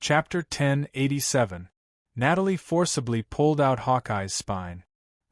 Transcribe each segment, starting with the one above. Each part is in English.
Chapter 1087. Natalie forcibly pulled out Hawkeye's spine.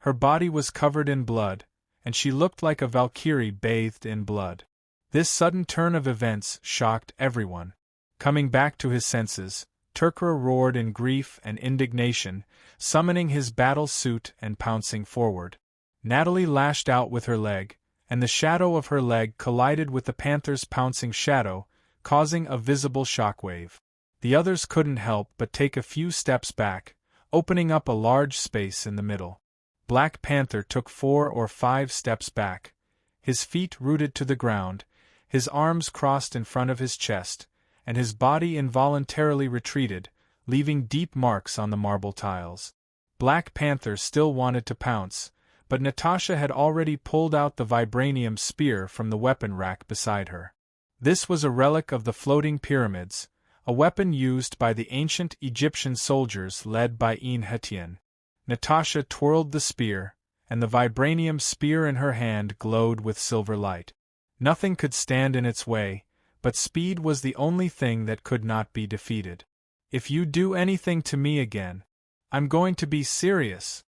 Her body was covered in blood, and she looked like a Valkyrie bathed in blood. This sudden turn of events shocked everyone. Coming back to his senses, Turkra roared in grief and indignation, summoning his battle suit and pouncing forward. Natalie lashed out with her leg, and the shadow of her leg collided with the panther's pouncing shadow, causing a visible shockwave. The others couldn't help but take a few steps back, opening up a large space in the middle. Black Panther took 4 or 5 steps back, his feet rooted to the ground, his arms crossed in front of his chest, and his body involuntarily retreated, leaving deep marks on the marble tiles. Black Panther still wanted to pounce, but Natasha had already pulled out the vibranium spear from the weapon rack beside her. This was a relic of the floating pyramids, a weapon used by the ancient Egyptian soldiers led by Enchantment. Natasha twirled the spear, and the vibranium spear in her hand glowed with silver light. Nothing could stand in its way, but speed was the only thing that could not be defeated. "If you do anything to me again, I'm going to be serious,"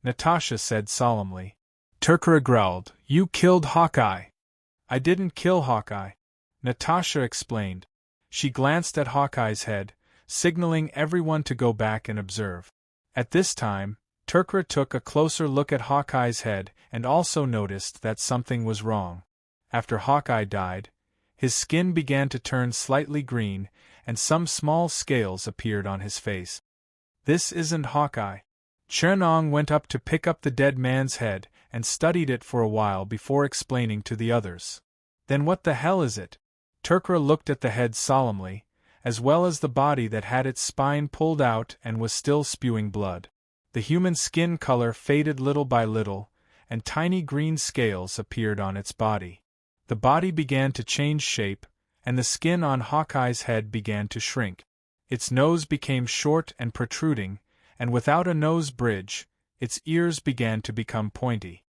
Natasha said solemnly. Turkra growled, "You killed Hawkeye." "I didn't kill Hawkeye," Natasha explained. She glanced at Hawkeye's head, signaling everyone to go back and observe. At this time, Turkra took a closer look at Hawkeye's head and also noticed that something was wrong. After Hawkeye died, his skin began to turn slightly green, and some small scales appeared on his face. "This isn't Hawkeye." Chernong went up to pick up the dead man's head and studied it for a while before explaining to the others. "Then what the hell is it?" Turkra looked at the head solemnly, as well as the body that had its spine pulled out and was still spewing blood. The human skin color faded little by little, and tiny green scales appeared on its body. The body began to change shape, and the skin on Hawkeye's head began to shrink. Its nose became short and protruding, and without a nose bridge, its ears began to become pointy.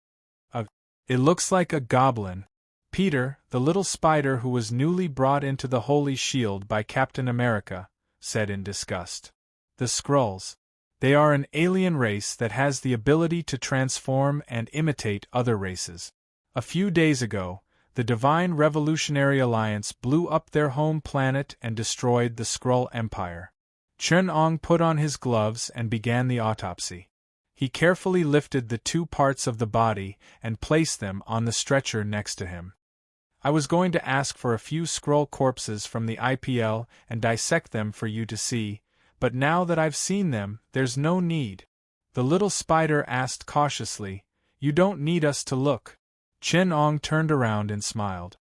It looks like a goblin," Peter, the little spider who was newly brought into the Holy Shield by Captain America, said in disgust. "The Skrulls. They are an alien race that has the ability to transform and imitate other races. A few days ago, the Divine Revolutionary Alliance blew up their home planet and destroyed the Skrull Empire." Chernong put on his gloves and began the autopsy. He carefully lifted the 2 parts of the body and placed them on the stretcher next to him. "I was going to ask for a few Skrull corpses from the IPL and dissect them for you to see, but now that I've seen them, there's no need," the little spider asked cautiously. "You don't need us to look." Chernong turned around and smiled.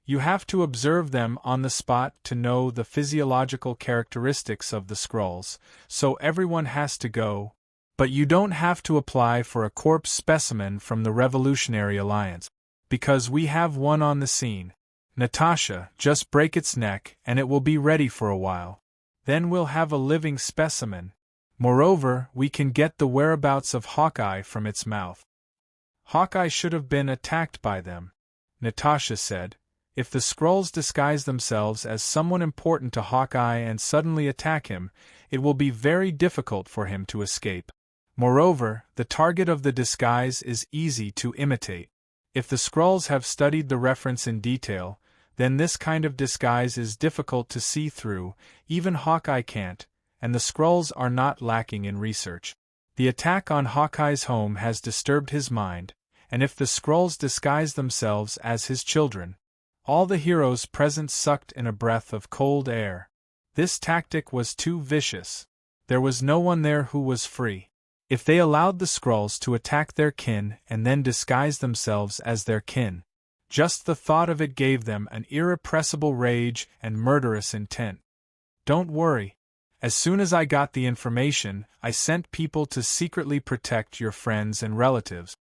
"You have to observe them on the spot to know the physiological characteristics of the Skrulls, so everyone has to go. But you don't have to apply for a corpse specimen from the Revolutionary Alliance, because we have one on the scene. Natasha, just break its neck and it will be ready for a while. Then we'll have a living specimen. Moreover, we can get the whereabouts of Hawkeye from its mouth." "Hawkeye should have been attacked by them," Natasha said. "If the Skrulls disguise themselves as someone important to Hawkeye and suddenly attack him, it will be very difficult for him to escape. Moreover, the target of the disguise is easy to imitate. If the Skrulls have studied the reference in detail, then this kind of disguise is difficult to see through, even Hawkeye can't, and the Skrulls are not lacking in research. The attack on Hawkeye's home has disturbed his mind, and if the Skrulls disguise themselves as his children, all the heroes present sucked in a breath of cold air. This tactic was too vicious. There was no one there who was free. If they allowed the Skrulls to attack their kin and then disguise themselves as their kin, just the thought of it gave them an irrepressible rage and murderous intent. "Don't worry. As soon as I got the information, I sent people to secretly protect your friends and relatives,"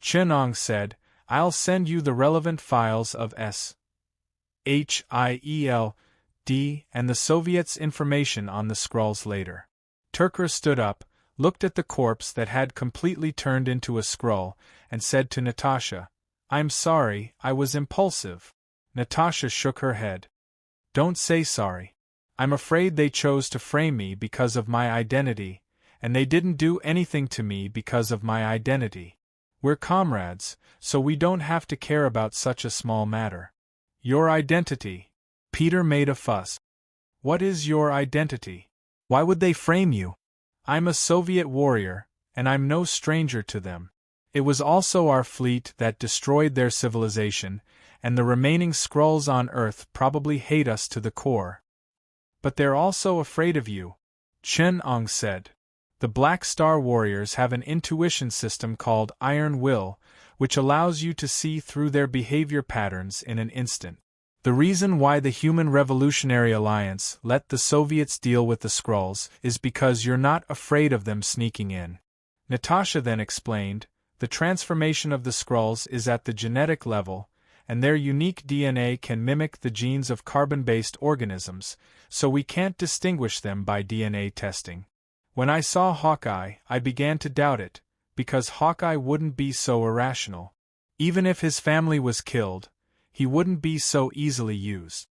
Chernong said. "I'll send you the relevant files of SHIELD and the Soviets' information on the Skrulls later." Turkra stood up, looked at the corpse that had completely turned into a Skrull, and said to Natasha, "I'm sorry, I was impulsive." Natasha shook her head. "Don't say sorry. I'm afraid they chose to frame me because of my identity, and they didn't do anything to me because of my identity. We're comrades, so we don't have to care about such a small matter. Your identity. Peter made a fuss. What is your identity? Why would they frame you? I'm a Soviet warrior, and I'm no stranger to them. It was also our fleet that destroyed their civilization, and the remaining Skrulls on Earth probably hate us to the core. But they're also afraid of you, Chen-Ong said. The Black Star Warriors have an intuition system called Iron Will, which allows you to see through their behavior patterns in an instant. The reason why the Human Revolutionary Alliance let the Soviets deal with the Skrulls is because you're not afraid of them sneaking in. Natasha then explained, the transformation of the Skrulls is at the genetic level, and their unique DNA can mimic the genes of carbon-based organisms, so we can't distinguish them by DNA testing. When I saw Hawkeye, I began to doubt it, because Hawkeye wouldn't be so irrational. Even if his family was killed, he wouldn't be so easily used.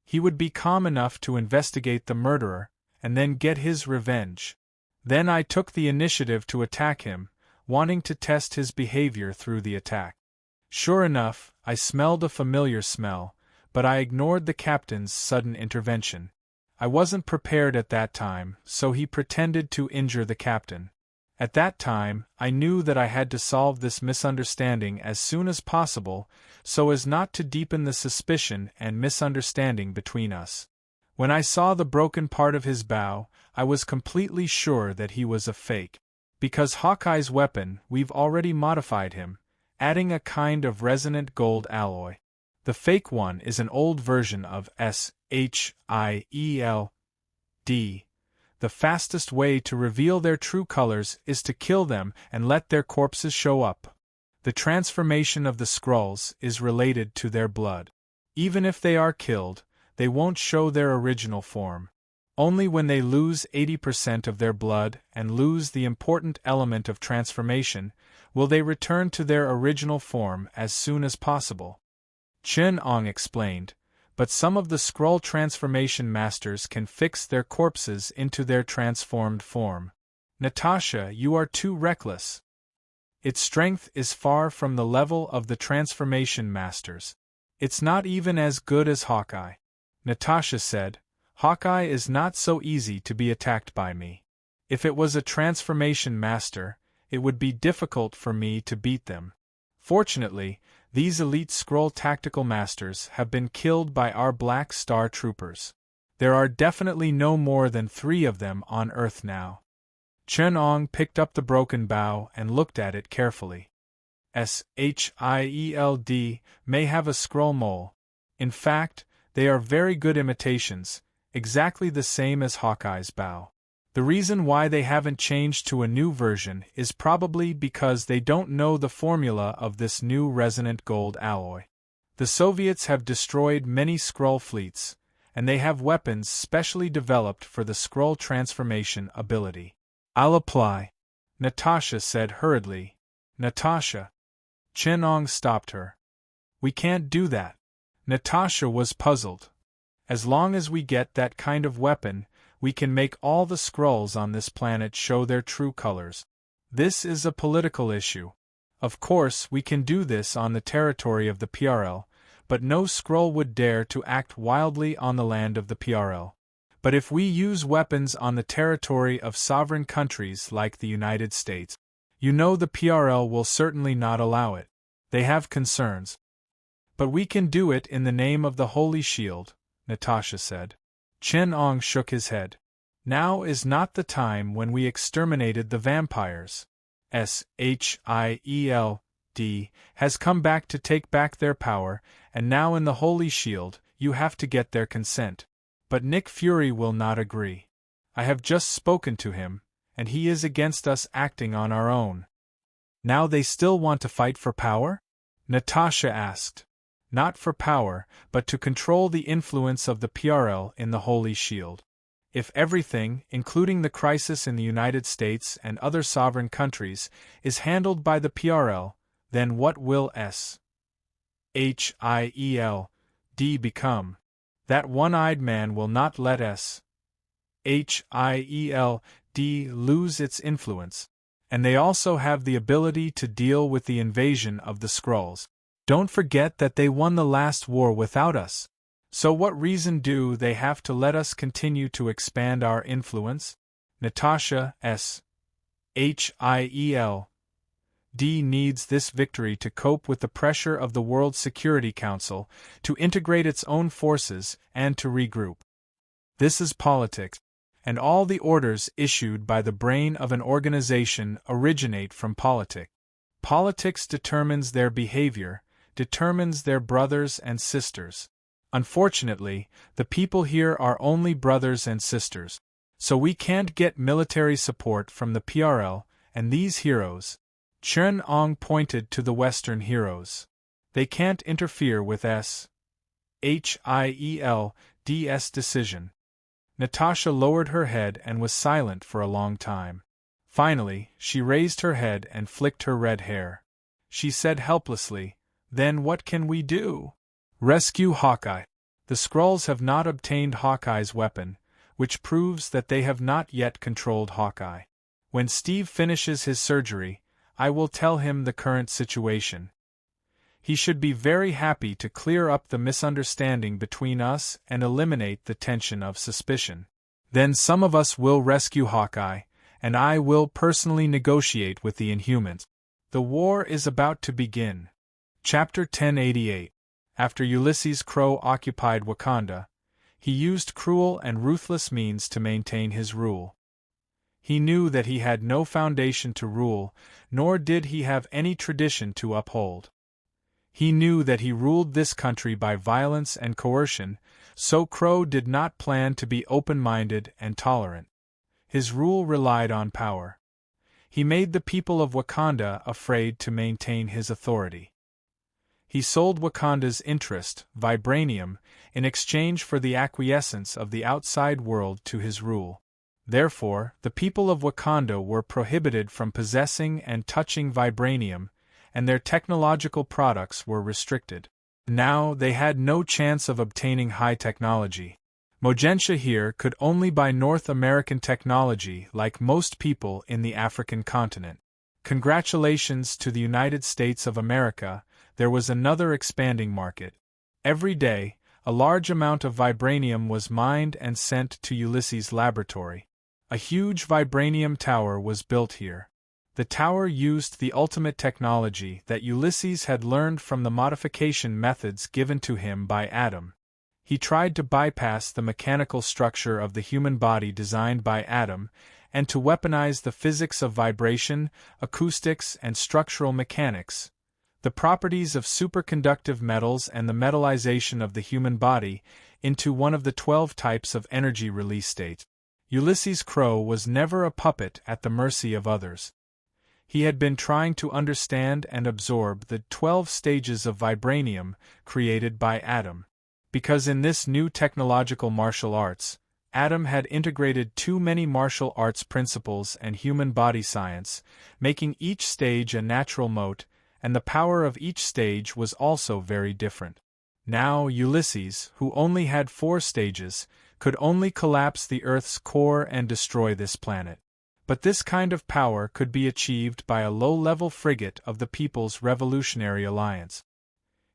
He would be calm enough to investigate the murderer, and then get his revenge. Then I took the initiative to attack him, wanting to test his behavior through the attack. Sure enough, I smelled a familiar smell, but I ignored the captain's sudden intervention. I wasn't prepared at that time, so he pretended to injure the captain. At that time, I knew that I had to solve this misunderstanding as soon as possible, so as not to deepen the suspicion and misunderstanding between us. When I saw the broken part of his bow, I was completely sure that he was a fake. Because Hawkeye's weapon, we've already modified him, adding a kind of resonant gold alloy. The fake one is an old version of SHIELD. The fastest way to reveal their true colors is to kill them and let their corpses show up. The transformation of the Skrulls is related to their blood. Even if they are killed, they won't show their original form. Only when they lose 80% of their blood and lose the important element of transformation will they return to their original form as soon as possible. Chen-Ong explained, but some of the Skrull transformation masters can fix their corpses into their transformed form. Natasha, you are too reckless. Its strength is far from the level of the transformation masters. It's not even as good as Hawkeye. Natasha said, Hawkeye is not so easy to be attacked by me. If it was a transformation master, it would be difficult for me to beat them. Fortunately, these elite Skrull tactical masters have been killed by our Black Star troopers. There are definitely no more than 3 of them on Earth now. Chen-Ong picked up the broken bow and looked at it carefully. SHIELD may have a Skrull mole. In fact, they are very good imitations, exactly the same as Hawkeye's bow. The reason why they haven't changed to a new version is probably because they don't know the formula of this new resonant gold alloy. The Soviets have destroyed many Skrull fleets, and they have weapons specially developed for the Skrull transformation ability. I'll apply, Natasha said hurriedly. Natasha. Chen-Ong stopped her. We can't do that. Natasha was puzzled. As long as we get that kind of weapon, we can make all the Skrulls on this planet show their true colors. This is a political issue. Of course, we can do this on the territory of the PRL, but no Skrull would dare to act wildly on the land of the PRL. But if we use weapons on the territory of sovereign countries like the United States, you know the PRL will certainly not allow it. They have concerns. But we can do it in the name of the Holy Shield, Natasha said. Chen-Ong shook his head. Now is not the time when we exterminated the vampires. SHIELD has come back to take back their power, and now in the Holy Shield, you have to get their consent. But Nick Fury will not agree. I have just spoken to him, and he is against us acting on our own. Now they still want to fight for power? Natasha asked. Not for power, but to control the influence of the PRL in the Holy Shield. If everything, including the crisis in the United States and other sovereign countries, is handled by the PRL, then what will SHIELD become? That one-eyed man will not let SHIELD lose its influence. And they also have the ability to deal with the invasion of the Skrulls. Don't forget that they won the last war without us. So what reason do they have to let us continue to expand our influence? Natasha SHIELD needs this victory to cope with the pressure of the World Security Council, to integrate its own forces, and to regroup. This is politics, and all the orders issued by the brain of an organization originate from politics. Politics determines their behavior, determines their brothers and sisters. Unfortunately, the people here are only brothers and sisters, so we can't get military support from the PRL and these heroes. Chen Ong pointed to the Western heroes. They can't interfere with SHIELD's decision. Natasha lowered her head and was silent for a long time. Finally, she raised her head and flicked her red hair. She said helplessly, "Then what can we do?" "Rescue Hawkeye. The Skrulls have not obtained Hawkeye's weapon, which proves that they have not yet controlled Hawkeye. When Steve finishes his surgery, I will tell him the current situation. He should be very happy to clear up the misunderstanding between us and eliminate the tension of suspicion. Then some of us will rescue Hawkeye, and I will personally negotiate with the Inhumans. The war is about to begin." Chapter 1088. After Ulysses Crow occupied Wakanda, he used cruel and ruthless means to maintain his rule. He knew that he had no foundation to rule, nor did he have any tradition to uphold. He knew that he ruled this country by violence and coercion, so Crow did not plan to be open-minded and tolerant. His rule relied on power. He made the people of Wakanda afraid to maintain his authority. He sold Wakanda's interest, vibranium, in exchange for the acquiescence of the outside world to his rule. Therefore, the people of Wakanda were prohibited from possessing and touching vibranium, and their technological products were restricted. Now they had no chance of obtaining high technology. Mogentia here could only buy North American technology like most people in the African continent. Congratulations to the United States of America, there was another expanding market. Every day, a large amount of vibranium was mined and sent to Ulysses' laboratory. A huge vibranium tower was built here. The tower used the ultimate technology that Ulysses had learned from the modification methods given to him by Adam. He tried to bypass the mechanical structure of the human body designed by Adam, and to weaponize the physics of vibration, acoustics, and structural mechanics, the properties of superconductive metals and the metallization of the human body, into one of the 12 types of energy release states. Ulysses Crow was never a puppet at the mercy of others. He had been trying to understand and absorb the 12 stages of vibranium created by Adam. Because in this new technological martial arts, Adam had integrated too many martial arts principles and human body science, making each stage a natural moat, and the power of each stage was also very different. Now Ulysses, who only had 4 stages, could only collapse the Earth's core and destroy this planet. But this kind of power could be achieved by a low-level frigate of the People's Revolutionary Alliance.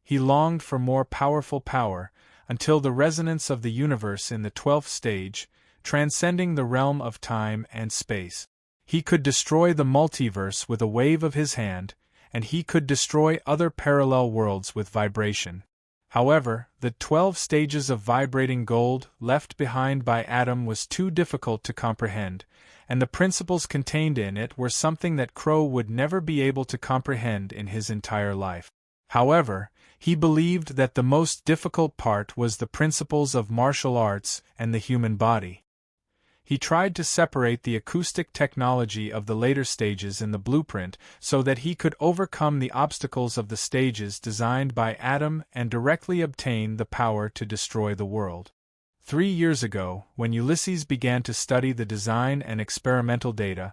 He longed for more powerful power, until the resonance of the universe in the 12th stage, transcending the realm of time and space. He could destroy the multiverse with a wave of his hand, and he could destroy other parallel worlds with vibration. However, the 12 stages of vibrating gold left behind by Adam was too difficult to comprehend, and the principles contained in it were something that Crow would never be able to comprehend in his entire life. However, he believed that the most difficult part was the principles of martial arts and the human body. He tried to separate the acoustic technology of the later stages in the blueprint so that he could overcome the obstacles of the stages designed by Adam and directly obtain the power to destroy the world. 3 years ago, when Ulysses began to study the design and experimental data,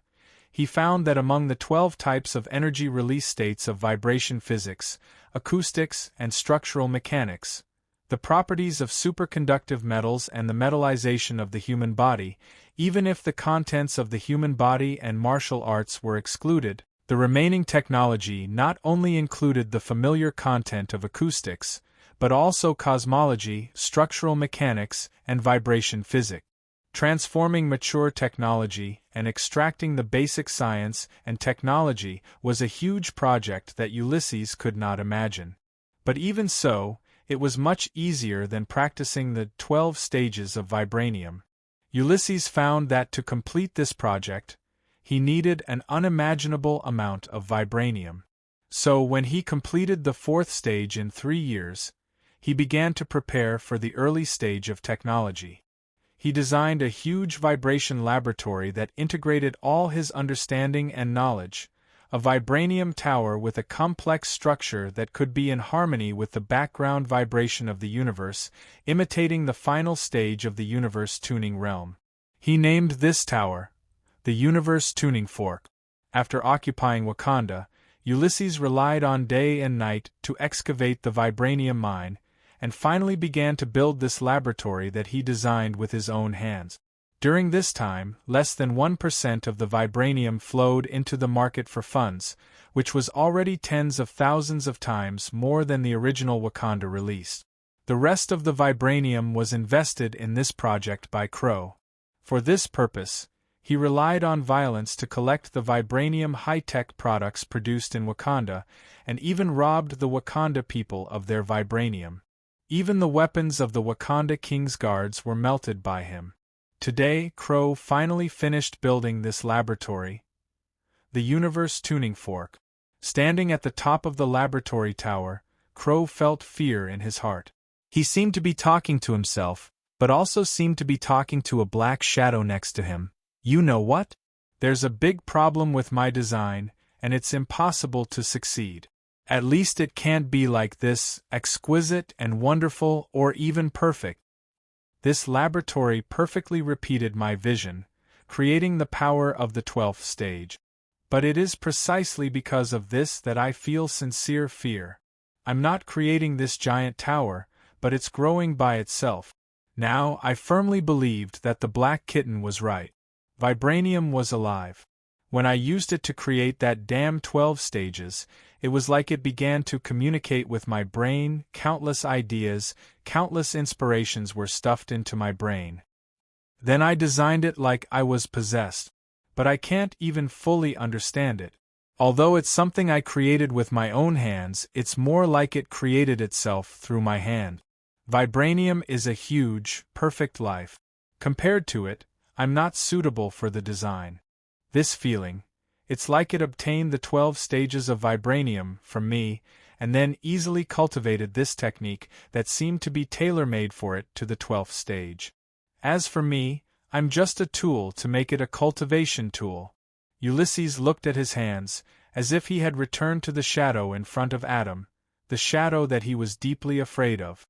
he found that among the 12 types of energy release states of vibration physics, acoustics, and structural mechanics, the properties of superconductive metals and the metallization of the human body. Even if the contents of the human body and martial arts were excluded, the remaining technology not only included the familiar content of acoustics, but also cosmology, structural mechanics, and vibration physics. Transforming mature technology and extracting the basic science and technology was a huge project that Ulysses could not imagine. But even so, it was much easier than practicing the 12 stages of vibranium. Ulysses found that to complete this project, he needed an unimaginable amount of vibranium. So when he completed the 4th stage in 3 years, he began to prepare for the early stage of technology. He designed a huge vibration laboratory that integrated all his understanding and knowledge, a vibranium tower with a complex structure that could be in harmony with the background vibration of the universe, imitating the final stage of the universe tuning realm. He named this tower the Universe Tuning Fork. After occupying Wakanda, Ulysses relied on day and night to excavate the vibranium mine, and finally began to build this laboratory that he designed with his own hands. During this time, less than 1% of the vibranium flowed into the market for funds, which was already tens of thousands of times more than the original Wakanda release. The rest of the vibranium was invested in this project by Crow. For this purpose, he relied on violence to collect the vibranium high-tech products produced in Wakanda, and even robbed the Wakanda people of their vibranium. Even the weapons of the Wakanda King's guards were melted by him. Today, Crow finally finished building this laboratory, the Universe Tuning Fork. Standing at the top of the laboratory tower, Crow felt fear in his heart. He seemed to be talking to himself, but also seemed to be talking to a black shadow next to him. You know what? There's a big problem with my design, and it's impossible to succeed. At least it can't be like this, exquisite and wonderful or even perfect. This laboratory perfectly repeated my vision, creating the power of the 12th stage. But it is precisely because of this that I feel sincere fear. I'm not creating this giant tower, but it's growing by itself. Now I firmly believed that the black kitten was right. Vibranium was alive. When I used it to create that damn 12 stages, it was like it began to communicate with my brain. Countless ideas, countless inspirations were stuffed into my brain. Then I designed it like I was possessed. But I can't even fully understand it. Although it's something I created with my own hands, it's more like it created itself through my hand. Vibranium is a huge, perfect life. Compared to it, I'm not suitable for the design. This feeling, it's like it obtained the 12 stages of vibranium from me, and then easily cultivated this technique that seemed to be tailor-made for it to the 12th stage. As for me, I'm just a tool to make it a cultivation tool. Ulysses looked at his hands, as if he had returned to the shadow in front of Adam, the shadow that he was deeply afraid of.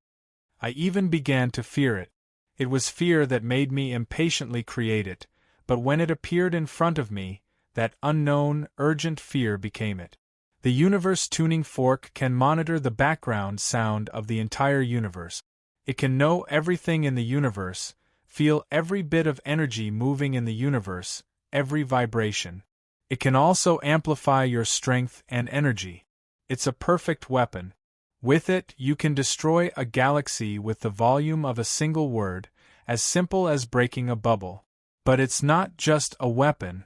I even began to fear it. It was fear that made me impatiently create it, but when it appeared in front of me, that unknown, urgent fear became it. The Universe Tuning Fork can monitor the background sound of the entire universe. It can know everything in the universe, feel every bit of energy moving in the universe, every vibration. It can also amplify your strength and energy. It's a perfect weapon. With it, you can destroy a galaxy with the volume of a single word, as simple as breaking a bubble. But it's not just a weapon.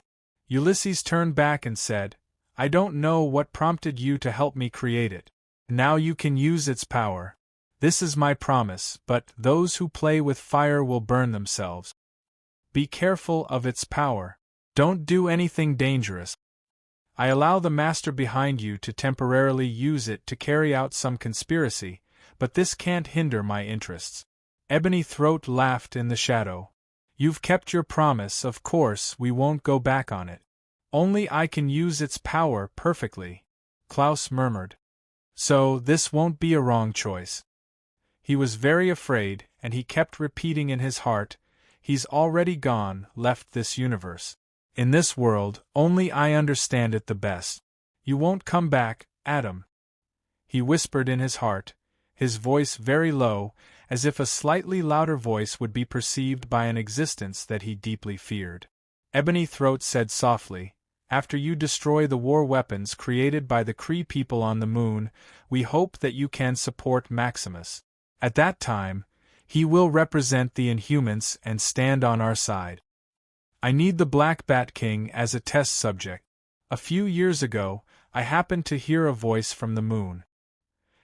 Ulysses turned back and said, I don't know what prompted you to help me create it. Now you can use its power. This is my promise, but those who play with fire will burn themselves. Be careful of its power. Don't do anything dangerous. I allow the master behind you to temporarily use it to carry out some conspiracy, but this can't hinder my interests. Ebony Throat laughed in the shadow. You've kept your promise, of course we won't go back on it. Only I can use its power perfectly, Klaus murmured. So this won't be a wrong choice. He was very afraid, and he kept repeating in his heart, he's already gone, left this universe. In this world, only I understand it the best. You won't come back, Adam. He whispered in his heart, his voice very low, as if a slightly louder voice would be perceived by an existence that he deeply feared. Ebony Throat said softly, "After you destroy the war weapons created by the Kree people on the moon, we hope that you can support Maximus. At that time, he will represent the Inhumans and stand on our side. I need the Black Bat King as a test subject. A few years ago, I happened to hear a voice from the moon.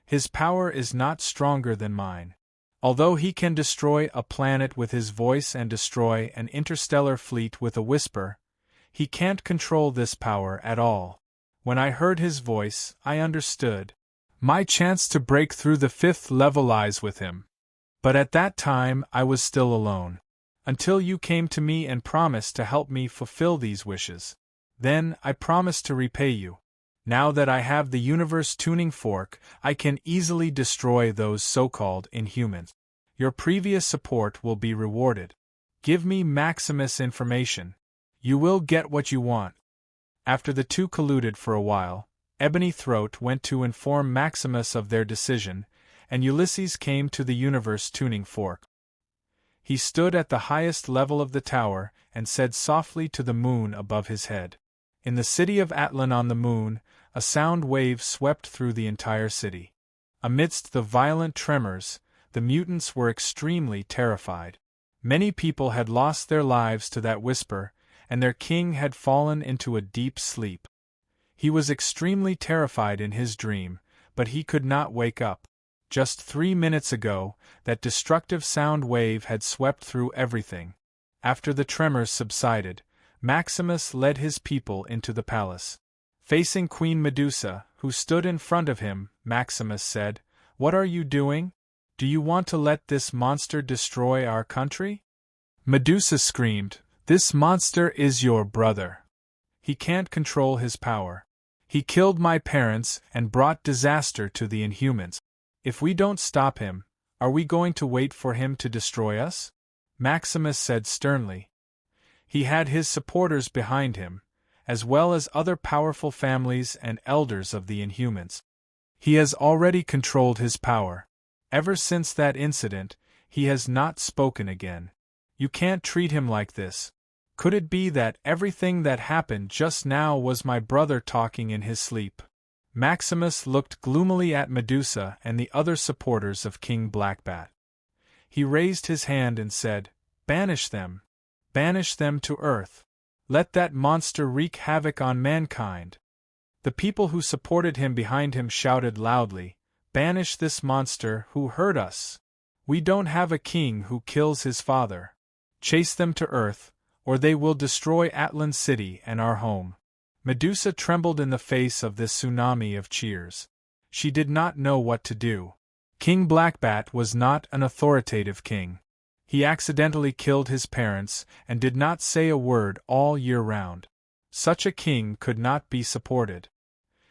His power is not stronger than mine. Although he can destroy a planet with his voice and destroy an interstellar fleet with a whisper, he can't control this power at all. When I heard his voice, I understood. My chance to break through the 5th level lies with him. But at that time I was still alone. Until you came to me and promised to help me fulfill these wishes. Then I promised to repay you. Now that I have the universe tuning fork, I can easily destroy those so-called Inhumans. Your previous support will be rewarded. Give me Maximus information. You will get what you want." After the two colluded for a while, Ebony Throat went to inform Maximus of their decision, and Ulysses came to the universe tuning fork. He stood at the highest level of the tower and said softly to the moon above his head. In the city of Atlan on the moon, a sound wave swept through the entire city. Amidst the violent tremors, the mutants were extremely terrified. Many people had lost their lives to that whisper, and their king had fallen into a deep sleep. He was extremely terrified in his dream, but he could not wake up. Just 3 minutes ago, that destructive sound wave had swept through everything. After the tremors subsided, Maximus led his people into the palace. Facing Queen Medusa, who stood in front of him, Maximus said, "What are you doing? Do you want to let this monster destroy our country?" Medusa screamed, "This monster is your brother. He can't control his power. He killed my parents and brought disaster to the Inhumans. If we don't stop him, are we going to wait for him to destroy us?" Maximus said sternly. He had his supporters behind him, as well as other powerful families and elders of the Inhumans. He has already controlled his power. Ever since that incident, he has not spoken again. You can't treat him like this. Could it be that everything that happened just now was my brother talking in his sleep? Maximus looked gloomily at Medusa and the other supporters of King Blackbat. He raised his hand and said, "Banish them. Banish them to Earth. Let that monster wreak havoc on mankind." The people who supported him behind him shouted loudly, "Banish this monster who hurt us. We don't have a king who kills his father. Chase them to Earth, or they will destroy Atlan City and our home." Medusa trembled in the face of this tsunami of cheers. She did not know what to do. King Blackbat was not an authoritative king. He accidentally killed his parents and did not say a word all year round. Such a king could not be supported.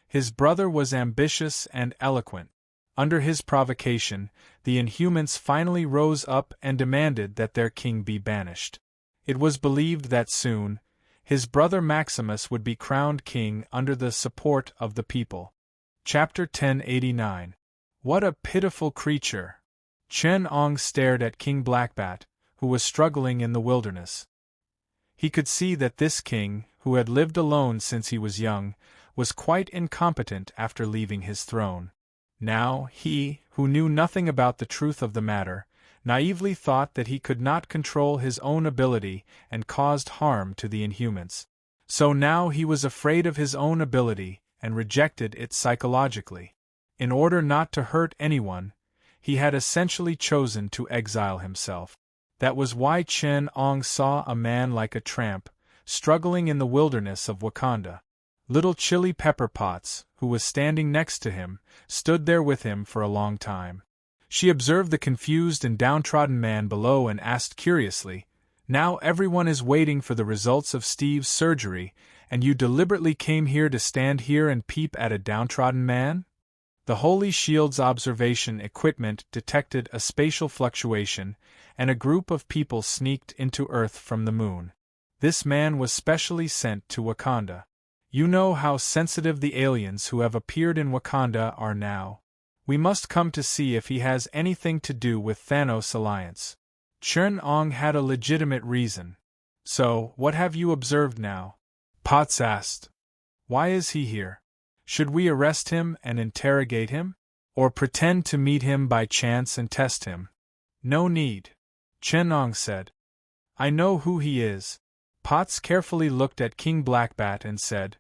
His brother was ambitious and eloquent. Under his provocation, the Inhumans finally rose up and demanded that their king be banished. It was believed that soon, his brother Maximus would be crowned king under the support of the people. Chapter 1089. What a pitiful creature! Chen Ong stared at King Blackbat, who was struggling in the wilderness. He could see that this king, who had lived alone since he was young, was quite incompetent after leaving his throne. Now he, who knew nothing about the truth of the matter, naively thought that he could not control his own ability and caused harm to the Inhumans. So now he was afraid of his own ability and rejected it psychologically. In order not to hurt anyone, he had essentially chosen to exile himself. That was why Chen Ong saw a man like a tramp, struggling in the wilderness of Wakanda. Little Chili Pepper Potts, who was standing next to him, stood there with him for a long time. She observed the confused and downtrodden man below and asked curiously, "Now everyone is waiting for the results of Steve's surgery, and you deliberately came here to stand here and peep at a downtrodden man?" The Holy Shield's observation equipment detected a spatial fluctuation, and a group of people sneaked into Earth from the moon. This man was specially sent to Wakanda. You know how sensitive the aliens who have appeared in Wakanda are now. We must come to see if he has anything to do with Thanos' alliance. Chern-Ong had a legitimate reason. So, what have you observed now? Potts asked. Why is he here? Should we arrest him and interrogate him? Or pretend to meet him by chance and test him? No need. Chern-Ong said. I know who he is. Potts carefully looked at King Blackbat and said,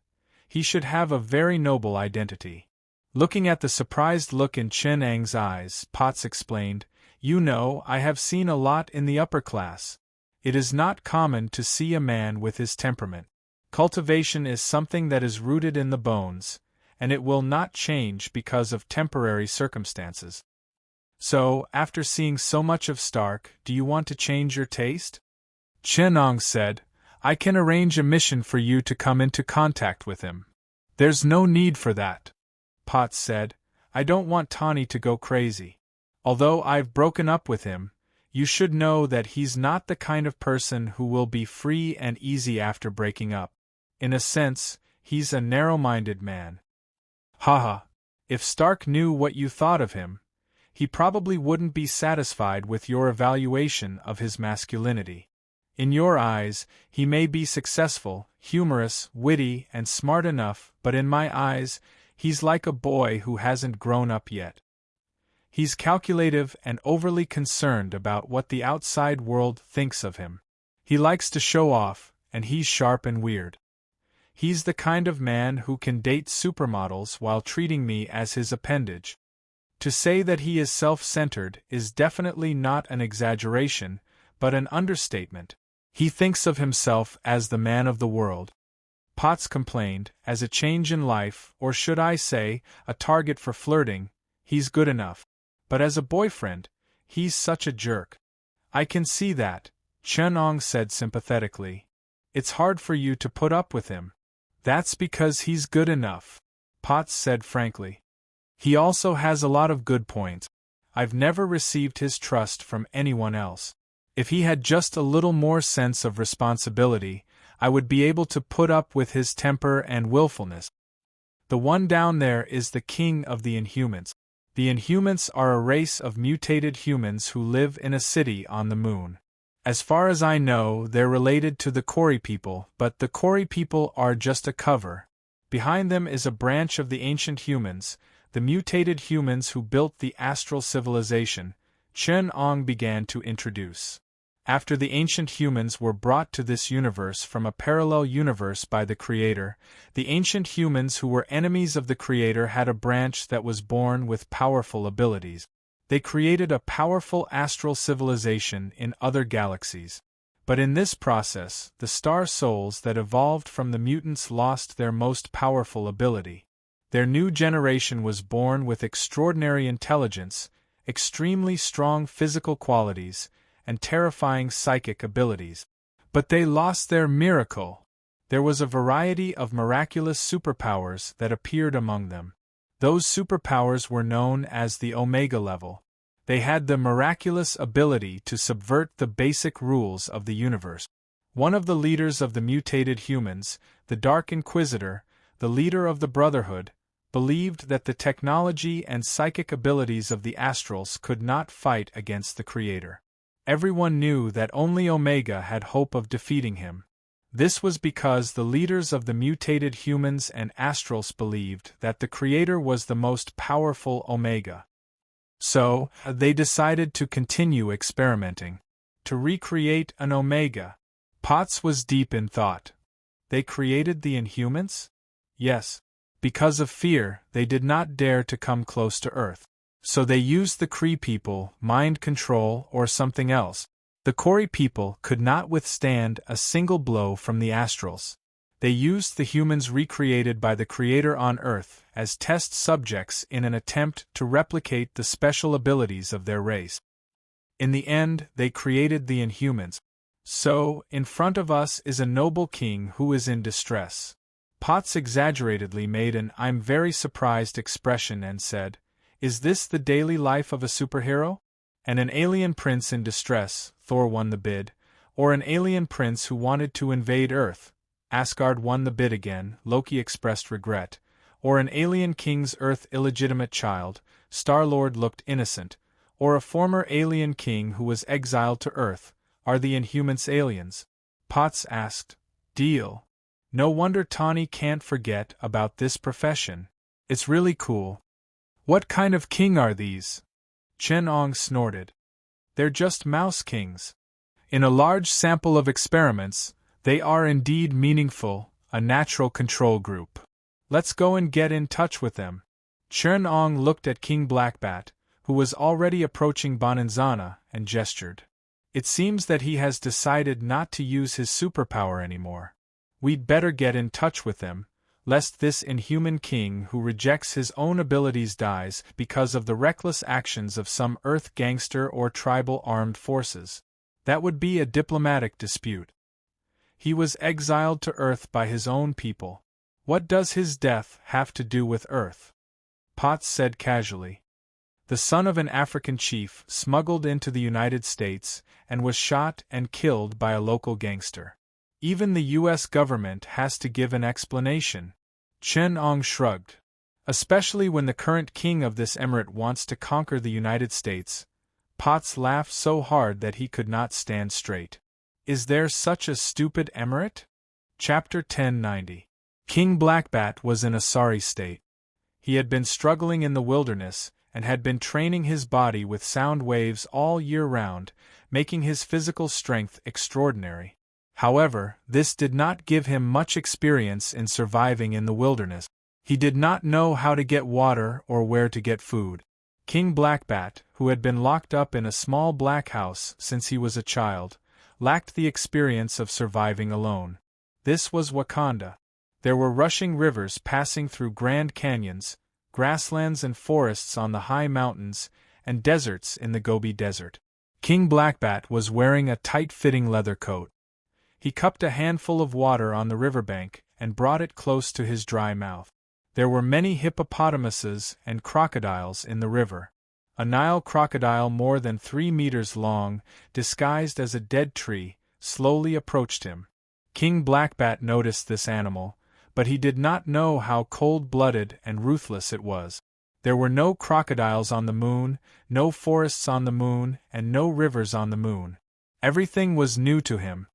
he should have a very noble identity. Looking at the surprised look in Chern-Ang's eyes, Potts explained, you know, I have seen a lot in the upper class. It is not common to see a man with his temperament. Cultivation is something that is rooted in the bones, and it will not change because of temporary circumstances. So, after seeing so much of Stark, do you want to change your taste? Chern-Ong said, I can arrange a mission for you to come into contact with him. There's no need for that. Potts said, I don't want Tawny to go crazy. Although I've broken up with him, you should know that he's not the kind of person who will be free and easy after breaking up. In a sense, he's a narrow-minded man. Haha, if Stark knew what you thought of him, he probably wouldn't be satisfied with your evaluation of his masculinity. In your eyes, he may be successful, humorous, witty, and smart enough, but in my eyes, he's like a boy who hasn't grown up yet. He's calculative and overly concerned about what the outside world thinks of him. He likes to show off, and he's sharp and weird. He's the kind of man who can date supermodels while treating me as his appendage. To say that he is self-centered is definitely not an exaggeration, but an understatement. He thinks of himself as the man of the world. Potts complained, as a change in life, or should I say, a target for flirting, he's good enough. But as a boyfriend, he's such a jerk. I can see that, Chern-Ong said sympathetically. It's hard for you to put up with him. That's because he's good enough, Potts said frankly. He also has a lot of good points. I've never received his trust from anyone else. If he had just a little more sense of responsibility, I would be able to put up with his temper and willfulness. The one down there is the king of the Inhumans. The Inhumans are a race of mutated humans who live in a city on the moon. As far as I know, they're related to the Kori people, but the Kori people are just a cover. Behind them is a branch of the ancient humans, the mutated humans who built the astral civilization. Chern-Ong began to introduce. After the ancient humans were brought to this universe from a parallel universe by the Creator, the ancient humans who were enemies of the Creator had a branch that was born with powerful abilities. They created a powerful astral civilization in other galaxies. But in this process, the star souls that evolved from the mutants lost their most powerful ability. Their new generation was born with extraordinary intelligence, extremely strong physical qualities, and terrifying psychic abilities. But they lost their miracle. There was a variety of miraculous superpowers that appeared among them. Those superpowers were known as the Omega level. They had the miraculous ability to subvert the basic rules of the universe. One of the leaders of the mutated humans, the Dark Inquisitor, the leader of the Brotherhood, believed that the technology and psychic abilities of the Astrals could not fight against the Creator. Everyone knew that only Omega had hope of defeating him. This was because the leaders of the mutated humans and Astrals believed that the Creator was the most powerful Omega. So, they decided to continue experimenting. To recreate an Omega. Potts was deep in thought. They created the Inhumans? Yes. Because of fear, they did not dare to come close to Earth. So they used the Kree people, mind control, or something else. The Kori people could not withstand a single blow from the Astrals. They used the humans recreated by the Creator on Earth as test subjects in an attempt to replicate the special abilities of their race. In the end, they created the Inhumans. So, in front of us is a noble king who is in distress. Potts exaggeratedly made an "I'm very surprised" expression and said, "Is this the daily life of a superhero? And an alien prince in distress," Thor won the bid, "or an alien prince who wanted to invade Earth," Asgard won the bid again, Loki expressed regret, "or an alien king's Earth illegitimate child," Star-Lord looked innocent, or a former alien king who was exiled to Earth. Are the Inhumans aliens? Potts asked. Deal. No wonder Tawny can't forget about this profession. It's really cool. What kind of king are these? Chen Ong snorted. They're just mouse kings. In a large sample of experiments, they are indeed meaningful, a natural control group. Let's go and get in touch with them. Chen Ong looked at King Blackbat, who was already approaching Bonanzana, and gestured. It seems that he has decided not to use his superpower anymore. We'd better get in touch with him, lest this inhuman king who rejects his own abilities dies because of the reckless actions of some Earth gangster or tribal armed forces. That would be a diplomatic dispute. He was exiled to Earth by his own people. What does his death have to do with Earth? Potts said casually. The son of an African chief smuggled into the United States and was shot and killed by a local gangster. Even the U.S. government has to give an explanation. Chen Ong shrugged. Especially when the current king of this emirate wants to conquer the United States. Potts laughed so hard that he could not stand straight. Is there such a stupid emirate? Chapter 1090. King Blackbat was in a sorry state. He had been struggling in the wilderness, and had been training his body with sound waves all year round, making his physical strength extraordinary. However, this did not give him much experience in surviving in the wilderness. He did not know how to get water or where to get food. King Blackbat, who had been locked up in a small black house since he was a child, lacked the experience of surviving alone. This was Wakanda. There were rushing rivers passing through grand canyons, grasslands and forests on the high mountains, and deserts in the Gobi Desert. King Blackbat was wearing a tight-fitting leather coat. He cupped a handful of water on the riverbank and brought it close to his dry mouth. There were many hippopotamuses and crocodiles in the river. A Nile crocodile more than 3 meters long, disguised as a dead tree, slowly approached him. King Blackbat noticed this animal, but he did not know how cold-blooded and ruthless it was. There were no crocodiles on the moon, no forests on the moon, and no rivers on the moon. Everything was new to him.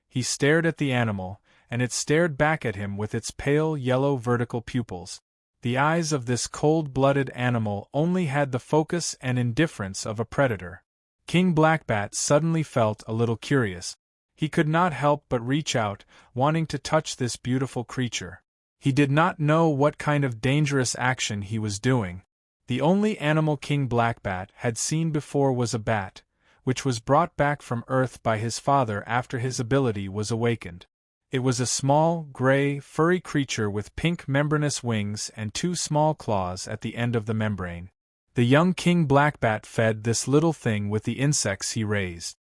He stared at the animal, and it stared back at him with its pale yellow vertical pupils. The eyes of this cold-blooded animal only had the focus and indifference of a predator. King Blackbat suddenly felt a little curious. He could not help but reach out, wanting to touch this beautiful creature. He did not know what kind of dangerous action he was doing. The only animal King Blackbat had seen before was a bat, which was brought back from Earth by his father after his ability was awakened. It was a small, gray, furry creature with pink membranous wings and 2 small claws at the end of the membrane. The young King Blackbat fed this little thing with the insects he raised.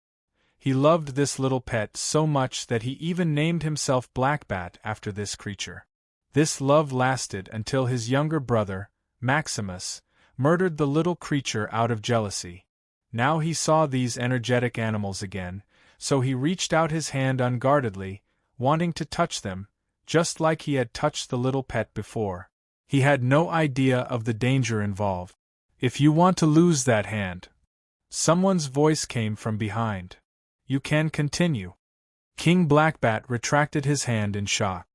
He loved this little pet so much that he even named himself Blackbat after this creature. This love lasted until his younger brother, Maximus, murdered the little creature out of jealousy. Now he saw these energetic animals again, so he reached out his hand unguardedly, wanting to touch them, just like he had touched the little pet before. He had no idea of the danger involved. If you want to lose that hand. Someone's voice came from behind. You can continue. King Blackbat retracted his hand in shock.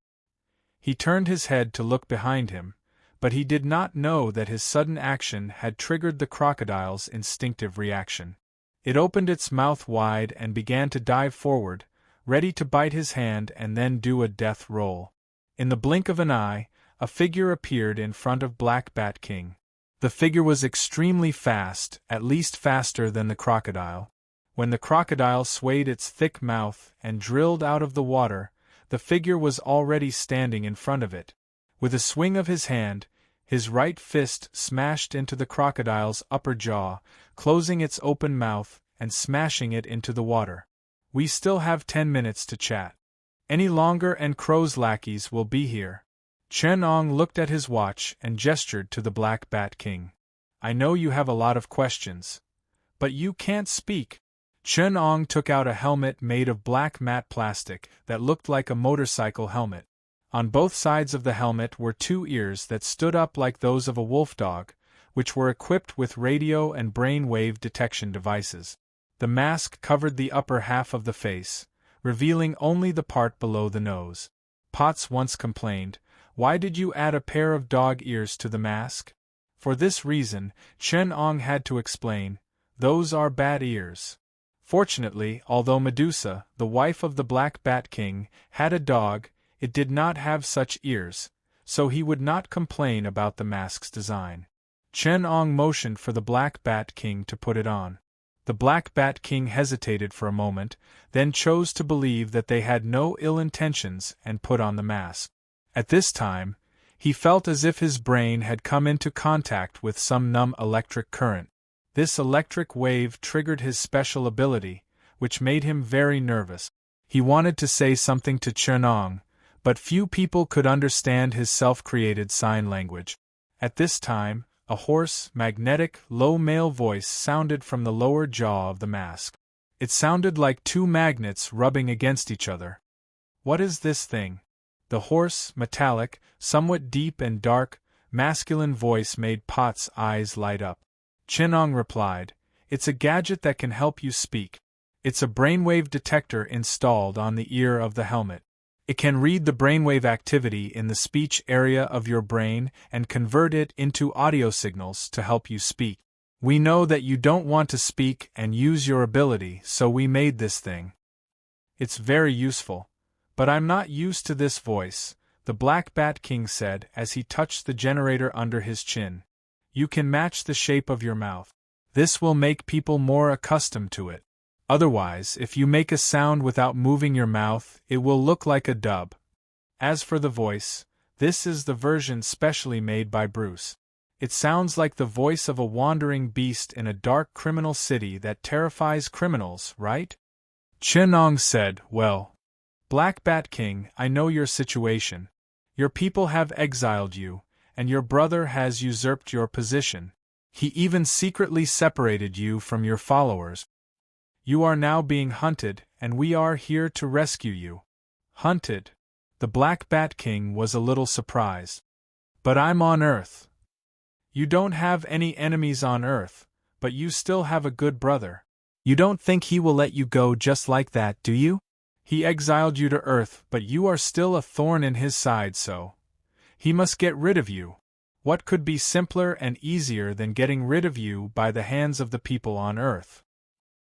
He turned his head to look behind him, but he did not know that his sudden action had triggered the crocodile's instinctive reaction. It opened its mouth wide and began to dive forward, ready to bite his hand and then do a death roll. In the blink of an eye, a figure appeared in front of Blackbat King. The figure was extremely fast, at least faster than the crocodile. When the crocodile swayed its thick mouth and drilled out of the water, the figure was already standing in front of it. With a swing of his hand, his right fist smashed into the crocodile's upper jaw, closing its open mouth and smashing it into the water. We still have 10 minutes to chat. Any longer and Crow's lackeys will be here. Chen Ong looked at his watch and gestured to the Black Bat King. I know you have a lot of questions. But you can't speak. Chen Ong took out a helmet made of black matte plastic that looked like a motorcycle helmet. On both sides of the helmet were 2 ears that stood up like those of a wolf dog, which were equipped with radio and brain wave detection devices. The mask covered the upper half of the face, revealing only the part below the nose. Potts once complained, "Why did you add a pair of dog ears to the mask?" For this reason, Chen Ong had to explain, "Those are bat ears." Fortunately, although Medusa, the wife of the Black Bat King, had a dog, it did not have such ears, so he would not complain about the mask's design. Chen Ong motioned for the Black Bat King to put it on. The Black Bat King hesitated for a moment, then chose to believe that they had no ill intentions and put on the mask. At this time, he felt as if his brain had come into contact with some numb electric current. This electric wave triggered his special ability, which made him very nervous. He wanted to say something to Chen Ong, but few people could understand his self-created sign language. At this time, a hoarse, magnetic, low male voice sounded from the lower jaw of the mask. It sounded like two magnets rubbing against each other. "What is this thing?" The hoarse, metallic, somewhat deep and dark, masculine voice made Potts' eyes light up. Chen Ong replied, "It's a gadget that can help you speak. It's a brainwave detector installed on the ear of the helmet. It can read the brainwave activity in the speech area of your brain and convert it into audio signals to help you speak. We know that you don't want to speak and use your ability, so we made this thing. It's very useful. But I'm not used to this voice," the Black Bat King said as he touched the generator under his chin. "You can match the shape of your mouth. This will make people more accustomed to it. Otherwise, if you make a sound without moving your mouth, it will look like a dub. As for the voice, this is the version specially made by Bruce. It sounds like the voice of a wandering beast in a dark criminal city that terrifies criminals, right?" Chen Ong said, "Well, Black Bat King, I know your situation. Your people have exiled you, and your brother has usurped your position. He even secretly separated you from your followers. You are now being hunted, and we are here to rescue you." "Hunted?" The Black Bat King was a little surprised. "But I'm on Earth." "You don't have any enemies on Earth, but you still have a good brother. You don't think he will let you go just like that, do you? He exiled you to Earth, but you are still a thorn in his side, so he must get rid of you. What could be simpler and easier than getting rid of you by the hands of the people on Earth?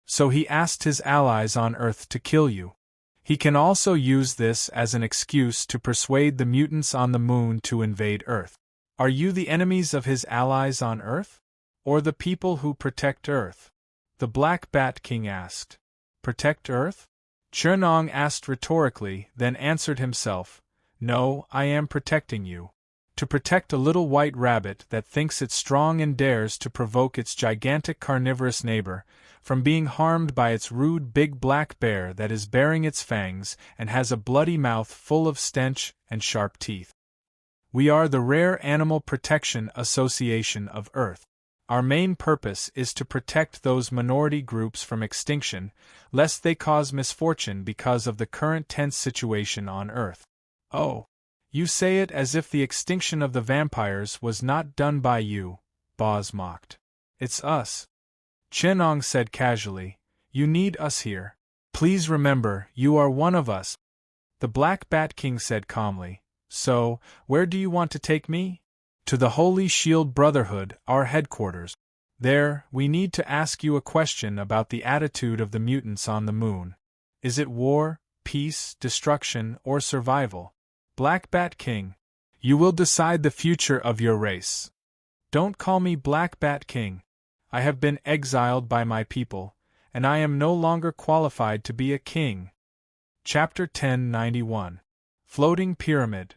So he asked his allies on Earth to kill you. He can also use this as an excuse to persuade the mutants on the moon to invade Earth. Are you the enemies of his allies on Earth? Or the people who protect Earth?" the Black Bat King asked. "Protect Earth?" Chen Ong asked rhetorically, then answered himself, "No, I am protecting you. To protect a little white rabbit that thinks it's strong and dares to provoke its gigantic carnivorous neighbor from being harmed by its rude big black bear that is baring its fangs and has a bloody mouth full of stench and sharp teeth. We are the Rare Animal Protection Association of Earth. Our main purpose is to protect those minority groups from extinction, lest they cause misfortune because of the current tense situation on Earth." "Oh, you say it as if the extinction of the vampires was not done by you," Boz mocked. "It's us," Chen Ong said casually. "You need us here. Please remember, you are one of us." The Black Bat King said calmly, "So, where do you want to take me?" "To the Holy Shield Brotherhood, our headquarters. There, we need to ask you a question about the attitude of the mutants on the moon. Is it war, peace, destruction, or survival? Black Bat King, you will decide the future of your race. Don't call me Black Bat King. I have been exiled by my people, and I am no longer qualified to be a king." Chapter 1091. Floating Pyramid.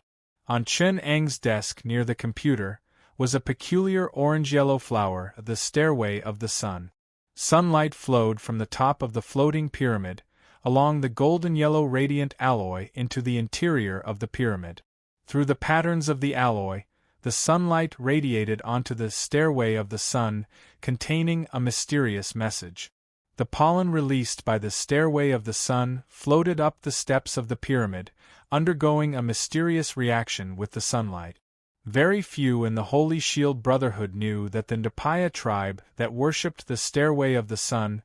On Chen Eng's desk near the computer was a peculiar orange-yellow flower, the Stairway of the Sun. Sunlight flowed from the top of the floating pyramid, along the golden-yellow radiant alloy into the interior of the pyramid. Through the patterns of the alloy, the sunlight radiated onto the Stairway of the Sun, containing a mysterious message. The pollen released by the Stairway of the Sun floated up the steps of the pyramid, undergoing a mysterious reaction with the sunlight. Very few in the Holy Shield Brotherhood knew that the Ndapaya tribe that worshipped the Stairway of the Sun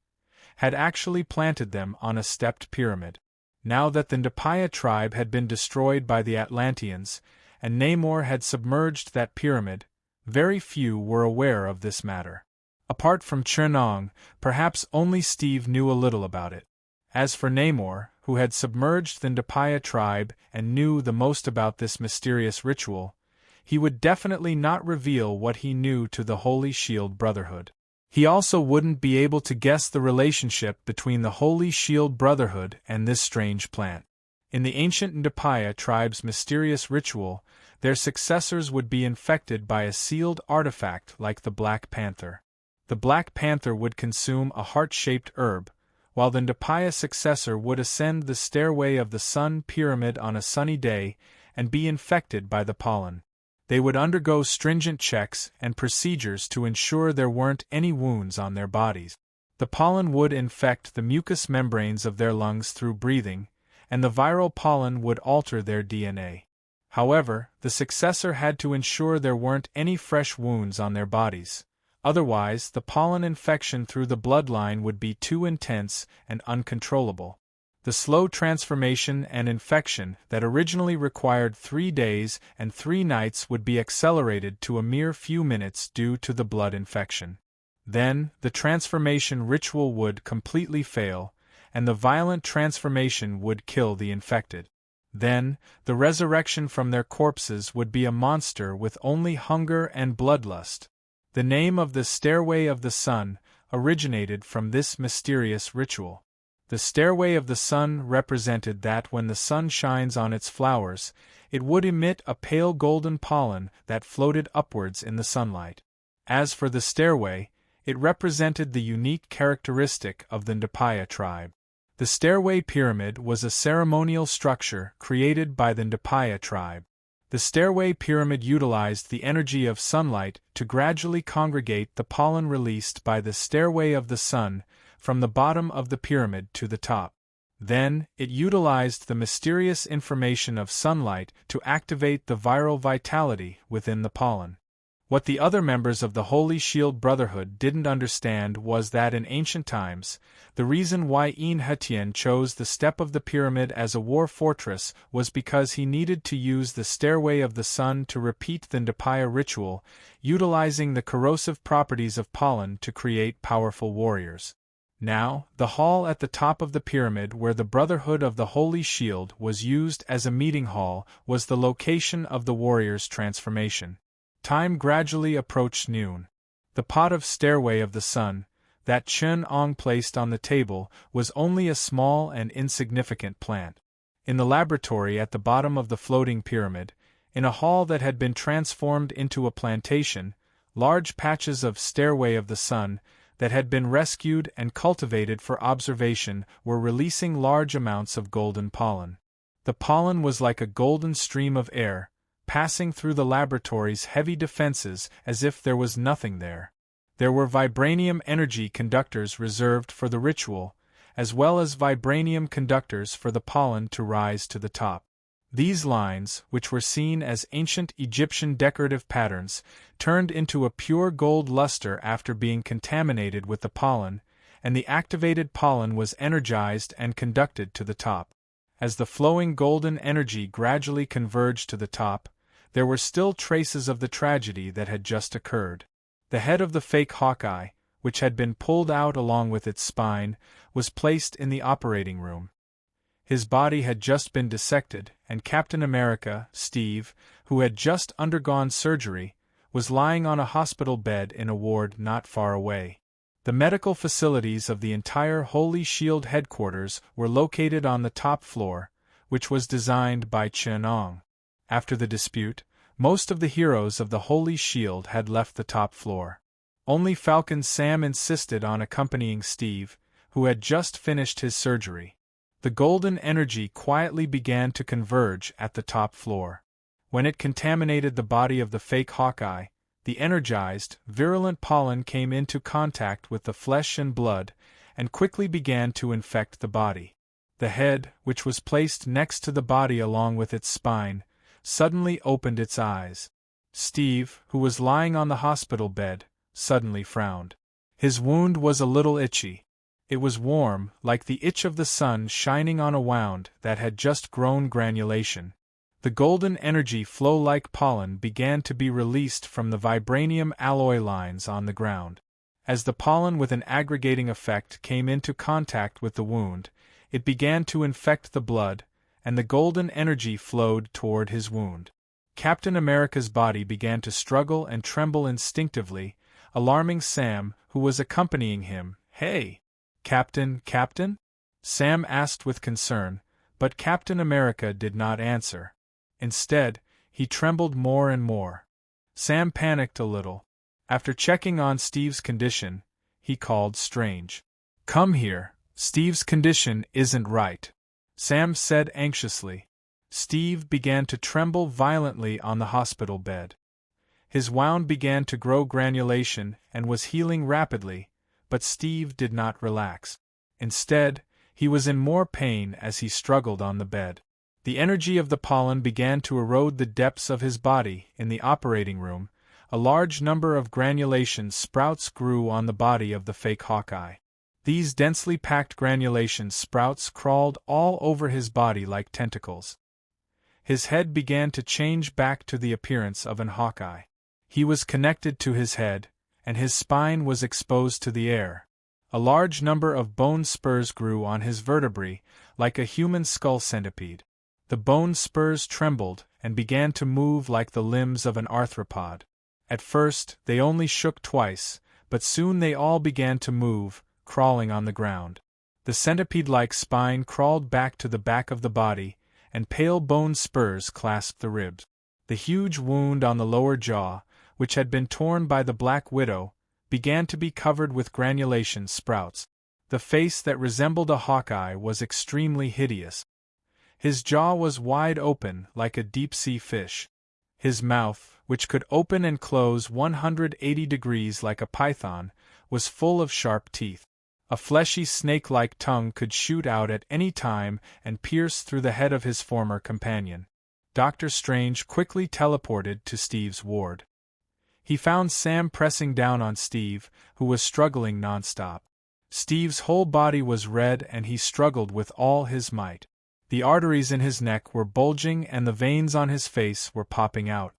had actually planted them on a stepped pyramid. Now that the Ndapaya tribe had been destroyed by the Atlanteans, and Namor had submerged that pyramid, very few were aware of this matter. Apart from Chernong, perhaps only Steve knew a little about it. As for Namor, who had submerged the Ndapaya tribe and knew the most about this mysterious ritual, he would definitely not reveal what he knew to the Holy Shield Brotherhood. He also wouldn't be able to guess the relationship between the Holy Shield Brotherhood and this strange plant. In the ancient Ndapaya tribe's mysterious ritual, their successors would be infected by a sealed artifact like the Black Panther. The Black Panther would consume a heart-shaped herb, while the Ndapaya successor would ascend the Stairway of the Sun pyramid on a sunny day and be infected by the pollen. They would undergo stringent checks and procedures to ensure there weren't any wounds on their bodies. The pollen would infect the mucous membranes of their lungs through breathing, and the viral pollen would alter their DNA. However, the successor had to ensure there weren't any fresh wounds on their bodies. Otherwise, the pollen infection through the bloodline would be too intense and uncontrollable. The slow transformation and infection that originally required 3 days and 3 nights would be accelerated to a mere few minutes due to the blood infection. Then, the transformation ritual would completely fail, and the violent transformation would kill the infected. Then, the resurrection from their corpses would be a monster with only hunger and bloodlust. The name of the Stairway of the Sun originated from this mysterious ritual. The Stairway of the Sun represented that when the sun shines on its flowers, it would emit a pale golden pollen that floated upwards in the sunlight. As for the stairway, it represented the unique characteristic of the Ndapaya tribe. The Stairway Pyramid was a ceremonial structure created by the Ndapaya tribe. The Stairway Pyramid utilized the energy of sunlight to gradually congregate the pollen released by the Stairway of the Sun from the bottom of the pyramid to the top. Then, it utilized the mysterious information of sunlight to activate the viral vitality within the pollen. What the other members of the Holy Shield Brotherhood didn't understand was that in ancient times, the reason why Enchantment chose the step of the pyramid as a war fortress was because he needed to use the Stairway of the Sun to repeat the Ndapaya ritual, utilizing the corrosive properties of pollen to create powerful warriors. Now, the hall at the top of the pyramid where the Brotherhood of the Holy Shield was used as a meeting hall was the location of the warrior's transformation. Time gradually approached noon. The pot of Stairway of the Sun, that Chen Ong placed on the table, was only a small and insignificant plant. In the laboratory at the bottom of the floating pyramid, in a hall that had been transformed into a plantation, large patches of Stairway of the Sun, that had been rescued and cultivated for observation, were releasing large amounts of golden pollen. The pollen was like a golden stream of air, passing through the laboratory's heavy defenses as if there was nothing there. There were vibranium energy conductors reserved for the ritual, as well as vibranium conductors for the pollen to rise to the top. These lines, which were seen as ancient Egyptian decorative patterns, turned into a pure gold luster after being contaminated with the pollen, and the activated pollen was energized and conducted to the top. As the flowing golden energy gradually converged to the top, there were still traces of the tragedy that had just occurred. The head of the fake Hawkeye, which had been pulled out along with its spine, was placed in the operating room. His body had just been dissected, and Captain America, Steve, who had just undergone surgery, was lying on a hospital bed in a ward not far away. The medical facilities of the entire Holy Shield headquarters were located on the top floor, which was designed by Chen Ong. After the dispute, most of the heroes of the Holy Shield had left the top floor. Only Falcon Sam insisted on accompanying Steve, who had just finished his surgery. The golden energy quietly began to converge at the top floor. When it contaminated the body of the fake Hawkeye, the energized, virulent pollen came into contact with the flesh and blood, and quickly began to infect the body. The head, which was placed next to the body along with its spine, suddenly opened its eyes. Steve, who was lying on the hospital bed, suddenly frowned. His wound was a little itchy. It was warm, like the itch of the sun shining on a wound that had just grown granulation. The golden energy flow like pollen began to be released from the vibranium alloy lines on the ground. As the pollen with an aggregating effect came into contact with the wound, it began to infect the blood, and the golden energy flowed toward his wound. Captain America's body began to struggle and tremble instinctively, alarming Sam, who was accompanying him. "Hey! Captain, Captain?" Sam asked with concern, but Captain America did not answer. Instead, he trembled more and more. Sam panicked a little. After checking on Steve's condition, he called Strange. "Come here, Steve's condition isn't right," Sam said anxiously. Steve began to tremble violently on the hospital bed. His wound began to grow granulation and was healing rapidly, but Steve did not relax. Instead, he was in more pain as he struggled on the bed. The energy of the pollen began to erode the depths of his body. In the operating room, a large number of granulation sprouts grew on the body of the fake Hawkeye. These densely packed granulation sprouts crawled all over his body like tentacles. His head began to change back to the appearance of an Hawkeye. He was connected to his head, and his spine was exposed to the air. A large number of bone spurs grew on his vertebrae, like a human skull centipede. The bone spurs trembled and began to move like the limbs of an arthropod. At first, they only shook twice, but soon they all began to move, crawling on the ground. The centipede-like spine crawled back to the back of the body, and pale bone spurs clasped the ribs. The huge wound on the lower jaw, which had been torn by the Black Widow, began to be covered with granulation sprouts. The face that resembled a Hawkeye was extremely hideous. His jaw was wide open like a deep-sea fish. His mouth, which could open and close 180 degrees like a python, was full of sharp teeth. A fleshy snake-like tongue could shoot out at any time and pierce through the head of his former companion. Dr. Strange quickly teleported to Steve's ward. He found Sam pressing down on Steve, who was struggling nonstop. Steve's whole body was red and he struggled with all his might. The arteries in his neck were bulging and the veins on his face were popping out.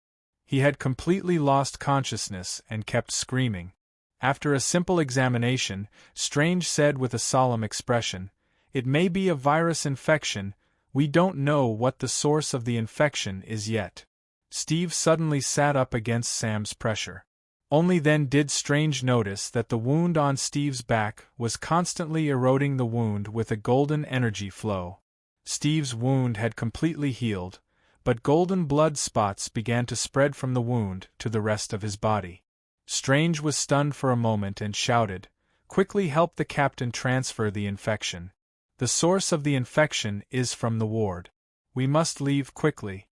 He had completely lost consciousness and kept screaming. After a simple examination, Strange said with a solemn expression, "It may be a virus infection. We don't know what the source of the infection is yet." Steve suddenly sat up against Sam's pressure. Only then did Strange notice that the wound on Steve's back was constantly eroding the wound with a golden energy flow. Steve's wound had completely healed, but golden blood spots began to spread from the wound to the rest of his body. Strange was stunned for a moment and shouted, "Quickly help the captain transfer the infection. The source of the infection is from the ward. We must leave quickly."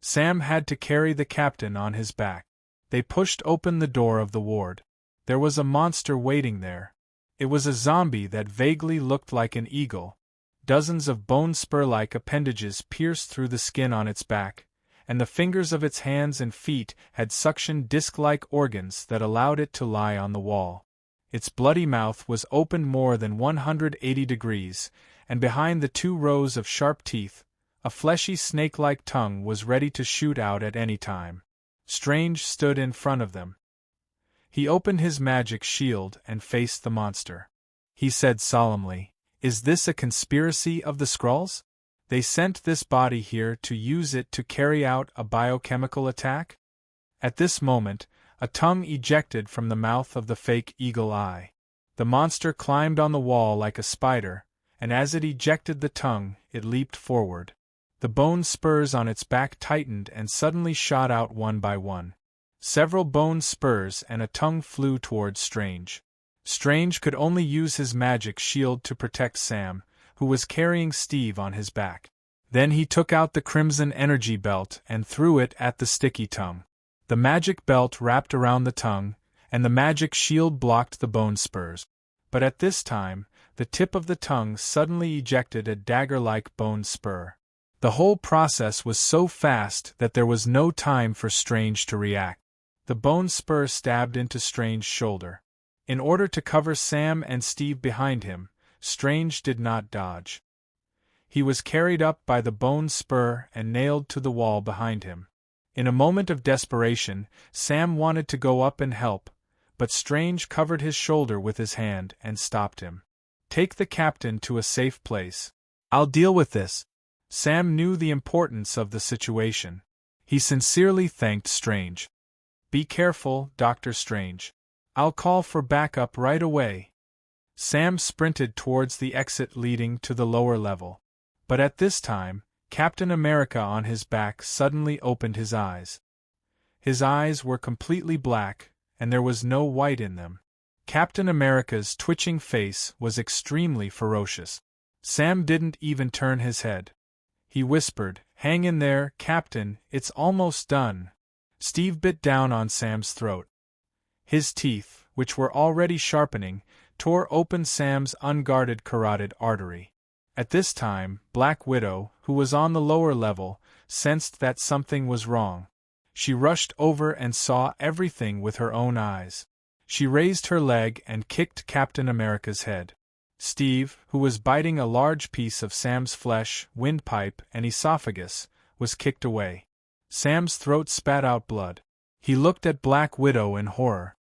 Sam had to carry the captain on his back. They pushed open the door of the ward. There was a monster waiting there. It was a zombie that vaguely looked like an eagle. Dozens of bone spur-like appendages pierced through the skin on its back, and the fingers of its hands and feet had suction disc-like organs that allowed it to lie on the wall. Its bloody mouth was open more than 180 degrees, and behind the 2 rows of sharp teeth, a fleshy snake-like tongue was ready to shoot out at any time. Strange stood in front of them. He opened his magic shield and faced the monster. He said solemnly, "Is this a conspiracy of the Skrulls? They sent this body here to use it to carry out a biochemical attack?" At this moment, a tongue ejected from the mouth of the fake Eagle Eye. The monster climbed on the wall like a spider, and as it ejected the tongue, it leaped forward. The bone spurs on its back tightened and suddenly shot out one by one. Several bone spurs and a tongue flew towards Strange. Strange could only use his magic shield to protect Sam, who was carrying Steve on his back. Then he took out the crimson energy belt and threw it at the sticky tongue. The magic belt wrapped around the tongue, and the magic shield blocked the bone spurs. But at this time, the tip of the tongue suddenly ejected a dagger-like bone spur. The whole process was so fast that there was no time for Strange to react. The bone spur stabbed into Strange's shoulder. In order to cover Sam and Steve behind him, Strange did not dodge. He was carried up by the bone spur and nailed to the wall behind him. In a moment of desperation, Sam wanted to go up and help, but Strange covered his shoulder with his hand and stopped him. "Take the captain to a safe place. I'll deal with this." Sam knew the importance of the situation. He sincerely thanked Strange. "Be careful, Dr. Strange. I'll call for backup right away." Sam sprinted towards the exit leading to the lower level. But at this time, Captain America on his back suddenly opened his eyes. His eyes were completely black, and there was no white in them. Captain America's twitching face was extremely ferocious. Sam didn't even turn his head. He whispered, "Hang in there, Captain, it's almost done." Steve bit down on Sam's throat. His teeth, which were already sharpening, tore open Sam's unguarded carotid artery. At this time, Black Widow, who was on the lower level, sensed that something was wrong. She rushed over and saw everything with her own eyes. She raised her leg and kicked Captain America's head. Steve, who was biting a large piece of Sam's flesh, windpipe, and esophagus, was kicked away. Sam's throat spat out blood. He looked at Black Widow in horror.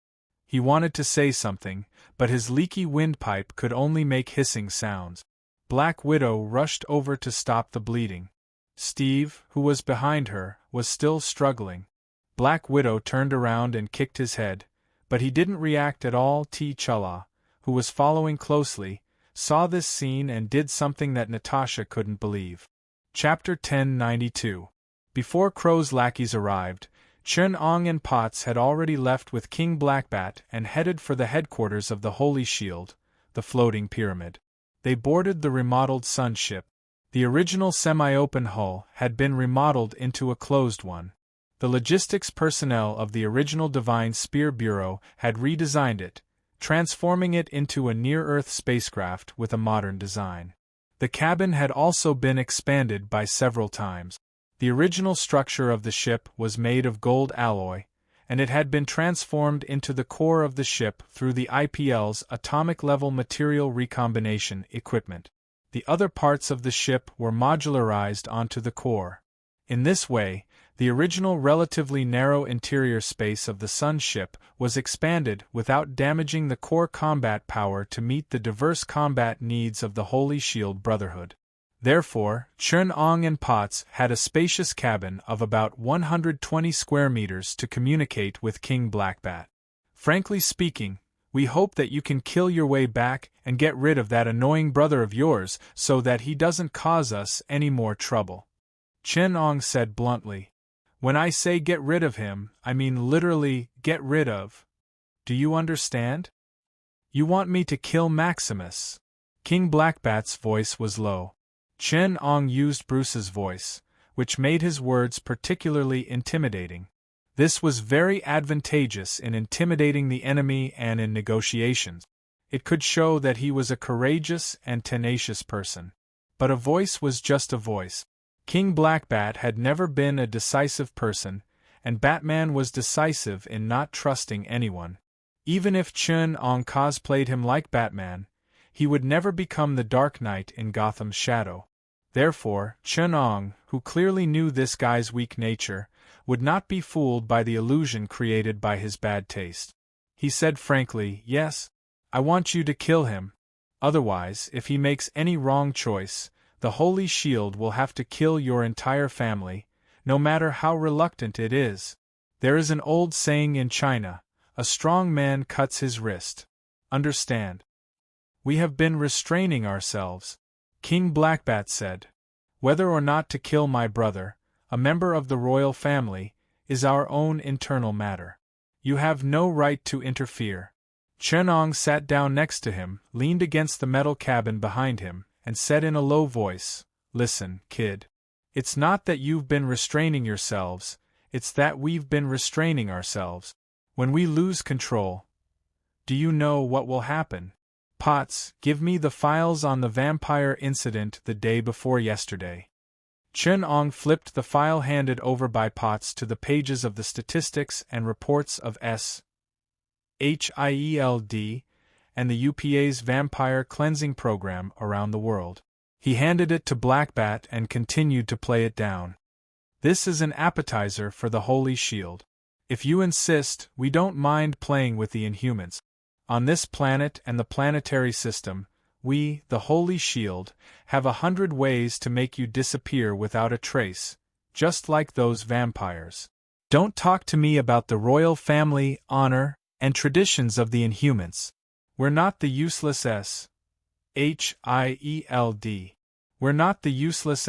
He wanted to say something, but his leaky windpipe could only make hissing sounds. Black Widow rushed over to stop the bleeding. Steve, who was behind her, was still struggling. Black Widow turned around and kicked his head, but he didn't react at all. T'Challa, who was following closely, saw this scene and did something that Natasha couldn't believe. Chapter 1092. Before Crow's lackeys arrived, Chun-Ong and Potts had already left with King Blackbat and headed for the headquarters of the Holy Shield, the floating pyramid. They boarded the remodeled Sun ship. The original semi-open hull had been remodeled into a closed one. The logistics personnel of the original Divine Spear Bureau had redesigned it, transforming it into a near-Earth spacecraft with a modern design. The cabin had also been expanded by several times. The original structure of the ship was made of gold alloy, and it had been transformed into the core of the ship through the IPL's atomic-level material recombination equipment. The other parts of the ship were modularized onto the core. In this way, the original relatively narrow interior space of the Sun ship was expanded without damaging the core combat power to meet the diverse combat needs of the Holy Shield Brotherhood. Therefore, Chun-Ong and Potts had a spacious cabin of about 120 square meters to communicate with King Blackbat. "Frankly speaking, we hope that you can kill your way back and get rid of that annoying brother of yours so that he doesn't cause us any more trouble," Chun-Ong said bluntly. "When I say get rid of him, I mean literally get rid of. Do you understand? You want me to kill Maximus?" King Blackbat's voice was low. Chun-Ong used Bruce's voice, which made his words particularly intimidating. This was very advantageous in intimidating the enemy and in negotiations. It could show that he was a courageous and tenacious person. But a voice was just a voice. King Blackbat had never been a decisive person, and Batman was decisive in not trusting anyone. Even if Chun-Ong cosplayed him like Batman, he would never become the Dark Knight in Gotham's shadow. Therefore, Chun-Ong, who clearly knew this guy's weak nature, would not be fooled by the illusion created by his bad taste. He said frankly, "Yes, I want you to kill him. Otherwise, if he makes any wrong choice, the Holy Shield will have to kill your entire family, no matter how reluctant it is. There is an old saying in China, a strong man cuts his wrist. Understand? We have been restraining ourselves," King Blackbat said. "Whether or not to kill my brother, a member of the royal family, is our own internal matter. You have no right to interfere." Chun-Ong sat down next to him, leaned against the metal cabin behind him, and said in a low voice, "Listen, kid. It's not that you've been restraining yourselves, it's that we've been restraining ourselves. When we lose control, do you know what will happen? Potts, give me the files on the vampire incident the day before yesterday." Chen-Ong flipped the file handed over by Potts to the pages of the statistics and reports of SHIELD and the UPA's vampire cleansing program around the world. He handed it to Blackbat and continued to play it down. This is an appetizer for the Holy Shield. If you insist, we don't mind playing with the Inhumans. On this planet and the planetary system, we, the Holy Shield, have 100 ways to make you disappear without a trace, just like those vampires. Don't talk to me about the royal family, honor, and traditions of the Inhumans. We're not the useless SHIELD. We're not the useless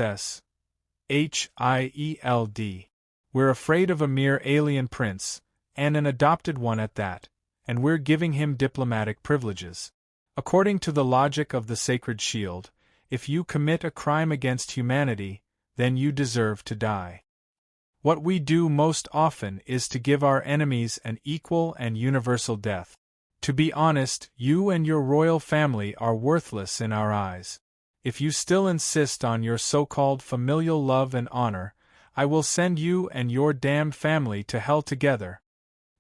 SHIELD. We're afraid of a mere alien prince, and an adopted one at that, and we're giving him diplomatic privileges. According to the logic of the Sacred Shield, if you commit a crime against humanity, then you deserve to die. What we do most often is to give our enemies an equal and universal death. To be honest, you and your royal family are worthless in our eyes. If you still insist on your so-called familial love and honor, I will send you and your damned family to hell together.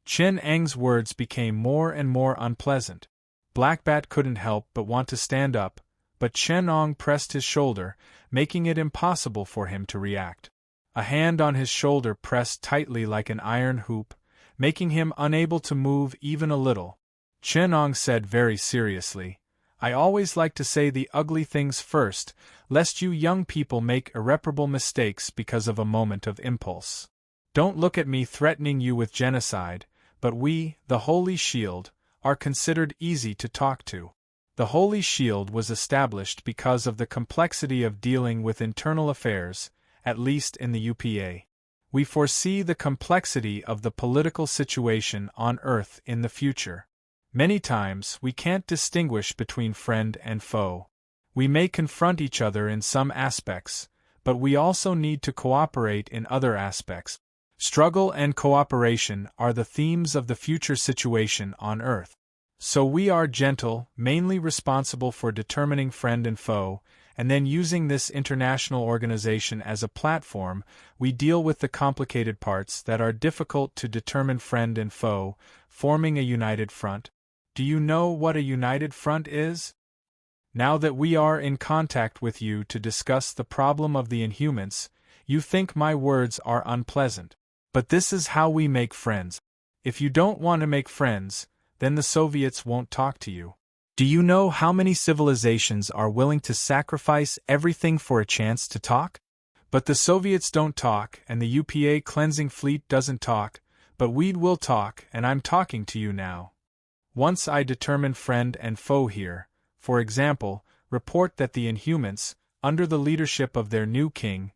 Chen-Eng's words became more and more unpleasant. Blackbat couldn't help but want to stand up, but Chen-Ong pressed his shoulder, making it impossible for him to react. A hand on his shoulder pressed tightly like an iron hoop, making him unable to move even a little. Chen-Ong said very seriously, I always like to say the ugly things first, lest you young people make irreparable mistakes because of a moment of impulse. Don't look at me threatening you with genocide, but we, the Holy Shield, are considered easy to talk to. The Holy Shield was established because of the complexity of dealing with internal affairs, at least in the UPA. We foresee the complexity of the political situation on Earth in the future. Many times we can't distinguish between friend and foe. We may confront each other in some aspects, but we also need to cooperate in other aspects. Struggle and cooperation are the themes of the future situation on Earth. So we are gentle, mainly responsible for determining friend and foe, and then using this international organization as a platform, we deal with the complicated parts that are difficult to determine friend and foe, forming a united front. Do you know what a united front is? Now that we are in contact with you to discuss the problem of the Inhumans, you think my words are unpleasant. But this is how we make friends. If you don't want to make friends, then the Soviets won't talk to you. Do you know how many civilizations are willing to sacrifice everything for a chance to talk? But the Soviets don't talk, and the UPA cleansing fleet doesn't talk, but we will talk, and I'm talking to you now. Once I determine friend and foe here, for example, report that the Inhumans, under the leadership of their new king,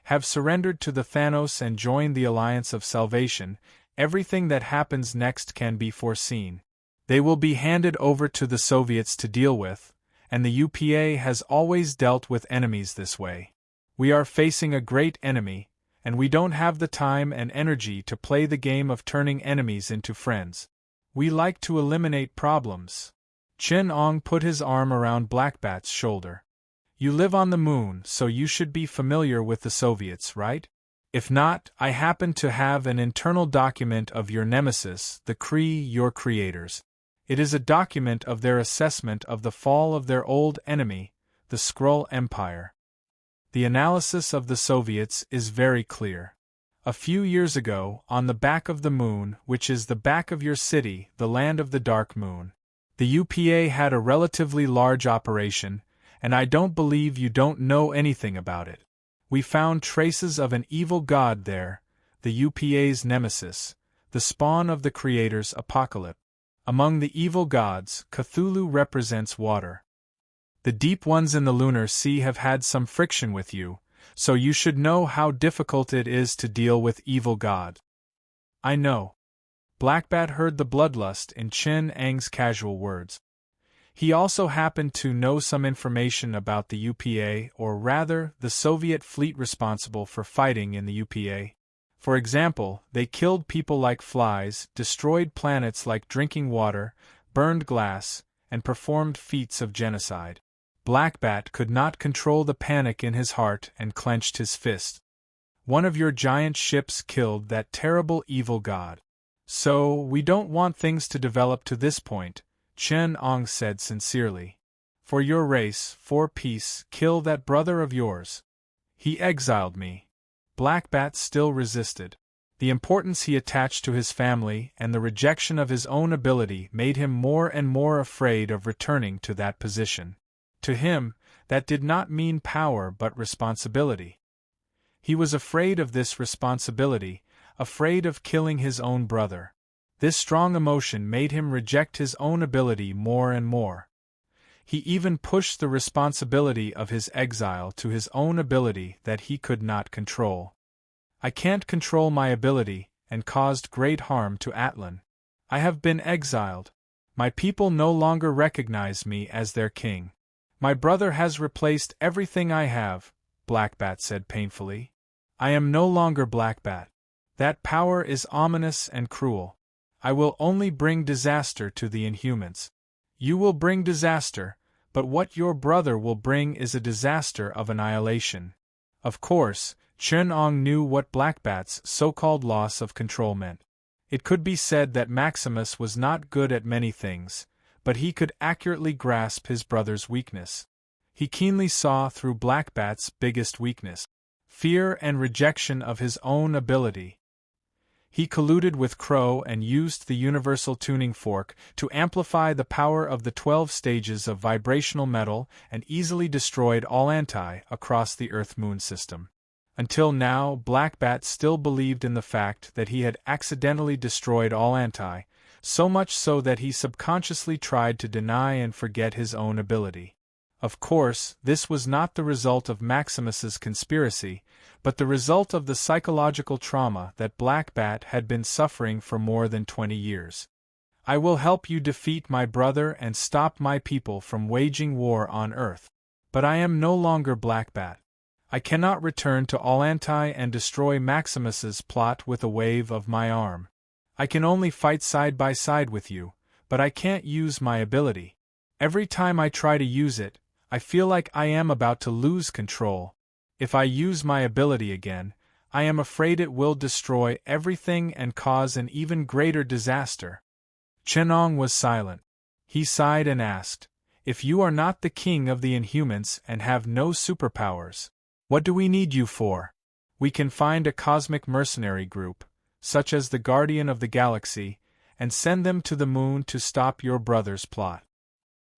have surrendered to the Thanos and joined the Alliance of Salvation, everything that happens next can be foreseen. They will be handed over to the Soviets to deal with, and the UPA has always dealt with enemies this way. We are facing a great enemy, and we don't have the time and energy to play the game of turning enemies into friends. We like to eliminate problems. Chen-Ong put his arm around Blackbat's shoulder. You live on the moon, so you should be familiar with the Soviets, right? If not, I happen to have an internal document of your nemesis, the Kree, your creators. It is a document of their assessment of the fall of their old enemy, the Skrull Empire. The analysis of the Soviets is very clear. A few years ago, on the back of the moon, which is the back of your city, the land of the Dark Moon, the UPA had a relatively large operation, and I don't believe you don't know anything about it. We found traces of an evil god there, the UPA's nemesis, the spawn of the Creator's apocalypse. Among the evil gods, Cthulhu represents water. The deep ones in the lunar sea have had some friction with you, so you should know how difficult it is to deal with evil gods. I know. Blackbat heard the bloodlust in Chen-Eng's casual words. He also happened to know some information about the UPA, or rather, the Soviet fleet responsible for fighting in the UPA. For example, they killed people like flies, destroyed planets like drinking water, burned glass, and performed feats of genocide. Blackbat could not control the panic in his heart and clenched his fist. One of your giant ships killed that terrible evil god. So, we don't want things to develop to this point, Chen Ong said sincerely. For your race, for peace, kill that brother of yours. He exiled me. Blackbat still resisted. The importance he attached to his family and the rejection of his own ability made him more and more afraid of returning to that position. To him, that did not mean power but responsibility. He was afraid of this responsibility, afraid of killing his own brother. This strong emotion made him reject his own ability more and more. He even pushed the responsibility of his exile to his own ability that he could not control. I can't control my ability, and caused great harm to Atlan. I have been exiled. My people no longer recognize me as their king. My brother has replaced everything I have, Blackbat said painfully. I am no longer Blackbat. That power is ominous and cruel. I will only bring disaster to the Inhumans. You will bring disaster, but what your brother will bring is a disaster of annihilation. Of course, Chen Ong knew what Blackbat's so-called loss of control meant. It could be said that Maximus was not good at many things, but he could accurately grasp his brother's weakness. He keenly saw through Blackbat's biggest weakness: fear and rejection of his own ability. He colluded with Crow and used the universal tuning fork to amplify the power of the 12 stages of vibrational metal and easily destroyed all anti across the Earth-Moon system. Until now, Blackbat still believed in the fact that he had accidentally destroyed all anti, so much so that he subconsciously tried to deny and forget his own ability. Of course, this was not the result of Maximus's conspiracy, but the result of the psychological trauma that Blackbat had been suffering for more than 20 years. I will help you defeat my brother and stop my people from waging war on Earth. But I am no longer Blackbat. I cannot return to Allantai and destroy Maximus's plot with a wave of my arm. I can only fight side by side with you, but I can't use my ability. Every time I try to use it, I feel like I am about to lose control. If I use my ability again, I am afraid it will destroy everything and cause an even greater disaster. Chenong was silent. He sighed and asked, "If you are not the king of the Inhumans and have no superpowers, what do we need you for? We can find a cosmic mercenary group, such as the Guardian of the Galaxy, and send them to the moon to stop your brother's plot.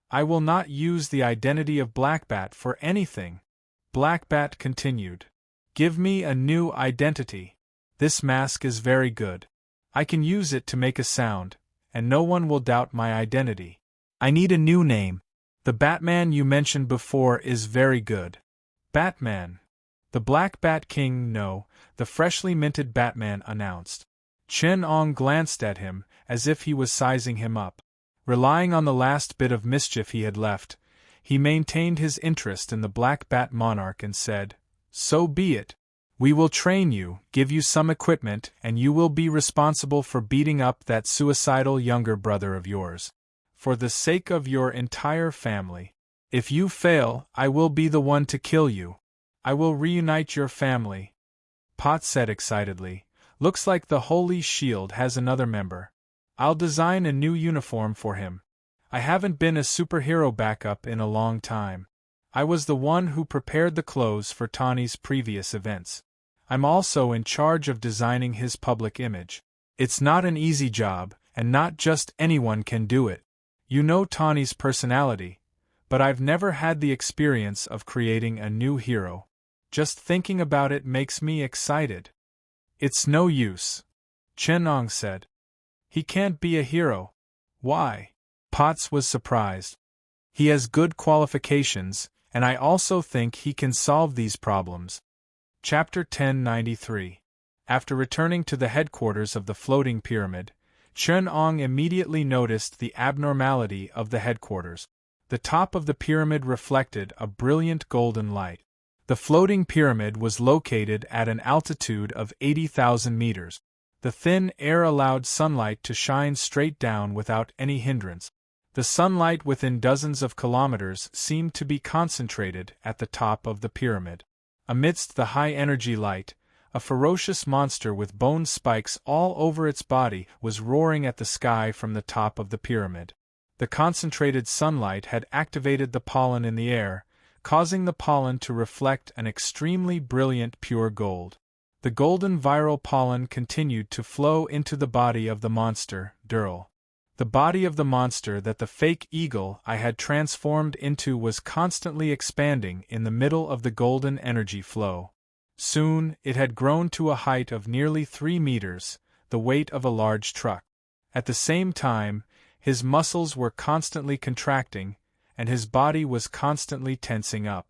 I will not use the identity of Blackbat for anything." Blackbat continued. "Give me a new identity. This mask is very good. I can use it to make a sound, and no one will doubt my identity. I need a new name. The Batman you mentioned before is very good." "Batman." "The Black Bat King, no," the freshly minted Batman announced. Chen Ong glanced at him, as if he was sizing him up. Relying on the last bit of mischief he had left, he maintained his interest in the Black Bat Monarch and said, "So be it. We will train you, give you some equipment, and you will be responsible for beating up that suicidal younger brother of yours. For the sake of your entire family. If you fail, I will be the one to kill you. I will reunite your family." Pot said excitedly, "Looks like the Holy Shield has another member. I'll design a new uniform for him. I haven't been a superhero backup in a long time. I was the one who prepared the clothes for Tawny's previous events. I'm also in charge of designing his public image. It's not an easy job, and not just anyone can do it. You know Tawny's personality, but I've never had the experience of creating a new hero. Just thinking about it makes me excited." "It's no use," Chen Ong said. "He can't be a hero." "Why?" Potts was surprised. "He has good qualifications, and I also think he can solve these problems." Chapter 1093. After returning to the headquarters of the floating pyramid, Chen Ong immediately noticed the abnormality of the headquarters. The top of the pyramid reflected a brilliant golden light. The floating pyramid was located at an altitude of 80,000 meters. The thin air allowed sunlight to shine straight down without any hindrance. The sunlight within dozens of kilometers seemed to be concentrated at the top of the pyramid. Amidst the high-energy light, a ferocious monster with bone spikes all over its body was roaring at the sky from the top of the pyramid. The concentrated sunlight had activated the pollen in the air, causing the pollen to reflect an extremely brilliant pure gold. The golden viral pollen continued to flow into the body of the monster, Durl. The body of the monster that the fake eagle I had transformed into was constantly expanding in the middle of the golden energy flow. Soon, it had grown to a height of nearly 3 meters, the weight of a large truck. At the same time, his muscles were constantly contracting, and his body was constantly tensing up.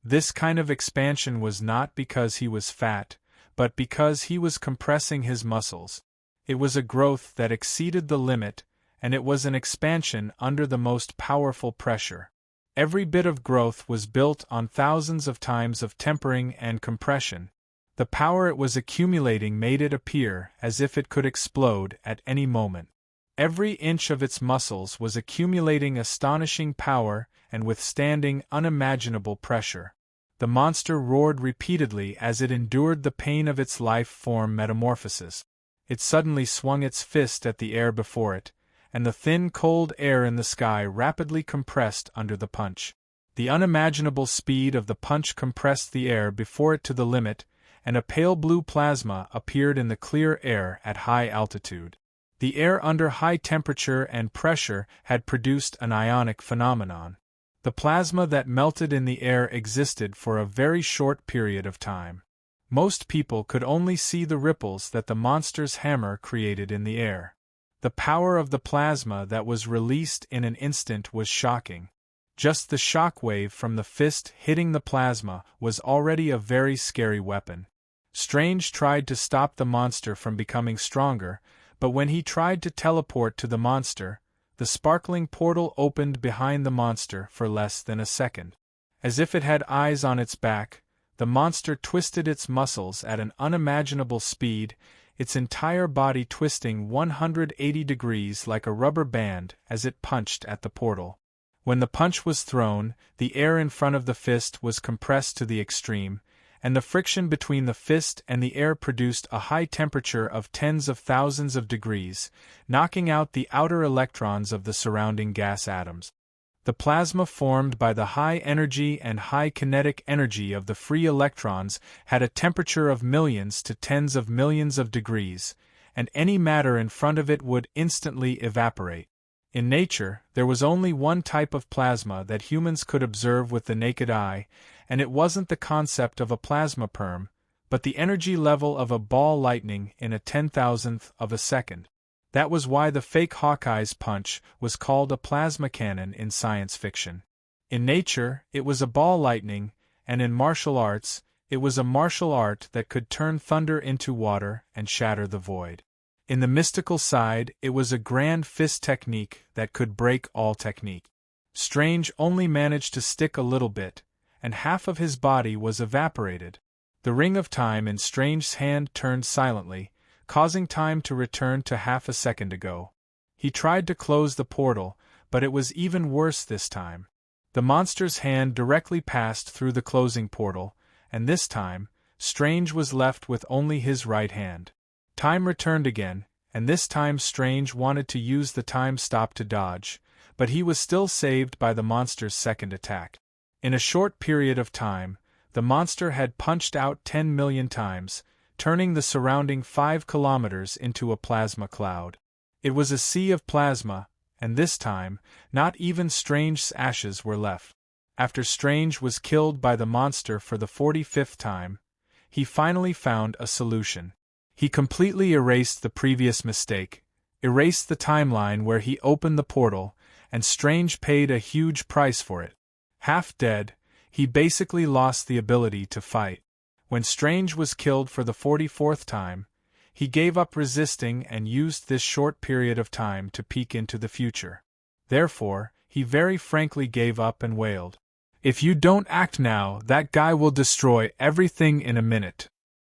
This kind of expansion was not because he was fat, but because he was compressing his muscles. It was a growth that exceeded the limit, and it was an expansion under the most powerful pressure. Every bit of growth was built on thousands of times of tempering and compression. The power it was accumulating made it appear as if it could explode at any moment. Every inch of its muscles was accumulating astonishing power and withstanding unimaginable pressure. The monster roared repeatedly as it endured the pain of its life-form metamorphosis. It suddenly swung its fist at the air before it, and the thin cold air in the sky rapidly compressed under the punch. The unimaginable speed of the punch compressed the air before it to the limit, and a pale blue plasma appeared in the clear air at high altitude. The air under high temperature and pressure had produced an ionic phenomenon. The plasma that melted in the air existed for a very short period of time. Most people could only see the ripples that the monster's hammer created in the air. The power of the plasma that was released in an instant was shocking. Just the shock wave from the fist hitting the plasma was already a very scary weapon. Strange tried to stop the monster from becoming stronger, but when he tried to teleport to the monster, the sparkling portal opened behind the monster for less than a second. As if it had eyes on its back, the monster twisted its muscles at an unimaginable speed, its entire body twisting 180 degrees like a rubber band as it punched at the portal. When the punch was thrown, the air in front of the fist was compressed to the extreme, and the friction between the fist and the air produced a high temperature of tens of thousands of degrees, knocking out the outer electrons of the surrounding gas atoms. The plasma formed by the high energy and high kinetic energy of the free electrons had a temperature of millions to tens of millions of degrees, and any matter in front of it would instantly evaporate. In nature, there was only one type of plasma that humans could observe with the naked eye, and it wasn't the concept of a plasma perm, but the energy level of a ball lightning in a 10,000th of a second. That was why the fake Hawkeye's punch was called a plasma cannon in science fiction. In nature, it was a ball lightning, and in martial arts, it was a martial art that could turn thunder into water and shatter the void. In the mystical side, it was a grand fist technique that could break all technique. Strange only managed to stick a little bit, and half of his body was evaporated. The ring of time in Strange's hand turned silently, causing time to return to half a second ago. He tried to close the portal, but it was even worse this time. The monster's hand directly passed through the closing portal, and this time, Strange was left with only his right hand. Time returned again, and this time Strange wanted to use the time stop to dodge, but he was still saved by the monster's second attack. In a short period of time, the monster had punched out 10 million times, turning the surrounding 5 kilometers into a plasma cloud. It was a sea of plasma, and this time, not even Strange's ashes were left. After Strange was killed by the monster for the 45th time, he finally found a solution. He completely erased the previous mistake, erased the timeline where he opened the portal, and Strange paid a huge price for it. Half dead, he basically lost the ability to fight. When Strange was killed for the 44th time, he gave up resisting and used this short period of time to peek into the future. Therefore, he very frankly gave up and wailed, "If you don't act now, that guy will destroy everything in a minute."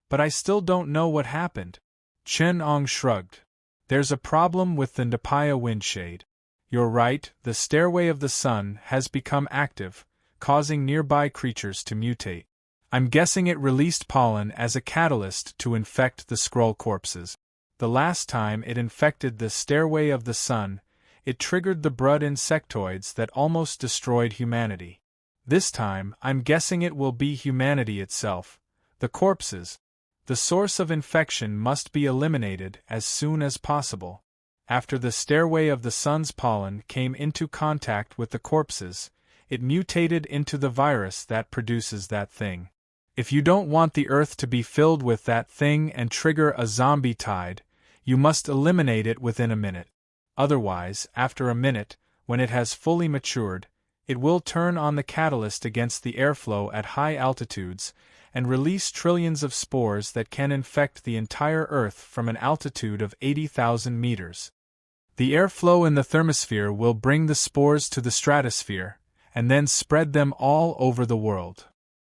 But I still don't know what happened. Chen Ong shrugged. There's a problem with the Napaya windshade. You're right, the stairway of the sun has become active, causing nearby creatures to mutate. I'm guessing it released pollen as a catalyst to infect the Skrull corpses. The last time it infected the stairway of the sun, it triggered the brood insectoids that almost destroyed humanity. This time, I'm guessing it will be humanity itself, the corpses. The source of infection must be eliminated as soon as possible. After the stairway of the sun's pollen came into contact with the corpses, it mutated into the virus that produces that thing. If you don't want the Earth to be filled with that thing and trigger a zombie tide, you must eliminate it within a minute. Otherwise, after a minute, when it has fully matured, it will turn on the catalyst against the airflow at high altitudes and release trillions of spores that can infect the entire Earth from an altitude of 80,000 meters. The airflow in the thermosphere will bring the spores to the stratosphere, and then spread them all over the world.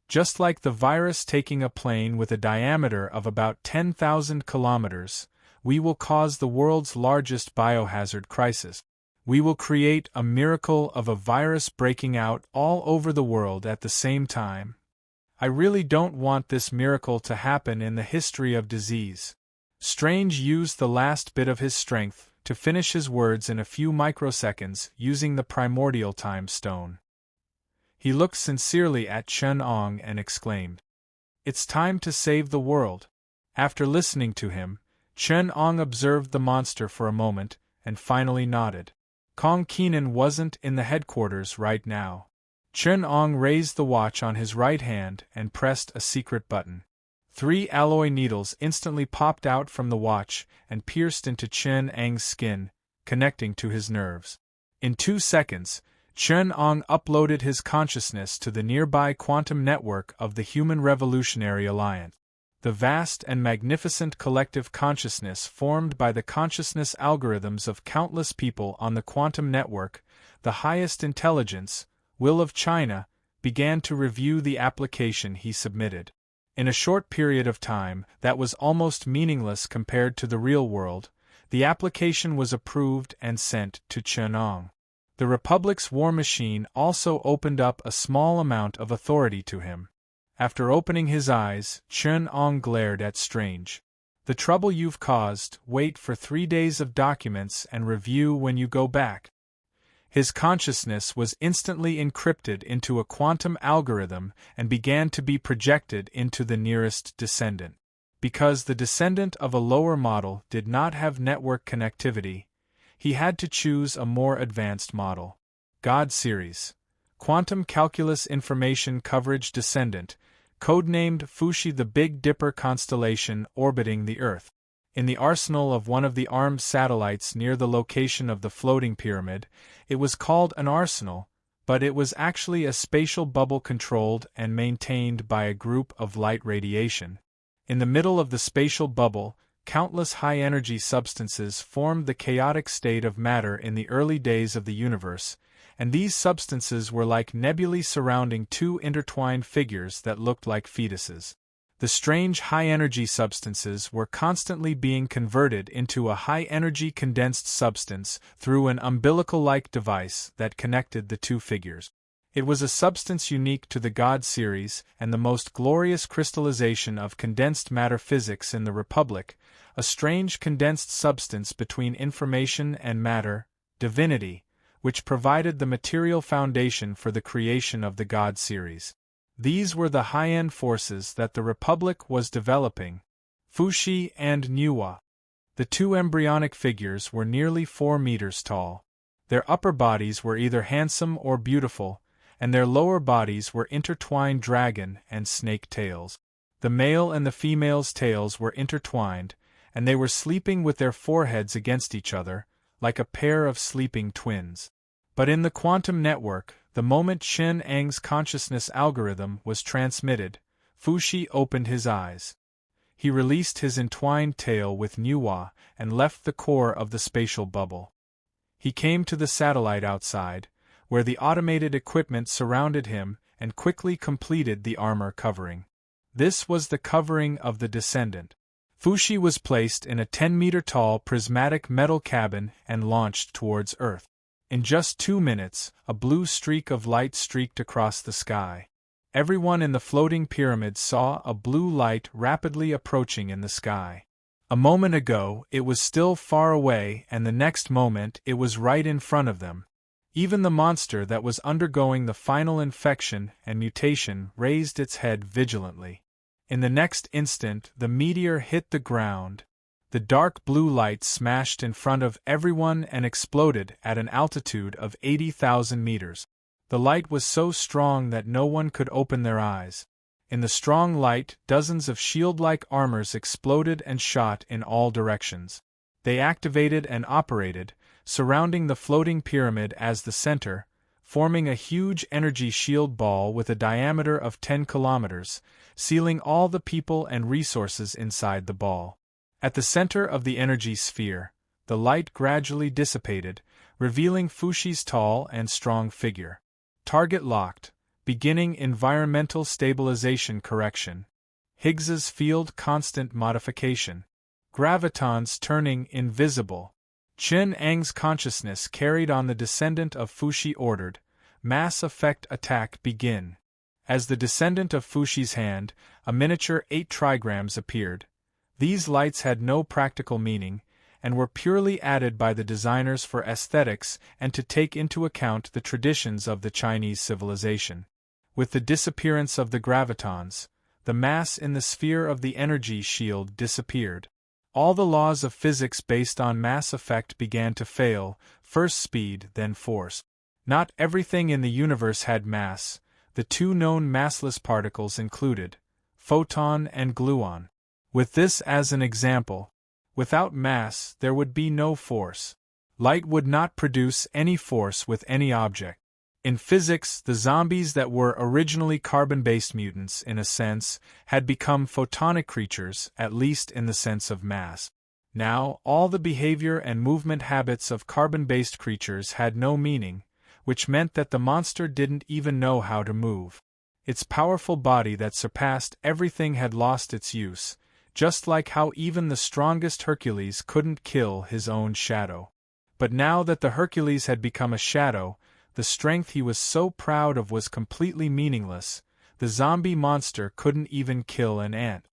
Just like the virus taking a plane with a diameter of about 10,000 kilometers, we will cause the world's largest biohazard crisis. We will create a miracle of a virus breaking out all over the world at the same time. I really don't want this miracle to happen in the history of disease. Strange used the last bit of his strength to finish his words in a few microseconds using the primordial time stone. He looked sincerely at Chen-Ong and exclaimed, "It's time to save the world." After listening to him, Chen-Ong observed the monster for a moment and finally nodded. Kong Keenan wasn't in the headquarters right now. Chen-Ong raised the watch on his right hand and pressed a secret button. 3 alloy needles instantly popped out from the watch and pierced into Chen-Ang's skin, connecting to his nerves. In 2 seconds, Chen-Ong uploaded his consciousness to the nearby quantum network of the Human Revolutionary Alliance. The vast and magnificent collective consciousness formed by the consciousness algorithms of countless people on the quantum network, the highest intelligence, will of China, began to review the application he submitted. In a short period of time that was almost meaningless compared to the real world, the application was approved and sent to Chen-Ong. The Republic's war machine also opened up a small amount of authority to him. After opening his eyes, Chen-Ong glared at Strange. "The trouble you've caused, wait for 3 days of documents and review when you go back." His consciousness was instantly encrypted into a quantum algorithm and began to be projected into the nearest descendant. Because the descendant of a lower model did not have network connectivity, he had to choose a more advanced model. God Series. Quantum Calculus Information Coverage Descendant, codenamed Fuxi, the Big Dipper constellation orbiting the Earth. In the arsenal of one of the armed satellites near the location of the floating pyramid, it was called an arsenal, but it was actually a spatial bubble controlled and maintained by a group of light radiation. In the middle of the spatial bubble, countless high-energy substances formed the chaotic state of matter in the early days of the universe, and these substances were like nebulae surrounding 2 intertwined figures that looked like fetuses. The strange high-energy substances were constantly being converted into a high-energy condensed substance through an umbilical-like device that connected the 2 figures. It was a substance unique to the God series and the most glorious crystallization of condensed matter physics in the Republic, a strange condensed substance between information and matter, divinity, which provided the material foundation for the creation of the God series. These were the high-end forces that the Republic was developing, Fuxi and Nuwa. The 2 embryonic figures were nearly 4 meters tall. Their upper bodies were either handsome or beautiful, and their lower bodies were intertwined dragon and snake tails. The male and the female's tails were intertwined, and they were sleeping with their foreheads against each other, like a pair of sleeping twins. But in the quantum network, the moment Chen-Ang's consciousness algorithm was transmitted, Fuxi opened his eyes. He released his entwined tail with Nuwa and left the core of the spatial bubble. He came to the satellite outside, where the automated equipment surrounded him and quickly completed the armor covering. This was the covering of the descendant. Fuxi was placed in a 10-meter-tall prismatic metal cabin and launched towards Earth. In just 2 minutes, a blue streak of light streaked across the sky. Everyone in the floating pyramid saw a blue light rapidly approaching in the sky. A moment ago, it was still far away, and the next moment, it was right in front of them. Even the monster that was undergoing the final infection and mutation raised its head vigilantly. In the next instant, the meteor hit the ground. The dark blue light smashed in front of everyone and exploded at an altitude of 80,000 meters. The light was so strong that no one could open their eyes. In the strong light, dozens of shield-like armors exploded and shot in all directions. They activated and operated, surrounding the floating pyramid as the center, forming a huge energy shield ball with a diameter of 10 kilometers, sealing all the people and resources inside the ball. At the center of the energy sphere, the light gradually dissipated, revealing Fushi's tall and strong figure. Target locked. Beginning environmental stabilization correction. Higgs's field constant modification. Gravitons turning invisible. Chen Eng's consciousness carried on the descendant of Fushi ordered, mass effect attack begin. As the descendant of Fushi's hand, a miniature 8 trigrams appeared. These lights had no practical meaning, and were purely added by the designers for aesthetics and to take into account the traditions of the Chinese civilization. With the disappearance of the gravitons, the mass in the sphere of the energy shield disappeared. All the laws of physics based on mass effect began to fail, first speed, then force. Not everything in the universe had mass, the 2 known massless particles included, photon and gluon. With this as an example, without mass there would be no force. Light would not produce any force with any object. In physics, the zombies that were originally carbon-based mutants, in a sense, had become photonic creatures, at least in the sense of mass. Now, all the behavior and movement habits of carbon-based creatures had no meaning, which meant that the monster didn't even know how to move. Its powerful body that surpassed everything had lost its use, just like how even the strongest Hercules couldn't kill his own shadow. But now that the Hercules had become a shadow, the strength he was so proud of was completely meaningless. The zombie monster couldn't even kill an ant.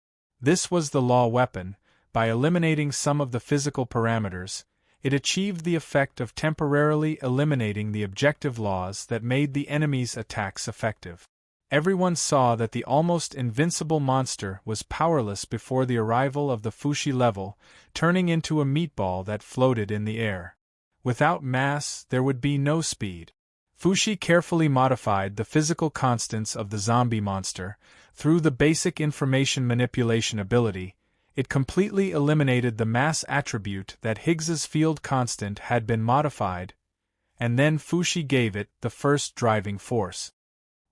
This was the law weapon. By eliminating some of the physical parameters, it achieved the effect of temporarily eliminating the objective laws that made the enemy's attacks effective. Everyone saw that the almost invincible monster was powerless before the arrival of the Fushi level, turning into a meatball that floated in the air. Without mass, there would be no speed. Fushi carefully modified the physical constants of the zombie monster. Through the basic information manipulation ability, it completely eliminated the mass attribute that Higgs's field constant had been modified, and then Fushi gave it the first driving force.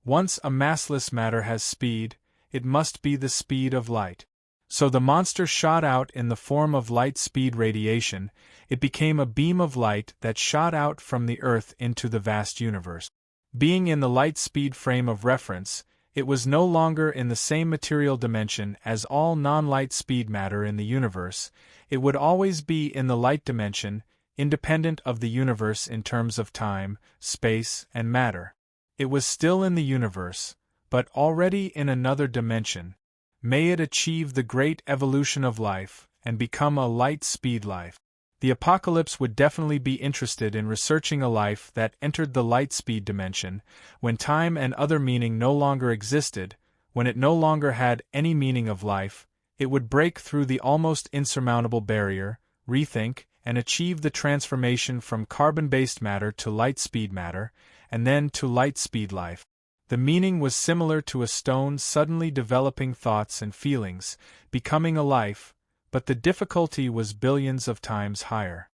Once a massless matter has speed, it must be the speed of light. So the monster shot out in the form of light-speed radiation. It became a beam of light that shot out from the Earth into the vast universe. Being in the light-speed frame of reference, it was no longer in the same material dimension as all non-light speed matter in the universe. It would always be in the light dimension, independent of the universe in terms of time, space, and matter. It was still in the universe, but already in another dimension. May it achieve the great evolution of life, and become a light-speed life. The apocalypse would definitely be interested in researching a life that entered the light-speed dimension, when time and other meaning no longer existed, when it no longer had any meaning of life. It would break through the almost insurmountable barrier, rethink, and achieve the transformation from carbon-based matter to light-speed matter, and then to light-speed life. The meaning was similar to a stone suddenly developing thoughts and feelings, becoming a life, but the difficulty was billions of times higher.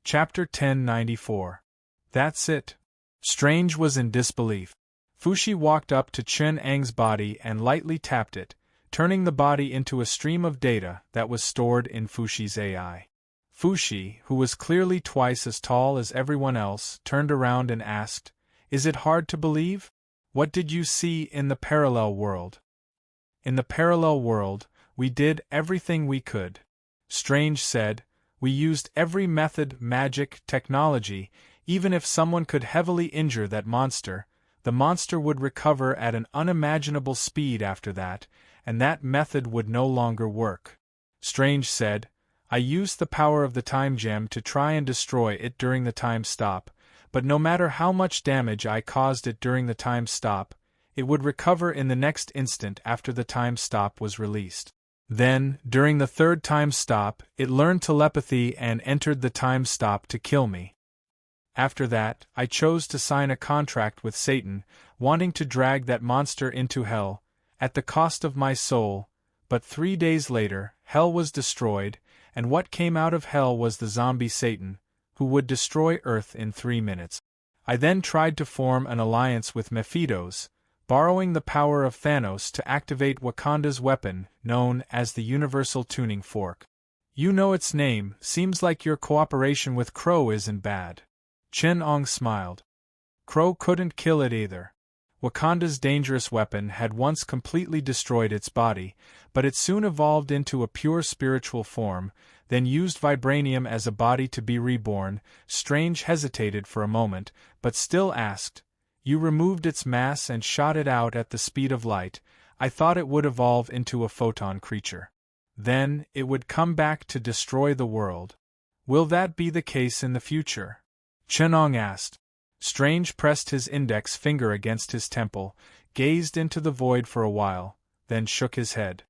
Chapter 1094. That's it. Strange was in disbelief. Fushi walked up to Chen Eng's body and lightly tapped it, turning the body into a stream of data that was stored in Fushi's AI. Fushi, who was clearly twice as tall as everyone else, turned around and asked, "Is it hard to believe? What did you see in the parallel world?" "In the parallel world, we did everything we could," Strange said. "We used every method, magic, technology, Even if someone could heavily injure that monster, the monster would recover at an unimaginable speed after that, and that method would no longer work. Strange said, I used the power of the time gem to try and destroy it during the time stop, but no matter how much damage I caused it during the time stop, it would recover in the next instant after the time stop was released. Then, during the third time stop, it learned telepathy and entered the time stop to kill me. After that, I chose to sign a contract with Satan, wanting to drag that monster into hell, at the cost of my soul, but 3 days later, hell was destroyed, and what came out of hell was the zombie Satan, who would destroy Earth in 3 minutes. I then tried to form an alliance with Mephitos, borrowing the power of Thanos to activate Wakanda's weapon, known as the Universal Tuning Fork. You know its name, seems like your cooperation with Crow isn't bad. Chen-Ong smiled. Crow couldn't kill it either. Wakanda's dangerous weapon had once completely destroyed its body, but it soon evolved into a pure spiritual form, then used vibranium as a body to be reborn. Strange hesitated for a moment, but still asked, You removed its mass and shot it out at the speed of light. I thought it would evolve into a photon creature. Then, it would come back to destroy the world. Will that be the case in the future? Chen-Ong asked. Strange pressed his index finger against his temple, gazed into the void for a while, then shook his head.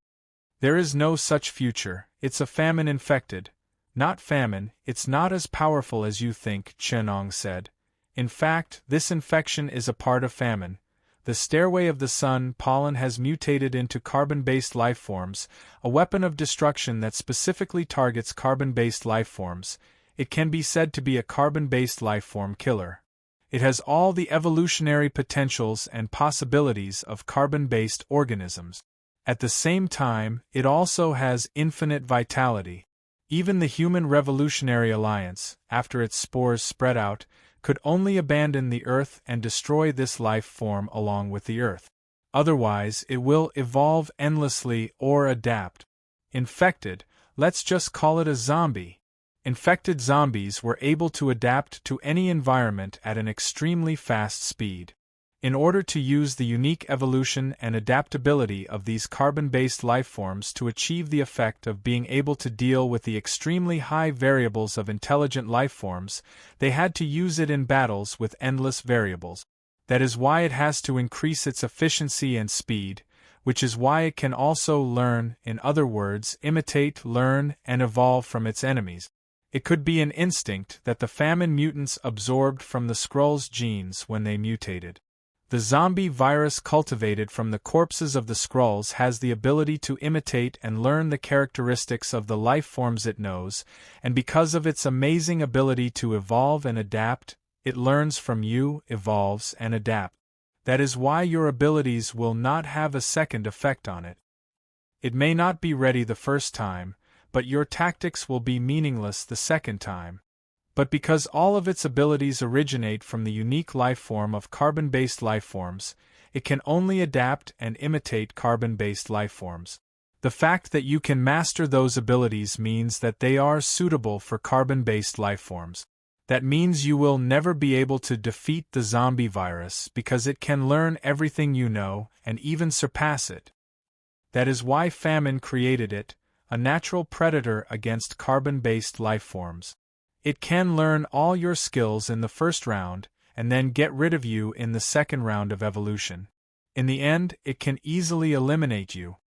There is no such future, it's a famine infected. Not famine, it's not as powerful as you think, Chen-Ong said. In fact, this infection is a part of famine. The stairway of the sun pollen has mutated into carbon-based lifeforms, a weapon of destruction that specifically targets carbon-based lifeforms. It can be said to be a carbon-based lifeform killer. It has all the evolutionary potentials and possibilities of carbon-based organisms. At the same time, it also has infinite vitality. Even the Human Revolutionary Alliance, after its spores spread out, could only abandon the Earth and destroy this life form along with the Earth. Otherwise, it will evolve endlessly or adapt. Infected, let's just call it a zombie. Infected zombies were able to adapt to any environment at an extremely fast speed. In order to use the unique evolution and adaptability of these carbon-based lifeforms to achieve the effect of being able to deal with the extremely high variables of intelligent lifeforms, they had to use it in battles with endless variables. That is why it has to increase its efficiency and speed, which is why it can also learn, in other words, imitate, learn, and evolve from its enemies. It could be an instinct that the famine mutants absorbed from the Skrulls' genes when they mutated. The zombie virus cultivated from the corpses of the Skrulls has the ability to imitate and learn the characteristics of the life forms it knows, and because of its amazing ability to evolve and adapt, it learns from you, evolves, and adapts. That is why your abilities will not have a second effect on it. It may not be ready the first time, but your tactics will be meaningless the second time. But because all of its abilities originate from the unique lifeform of carbon-based lifeforms, it can only adapt and imitate carbon-based lifeforms. The fact that you can master those abilities means that they are suitable for carbon-based lifeforms. That means you will never be able to defeat the zombie virus because it can learn everything you know and even surpass it. That is why famine created it, a natural predator against carbon-based lifeforms. It can learn all your skills in the first round, and then get rid of you in the second round of evolution. In the end, it can easily eliminate you.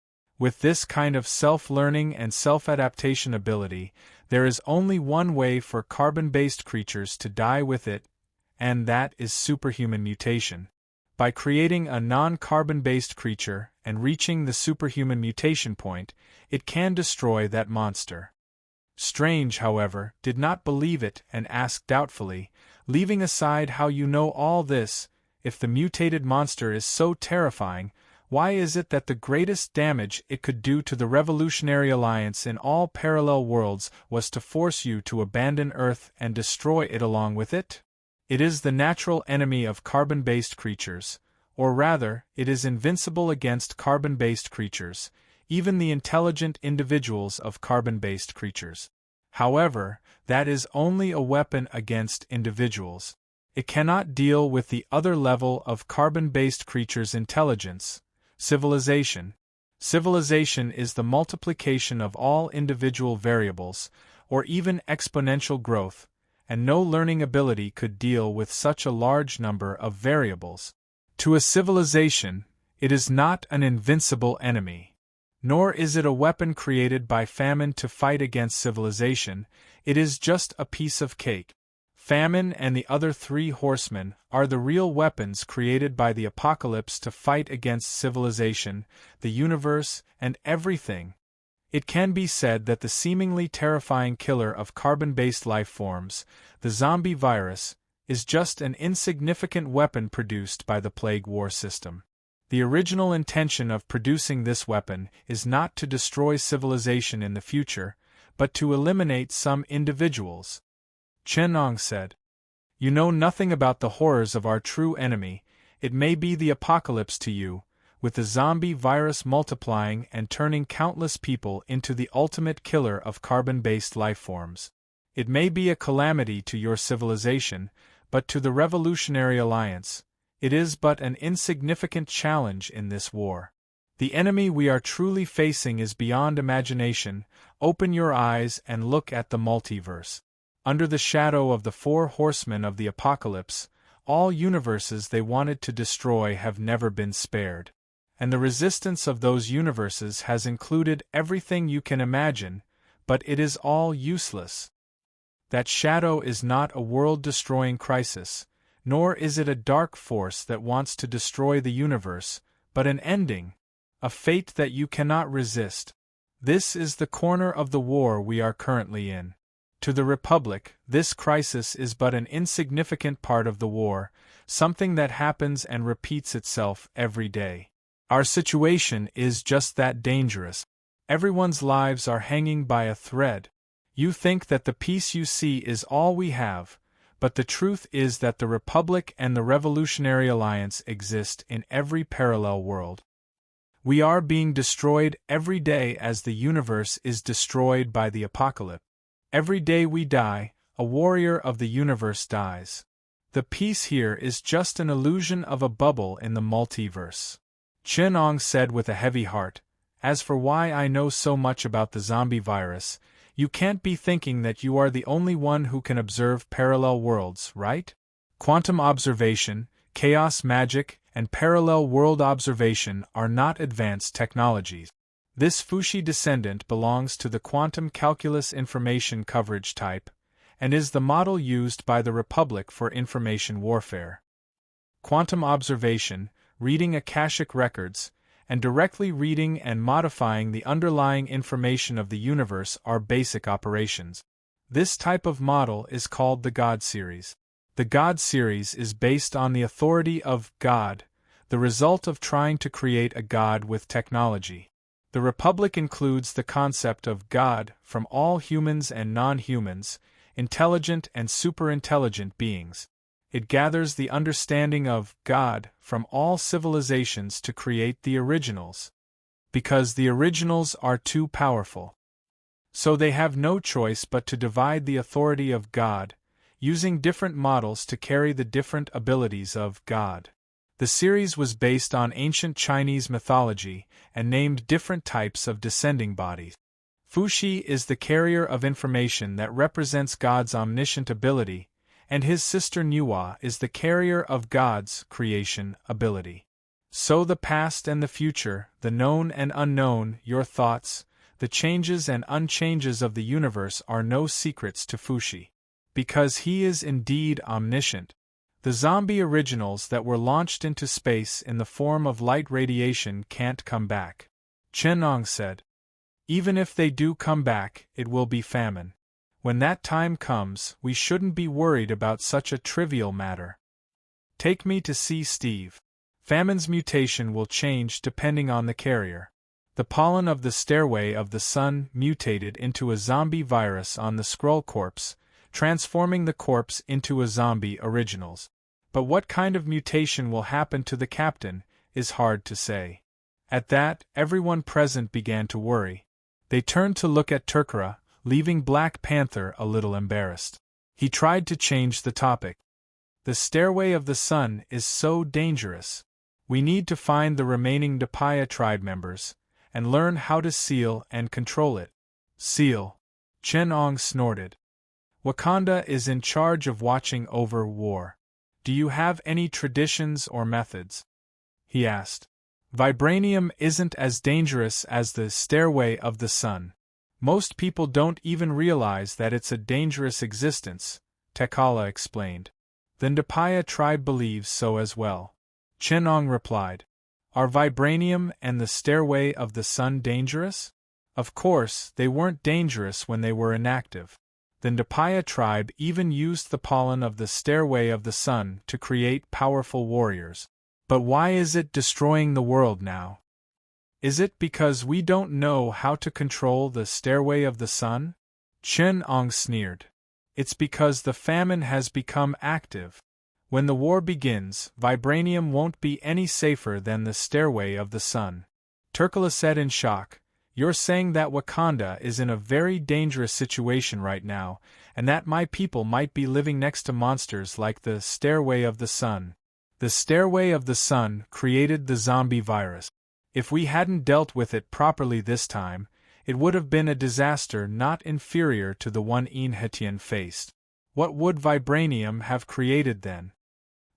With this kind of self-learning and self-adaptation ability, there is only one way for carbon-based creatures to die with it, and that is superhuman mutation. By creating a non-carbon-based creature and reaching the superhuman mutation point, it can destroy that monster. Strange, however, did not believe it and asked doubtfully, leaving aside how you know all this, if the mutated monster is so terrifying, why is it that the greatest damage it could do to the Revolutionary Alliance in all parallel worlds was to force you to abandon Earth and destroy it along with it? It is the natural enemy of carbon-based creatures, or rather, it is invincible against carbon-based creatures, even the intelligent individuals of carbon-based creatures. However, that is only a weapon against individuals. It cannot deal with the other level of carbon-based creatures' intelligence, civilization. Civilization is the multiplication of all individual variables, or even exponential growth, and no learning ability could deal with such a large number of variables. To a civilization, it is not an invincible enemy. Nor is it a weapon created by famine to fight against civilization, it is just a piece of cake. Famine and the other three horsemen are the real weapons created by the apocalypse to fight against civilization, the universe, and everything. It can be said that the seemingly terrifying killer of carbon-based life forms, the zombie virus, is just an insignificant weapon produced by the plague war system. The original intention of producing this weapon is not to destroy civilization in the future, but to eliminate some individuals. Chenong said. You know nothing about the horrors of our true enemy. It may be the apocalypse to you, with the zombie virus multiplying and turning countless people into the ultimate killer of carbon-based life forms. It may be a calamity to your civilization, but to the Revolutionary Alliance, it is but an insignificant challenge in this war. The enemy we are truly facing is beyond imagination. Open your eyes and look at the multiverse. Under the shadow of the four horsemen of the apocalypse, all universes they wanted to destroy have never been spared. And the resistance of those universes has included everything you can imagine, but it is all useless. That shadow is not a world-destroying crisis, nor is it a dark force that wants to destroy the universe, but an ending, a fate that you cannot resist. This is the corner of the war we are currently in. To the Republic, this crisis is but an insignificant part of the war, something that happens and repeats itself every day. Our situation is just that dangerous. Everyone's lives are hanging by a thread. You think that the peace you see is all we have, but the truth is that the Republic and the Revolutionary Alliance exist in every parallel world. We are being destroyed every day as the universe is destroyed by the apocalypse. Every day we die, a warrior of the universe dies. The peace here is just an illusion of a bubble in the multiverse. Chenong said with a heavy heart, As for why I know so much about the zombie virus, you can't be thinking that you are the only one who can observe parallel worlds, right? Quantum observation, chaos magic, and parallel world observation are not advanced technologies. This Fushi descendant belongs to the quantum calculus information coverage type, and is the model used by the Republic for information warfare. Quantum observation, reading Akashic records, and directly reading and modifying the underlying information of the universe are basic operations. This type of model is called the God series. The God series is based on the authority of God, the result of trying to create a God with technology. The Republic includes the concept of God from all humans and non-humans, intelligent and superintelligent beings. It gathers the understanding of God from all civilizations to create the originals. Because the originals are too powerful. So they have no choice but to divide the authority of God, using different models to carry the different abilities of God. The series was based on ancient Chinese mythology and named different types of descending bodies. Fushi is the carrier of information that represents God's omniscient ability, and his sister Nuwa is the carrier of God's creation ability. So the past and the future, the known and unknown, your thoughts, the changes and unchanges of the universe are no secrets to Fushi. Because he is indeed omniscient. The zombie originals that were launched into space in the form of light radiation can't come back. Chenong said. Even if they do come back, it will be famine. When that time comes, we shouldn't be worried about such a trivial matter. Take me to see Steve. Famine's mutation will change depending on the carrier. The pollen of the stairway of the sun mutated into a zombie virus on the Skrull corpse, transforming the corpse into a zombie originals. But what kind of mutation will happen to the captain is hard to say. At that, everyone present began to worry. They turned to look at Turkara, leaving Black Panther a little embarrassed. He tried to change the topic. The stairway of the sun is so dangerous. We need to find the remaining Dapaya tribe members, and learn how to seal and control it. Seal. Chen Ong snorted. Wakanda is in charge of watching over war. Do you have any traditions or methods? He asked. Vibranium isn't as dangerous as the stairway of the sun. Most people don't even realize that it's a dangerous existence, Tekala explained. The Dapaya tribe believes so as well. Chen Ong replied. Are vibranium and the stairway of the sun dangerous? Of course, they weren't dangerous when they were inactive. The Dapaya tribe even used the pollen of the stairway of the sun to create powerful warriors. But why is it destroying the world now? Is it because we don't know how to control the stairway of the sun? Chen Ong sneered. It's because the famine has become active. When the war begins, vibranium won't be any safer than the stairway of the sun. Turkala said in shock, You're saying that Wakanda is in a very dangerous situation right now, and that my people might be living next to monsters like the stairway of the sun. The stairway of the sun created the zombie virus. If we hadn't dealt with it properly this time, it would have been a disaster not inferior to the one Enchantment faced. What would vibranium have created then?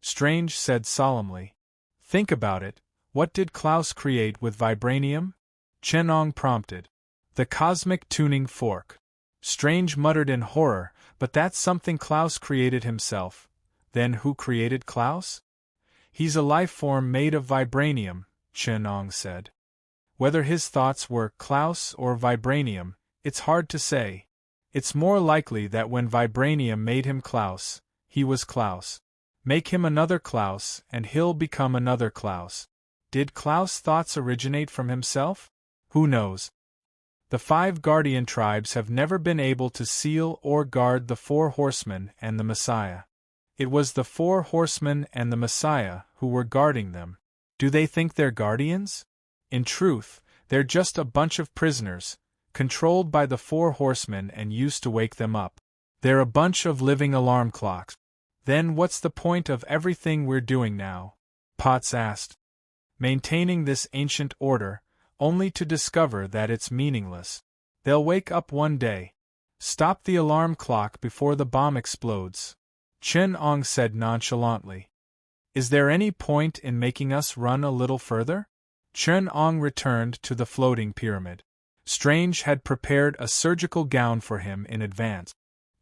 Strange said solemnly. Think about it, what did Klaus create with vibranium? Chen Ong prompted. The cosmic tuning fork. Strange muttered in horror, but that's something Klaus created himself. Then who created Klaus? He's a life form made of vibranium, Chen Ong said. Whether his thoughts were Klaus or vibranium, it's hard to say. It's more likely that when vibranium made him Klaus, he was Klaus. Make him another Klaus, and he'll become another Klaus. Did Klaus' thoughts originate from himself? Who knows? The 5 guardian tribes have never been able to seal or guard the 4 horsemen and the Messiah. It was the 4 horsemen and the Messiah who were guarding them. Do they think they're guardians? In truth, they're just a bunch of prisoners, controlled by the 4 horsemen and used to wake them up. They're a bunch of living alarm clocks. Then what's the point of everything we're doing now? Potts asked. Maintaining this ancient order, only to discover that it's meaningless. They'll wake up one day. Stop the alarm clock before the bomb explodes, Chen Ong said nonchalantly. Is there any point in making us run a little further? Chen Ong returned to the floating pyramid. Strange had prepared a surgical gown for him in advance.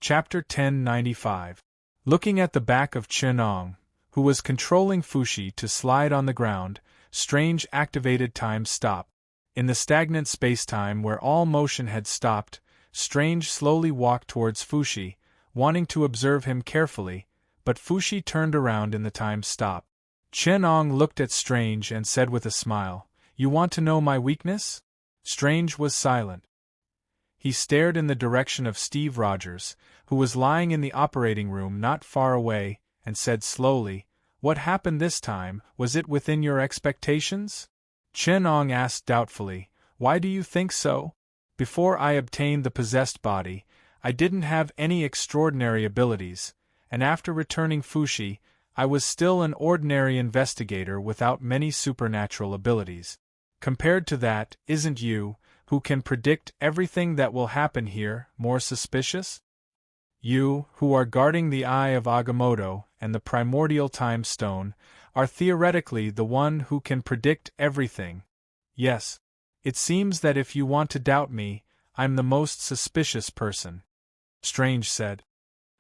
Chapter 1095. Looking at the back of Chen Ong, who was controlling Fushi to slide on the ground, Strange activated time stop. In the stagnant spacetime where all motion had stopped, Strange slowly walked towards Fushi, wanting to observe him carefully, but Fushi turned around in the time stop. Chen Ong looked at Strange and said with a smile, You want to know my weakness? Strange was silent. He stared in the direction of Steve Rogers, who was lying in the operating room not far away, and said slowly, What happened this time, was it within your expectations? Chen Ong asked doubtfully, Why do you think so? Before I obtained the possessed body, I didn't have any extraordinary abilities, and after returning Fushi, I was still an ordinary investigator without many supernatural abilities. Compared to that, isn't you, who can predict everything that will happen here, more suspicious? You, who are guarding the Eye of Agamotto and the primordial time stone, are theoretically the one who can predict everything. Yes. It seems that if you want to doubt me, I'm the most suspicious person. Strange said.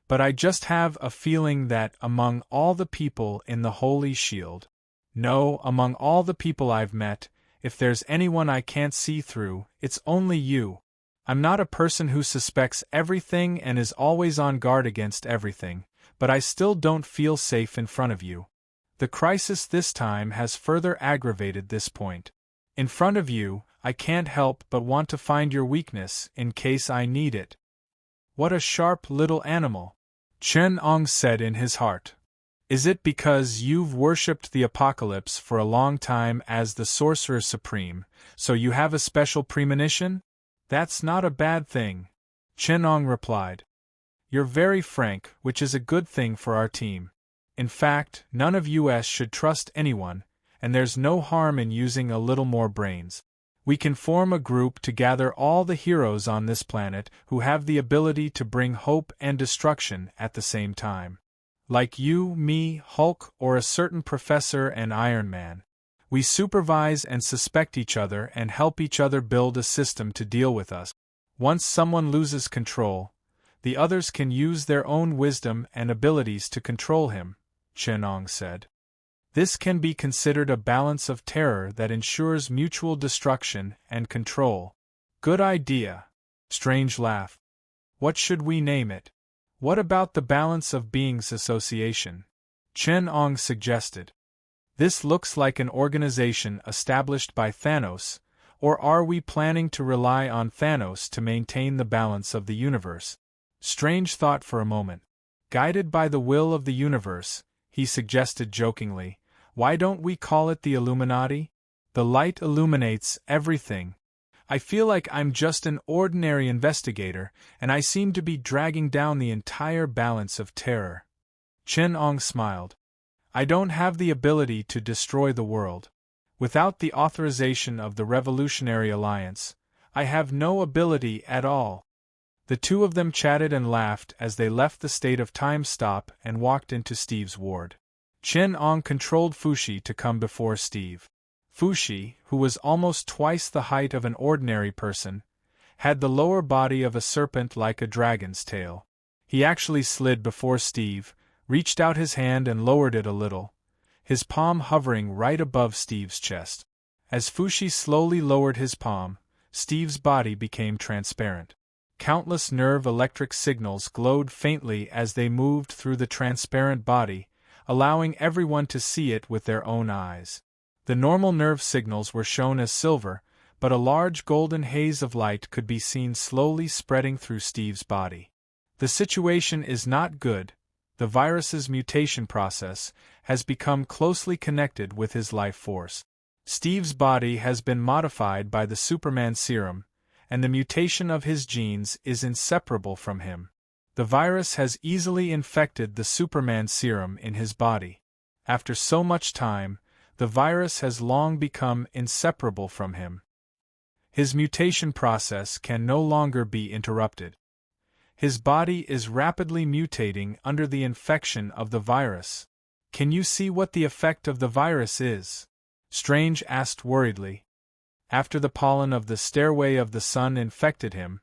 But I just have a feeling that among all the people in the Holy Shield, no, among all the people I've met, if there's anyone I can't see through, it's only you. I'm not a person who suspects everything and is always on guard against everything, but I still don't feel safe in front of you. The crisis this time has further aggravated this point. In front of you, I can't help but want to find your weakness in case I need it. What a sharp little animal, Chen Ong said in his heart. Is it because you've worshipped the apocalypse for a long time as the Sorcerer Supreme, so you have a special premonition? That's not a bad thing. Chen-Ong replied. You're very frank, which is a good thing for our team. In fact, none of us should trust anyone, and there's no harm in using a little more brains. We can form a group to gather all the heroes on this planet who have the ability to bring hope and destruction at the same time. Like you, me, Hulk, or a certain Professor and Iron Man. We supervise and suspect each other and help each other build a system to deal with us. Once someone loses control, the others can use their own wisdom and abilities to control him, Chen-Ong said. This can be considered a balance of terror that ensures mutual destruction and control. Good idea. Strange laughed. What should we name it? What about the balance of beings association? Chen-Ong suggested. This looks like an organization established by Thanos, or are we planning to rely on Thanos to maintain the balance of the universe? Strange thought for a moment. Guided by the will of the universe, he suggested jokingly, why don't we call it the Illuminati? The light illuminates everything. I feel like I'm just an ordinary investigator, and I seem to be dragging down the entire balance of terror. Chen-Ong smiled. I don't have the ability to destroy the world. Without the authorization of the Revolutionary Alliance, I have no ability at all. The two of them chatted and laughed as they left the State of Time stop and walked into Steve's ward. Chen-Ong controlled Fushi to come before Steve. Fushi, who was almost twice the height of an ordinary person, had the lower body of a serpent like a dragon's tail. He actually slid before Steve, reached out his hand and lowered it a little, his palm hovering right above Steve's chest. As Fushi slowly lowered his palm, Steve's body became transparent. Countless nerve-electric signals glowed faintly as they moved through the transparent body, allowing everyone to see it with their own eyes. The normal nerve signals were shown as silver, but a large golden haze of light could be seen slowly spreading through Steve's body. The situation is not good. The virus's mutation process has become closely connected with his life force. Steve's body has been modified by the Superman serum, and the mutation of his genes is inseparable from him. The virus has easily infected the Superman serum in his body. After so much time, the virus has long become inseparable from him. His mutation process can no longer be interrupted. His body is rapidly mutating under the infection of the virus. Can you see what the effect of the virus is? Strange asked worriedly. After the pollen of the Stairway of the Sun infected him,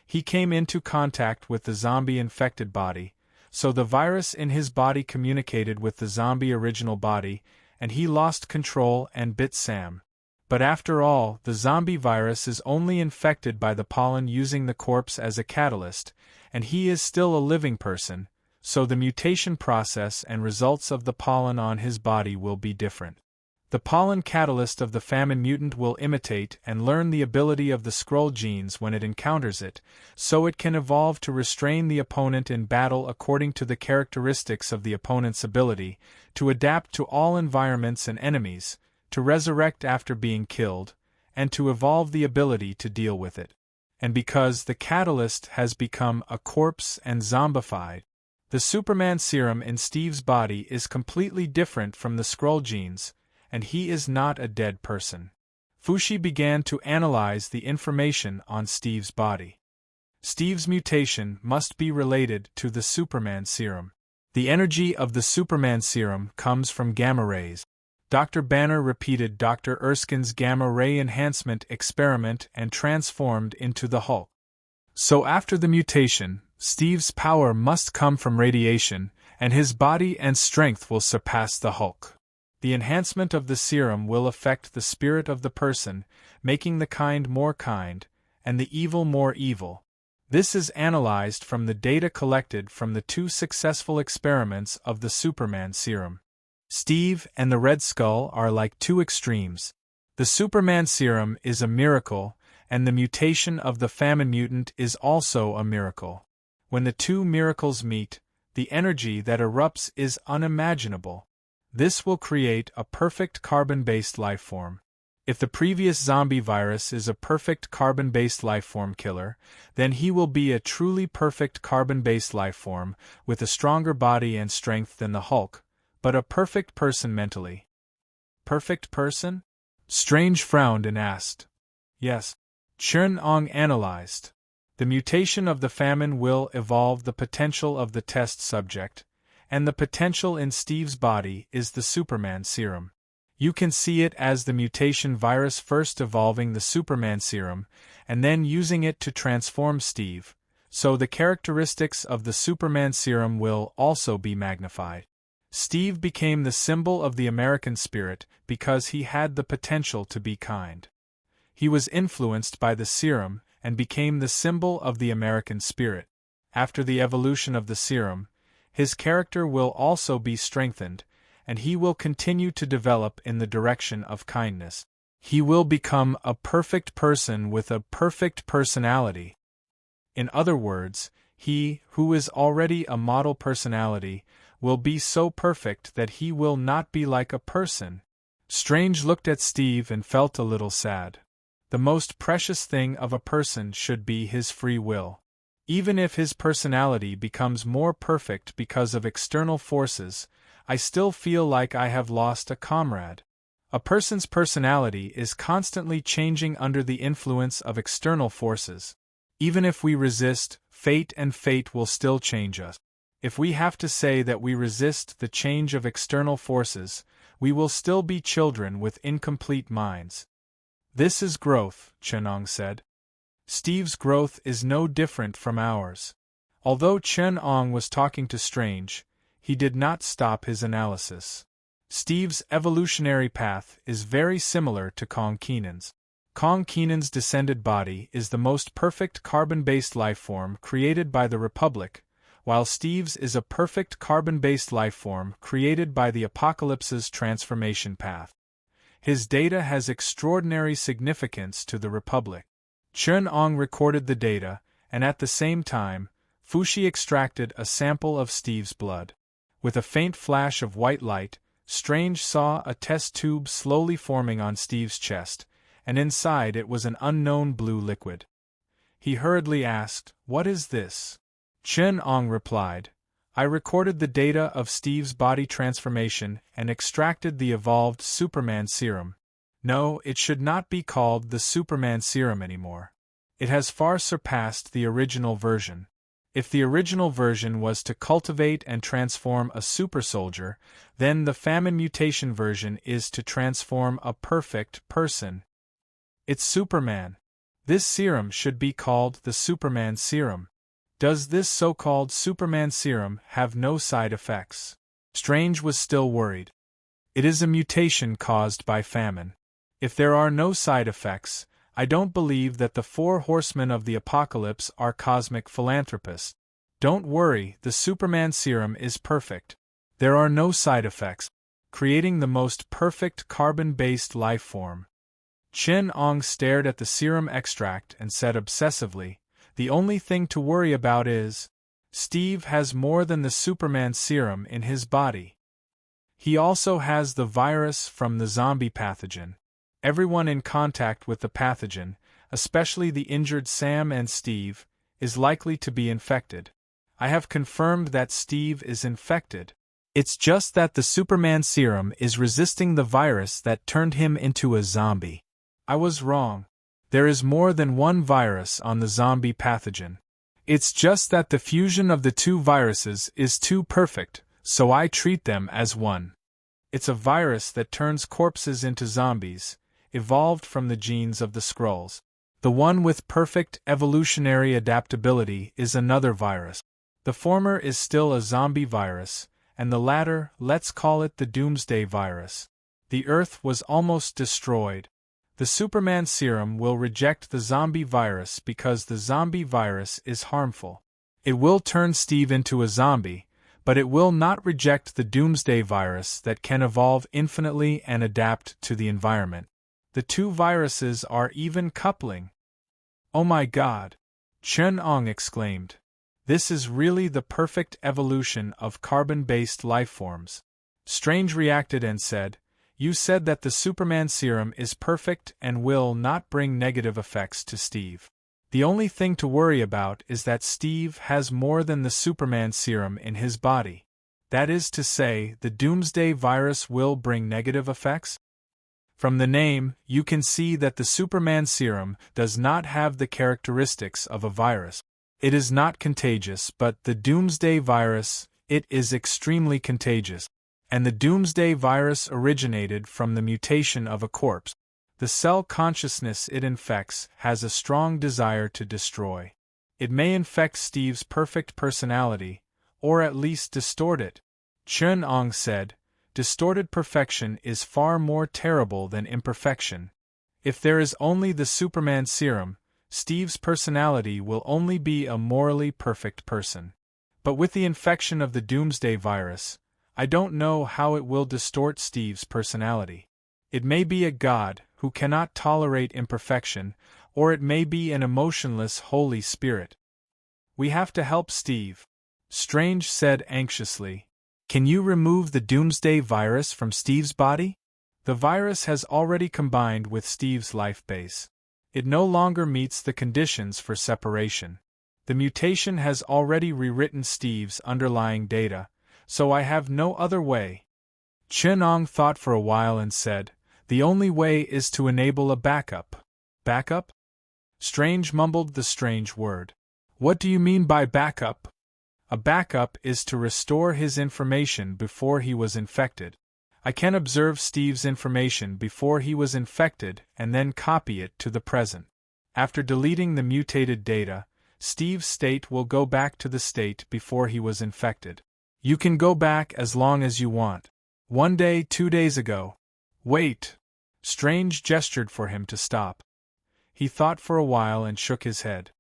he came into contact with the zombie-infected body, so the virus in his body communicated with the zombie original body, and he lost control and bit Sam. But after all, the zombie virus is only infected by the pollen using the corpse as a catalyst, and he is still a living person, so the mutation process and results of the pollen on his body will be different. The pollen catalyst of the famine mutant will imitate and learn the ability of the Skrull genes when it encounters it, so it can evolve to restrain the opponent in battle according to the characteristics of the opponent's ability, to adapt to all environments and enemies, to resurrect after being killed, and to evolve the ability to deal with it. And because the catalyst has become a corpse and zombified, the Superman serum in Steve's body is completely different from the Skrull genes, and he is not a dead person. Fushi began to analyze the information on Steve's body. Steve's mutation must be related to the Superman serum. The energy of the Superman serum comes from gamma rays. Dr. Banner repeated Dr. Erskine's gamma-ray enhancement experiment and transformed into the Hulk. So after the mutation, Steve's power must come from radiation, and his body and strength will surpass the Hulk. The enhancement of the serum will affect the spirit of the person, making the kind more kind, and the evil more evil. This is analyzed from the data collected from the 2 successful experiments of the Superman serum. Steve and the Red Skull are like 2 extremes. The Superman serum is a miracle, and the mutation of the famine mutant is also a miracle. When the 2 miracles meet, the energy that erupts is unimaginable. This will create a perfect carbon-based life form. If the previous zombie virus is a perfect carbon-based lifeform killer, then he will be a truly perfect carbon-based lifeform, with a stronger body and strength than the Hulk, but a perfect person mentally. Perfect person? Strange frowned and asked. Yes. Chun-Ong analyzed. The mutation of the famine will evolve the potential of the test subject, and the potential in Steve's body is the Superman serum. You can see it as the mutation virus first evolving the Superman serum, and then using it to transform Steve, so the characteristics of the Superman serum will also be magnified. Steve became the symbol of the American spirit because he had the potential to be kind. He was influenced by the serum and became the symbol of the American spirit. After the evolution of the serum, his character will also be strengthened, and he will continue to develop in the direction of kindness. He will become a perfect person with a perfect personality. In other words, he, who is already a model personality, will be so perfect that he will not be like a person. Strange looked at Steve and felt a little sad. The most precious thing of a person should be his free will. Even if his personality becomes more perfect because of external forces, I still feel like I have lost a comrade. A person's personality is constantly changing under the influence of external forces. Even if we resist, fate will still change us. If we have to say that we resist the change of external forces, we will still be children with incomplete minds. This is growth, Chun-Ong said. Steve's growth is no different from ours. Although Chun-Ong was talking to Strange, he did not stop his analysis. Steve's evolutionary path is very similar to Kong Keenan's. Kong Keenan's descended body is the most perfect carbon-based lifeform created by the Republic, while Steve's is a perfect carbon-based lifeform created by the Apocalypse's transformation path. His data has extraordinary significance to the Republic. Chun-Ong recorded the data, and at the same time, Fushi extracted a sample of Steve's blood. With a faint flash of white light, Strange saw a test tube slowly forming on Steve's chest, and inside it was an unknown blue liquid. He hurriedly asked, "What is this?" Chun-Ong replied, "I recorded the data of Steve's body transformation and extracted the evolved Superman serum. No, it should not be called the Superman serum anymore. It has far surpassed the original version. If the original version was to cultivate and transform a super soldier, then the famine mutation version is to transform a perfect person. It's Superman. This serum should be called the Superman serum. Does this so-called Superman serum have no side effects?" Strange was still worried. "It is a mutation caused by famine. If there are no side effects, I don't believe that the 4 horsemen of the apocalypse are cosmic philanthropists. Don't worry, the Superman serum is perfect. There are no side effects, creating the most perfect carbon-based life form." Chun-Ong stared at the serum extract and said obsessively, "The only thing to worry about is, Steve has more than the Superman serum in his body. He also has the virus from the zombie pathogen. Everyone in contact with the pathogen, especially the injured Sam and Steve, is likely to be infected. I have confirmed that Steve is infected. It's just that the Superman serum is resisting the virus that turned him into a zombie. I was wrong. There is more than one virus on the zombie pathogen. It's just that the fusion of the 2 viruses is too perfect, so I treat them as one. It's a virus that turns corpses into zombies, evolved from the genes of the Skrulls. The one with perfect evolutionary adaptability is another virus. The former is still a zombie virus, and the latter, let's call it the Doomsday virus. The Earth was almost destroyed. The Superman serum will reject the zombie virus because the zombie virus is harmful. It will turn Steve into a zombie, but it will not reject the Doomsday virus that can evolve infinitely and adapt to the environment. The 2 viruses are even coupling." "Oh my God!" Chun-Ong exclaimed. "This is really the perfect evolution of carbon-based lifeforms." Strange reacted and said, You said that the Superman serum is perfect and will not bring negative effects to Steve. The only thing to worry about is that Steve has more than the Superman serum in his body. That is to say, the Doomsday virus will bring negative effects? From the name, you can see that the Superman serum does not have the characteristics of a virus. It is not contagious, but the Doomsday virus, it is extremely contagious. And the Doomsday virus originated from the mutation of a corpse. The cell consciousness it infects has a strong desire to destroy. It may infect Steve's perfect personality, or at least distort it. Chun-Ong said, distorted perfection is far more terrible than imperfection. If there is only the Superman serum, Steve's personality will only be a morally perfect person. But with the infection of the Doomsday virus, I don't know how it will distort Steve's personality. It may be a god who cannot tolerate imperfection, or it may be an emotionless Holy Spirit. We have to help Steve, Strange said anxiously. Can you remove the Doomsday virus from Steve's body? The virus has already combined with Steve's life base. It no longer meets the conditions for separation. The mutation has already rewritten Steve's underlying data, so I have no other way. Chun-Ong thought for a while and said, the only way is to enable a backup. Backup? Strange mumbled the strange word. What do you mean by backup? A backup is to restore his information before he was infected. I can observe Steve's information before he was infected and then copy it to the present. After deleting the mutated data, Steve's state will go back to the state before he was infected. You can go back as long as you want. 1 day, 2 days ago. Wait! Strange gestured for him to stop. He thought for a while and shook his head.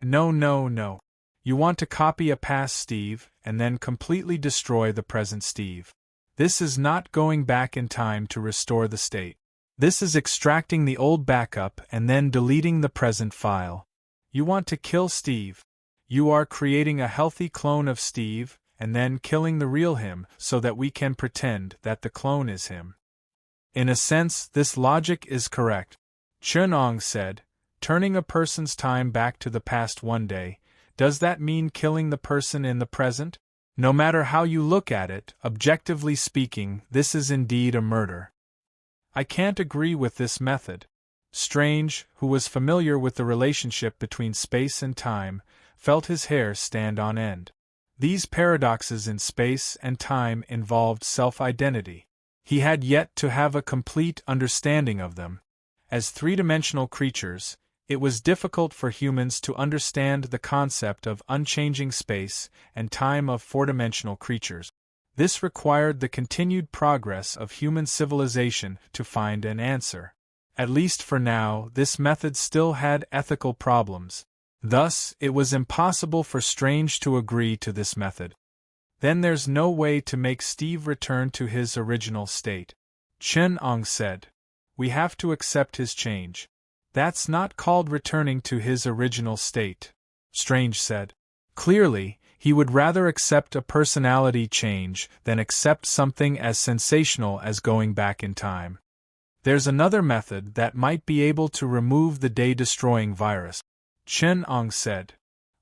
No. You want to copy a past Steve and then completely destroy the present Steve. This is not going back in time to restore the state. This is extracting the old backup and then deleting the present file. You want to kill Steve. You are creating a healthy clone of Steve and then killing the real him so that we can pretend that the clone is him. In a sense, this logic is correct. Chun-Ong said, turning a person's time back to the past 1 day, does that mean killing the person in the present? No matter how you look at it, objectively speaking, this is indeed a murder. I can't agree with this method. Strange, who was familiar with the relationship between space and time, felt his hair stand on end. These paradoxes in space and time involved self-identity. He had yet to have a complete understanding of them. As three-dimensional creatures, it was difficult for humans to understand the concept of unchanging space and time of four-dimensional creatures. This required the continued progress of human civilization to find an answer. At least for now, this method still had ethical problems. Thus, it was impossible for Strange to agree to this method. Then there's no way to make Steve return to his original state. Chun-Ong said. We have to accept his change. That's not called returning to his original state, Strange said. Clearly, he would rather accept a personality change than accept something as sensational as going back in time. There's another method that might be able to remove the day-destroying virus, Chun-Ong said.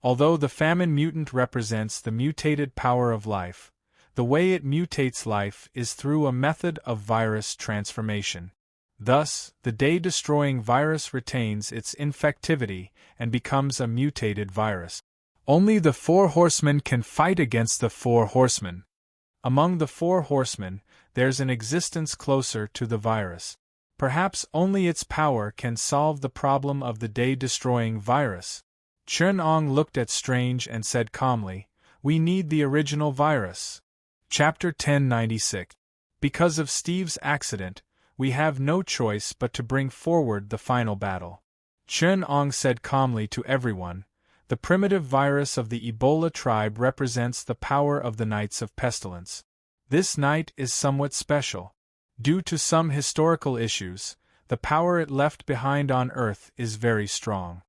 Although the famine mutant represents the mutated power of life, the way it mutates life is through a method of virus transformation. Thus, the day-destroying virus retains its infectivity and becomes a mutated virus. Only the 4 horsemen can fight against the 4 horsemen. Among the 4 horsemen, there's an existence closer to the virus. Perhaps only its power can solve the problem of the day-destroying virus. Chun-Ong looked at Strange and said calmly, we need the original virus. Chapter 1096. Because of Steve's accident, we have no choice but to bring forward the final battle. Chun-Ong said calmly to everyone, the primitive virus of the Ebola tribe represents the power of the Knights of Pestilence. This night is somewhat special. Due to some historical issues, the power it left behind on Earth is very strong.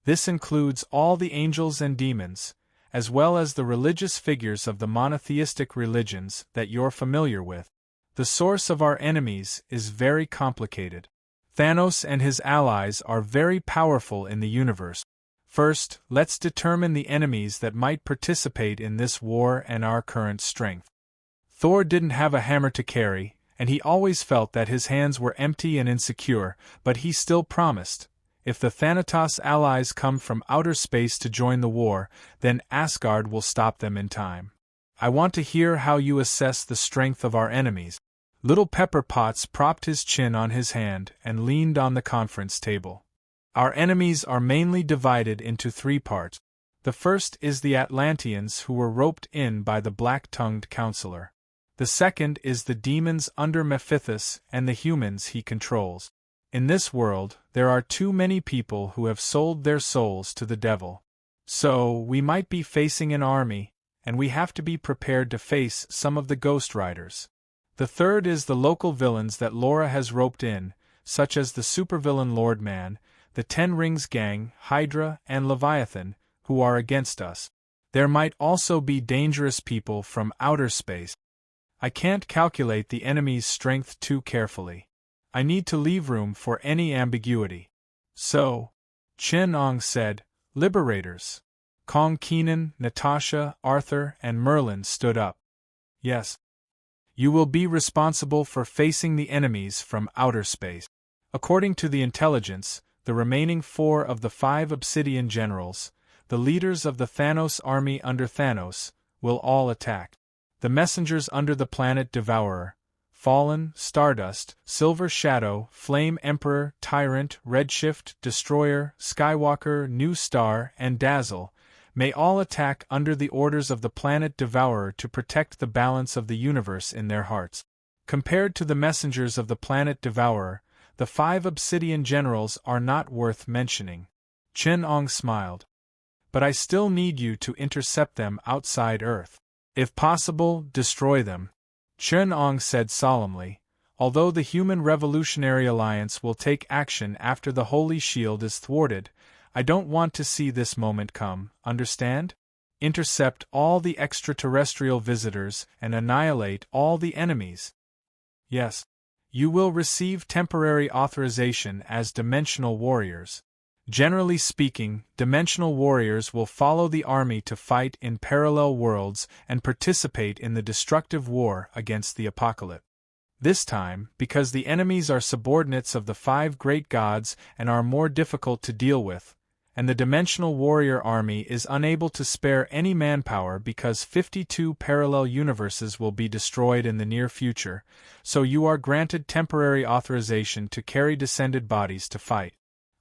This includes all the angels and demons, as well as the religious figures of the monotheistic religions that you're familiar with. The source of our enemies is very complicated. Thanos and his allies are very powerful in the universe. First, let's determine the enemies that might participate in this war and our current strength. Thor didn't have a hammer to carry, and he always felt that his hands were empty and insecure, but he still promised, if the Thanatos allies come from outer space to join the war, then Asgard will stop them in time. I want to hear how you assess the strength of our enemies. Little Pepper Potts propped his chin on his hand and leaned on the conference table. Our enemies are mainly divided into 3 parts. The first is the Atlanteans who were roped in by the black-tongued counselor. The second is the demons under Mephitis and the humans he controls. In this world, there are too many people who have sold their souls to the devil. So, we might be facing an army, and we have to be prepared to face some of the Ghost Riders. The third is the local villains that Laura has roped in, such as the supervillain Lord Man, the Ten Rings Gang, Hydra, and Leviathan, who are against us. There might also be dangerous people from outer space. I can't calculate the enemy's strength too carefully. I need to leave room for any ambiguity. So, Chen Ong said, Liberators. Kong Keenan, Natasha, Arthur, and Merlin stood up. Yes. You will be responsible for facing the enemies from outer space. According to the intelligence, the remaining 4 of the 5 Obsidian generals, the leaders of the Thanos army under Thanos, will all attack. The messengers under the planet Devourer, Fallen, Stardust, Silver Shadow, Flame Emperor, Tyrant, Redshift, Destroyer, Skywalker, New Star, and Dazzle, may all attack under the orders of the planet Devourer to protect the balance of the universe in their hearts. Compared to the messengers of the planet Devourer, the 5 Obsidian generals are not worth mentioning. Chen Ong smiled. But I still need you to intercept them outside Earth. If possible, destroy them. Chen Ong said solemnly, although the Human Revolutionary Alliance will take action after the Holy Shield is thwarted, I don't want to see this moment come, understand? Intercept all the extraterrestrial visitors and annihilate all the enemies. Yes. You will receive temporary authorization as Dimensional Warriors. Generally speaking, Dimensional Warriors will follow the army to fight in parallel worlds and participate in the destructive war against the apocalypse. This time, because the enemies are subordinates of the 5 great gods and are more difficult to deal with, and the Dimensional Warrior Army is unable to spare any manpower because 52 parallel universes will be destroyed in the near future, so you are granted temporary authorization to carry descended bodies to fight.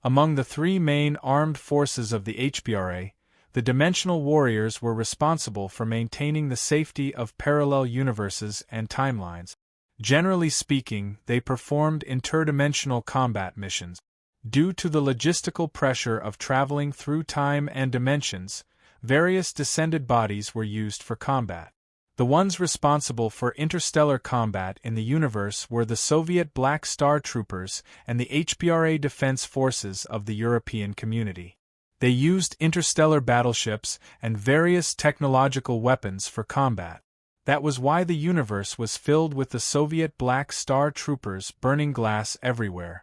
Among the 3 main armed forces of the HBRA, the Dimensional Warriors were responsible for maintaining the safety of parallel universes and timelines. Generally speaking, they performed interdimensional combat missions. Due to the logistical pressure of traveling through time and dimensions, various descended bodies were used for combat. The ones responsible for interstellar combat in the universe were the Soviet Black Star Troopers and the HBRA Defense Forces of the European Community. They used interstellar battleships and various technological weapons for combat. That was why the universe was filled with the Soviet Black Star Troopers burning glass everywhere.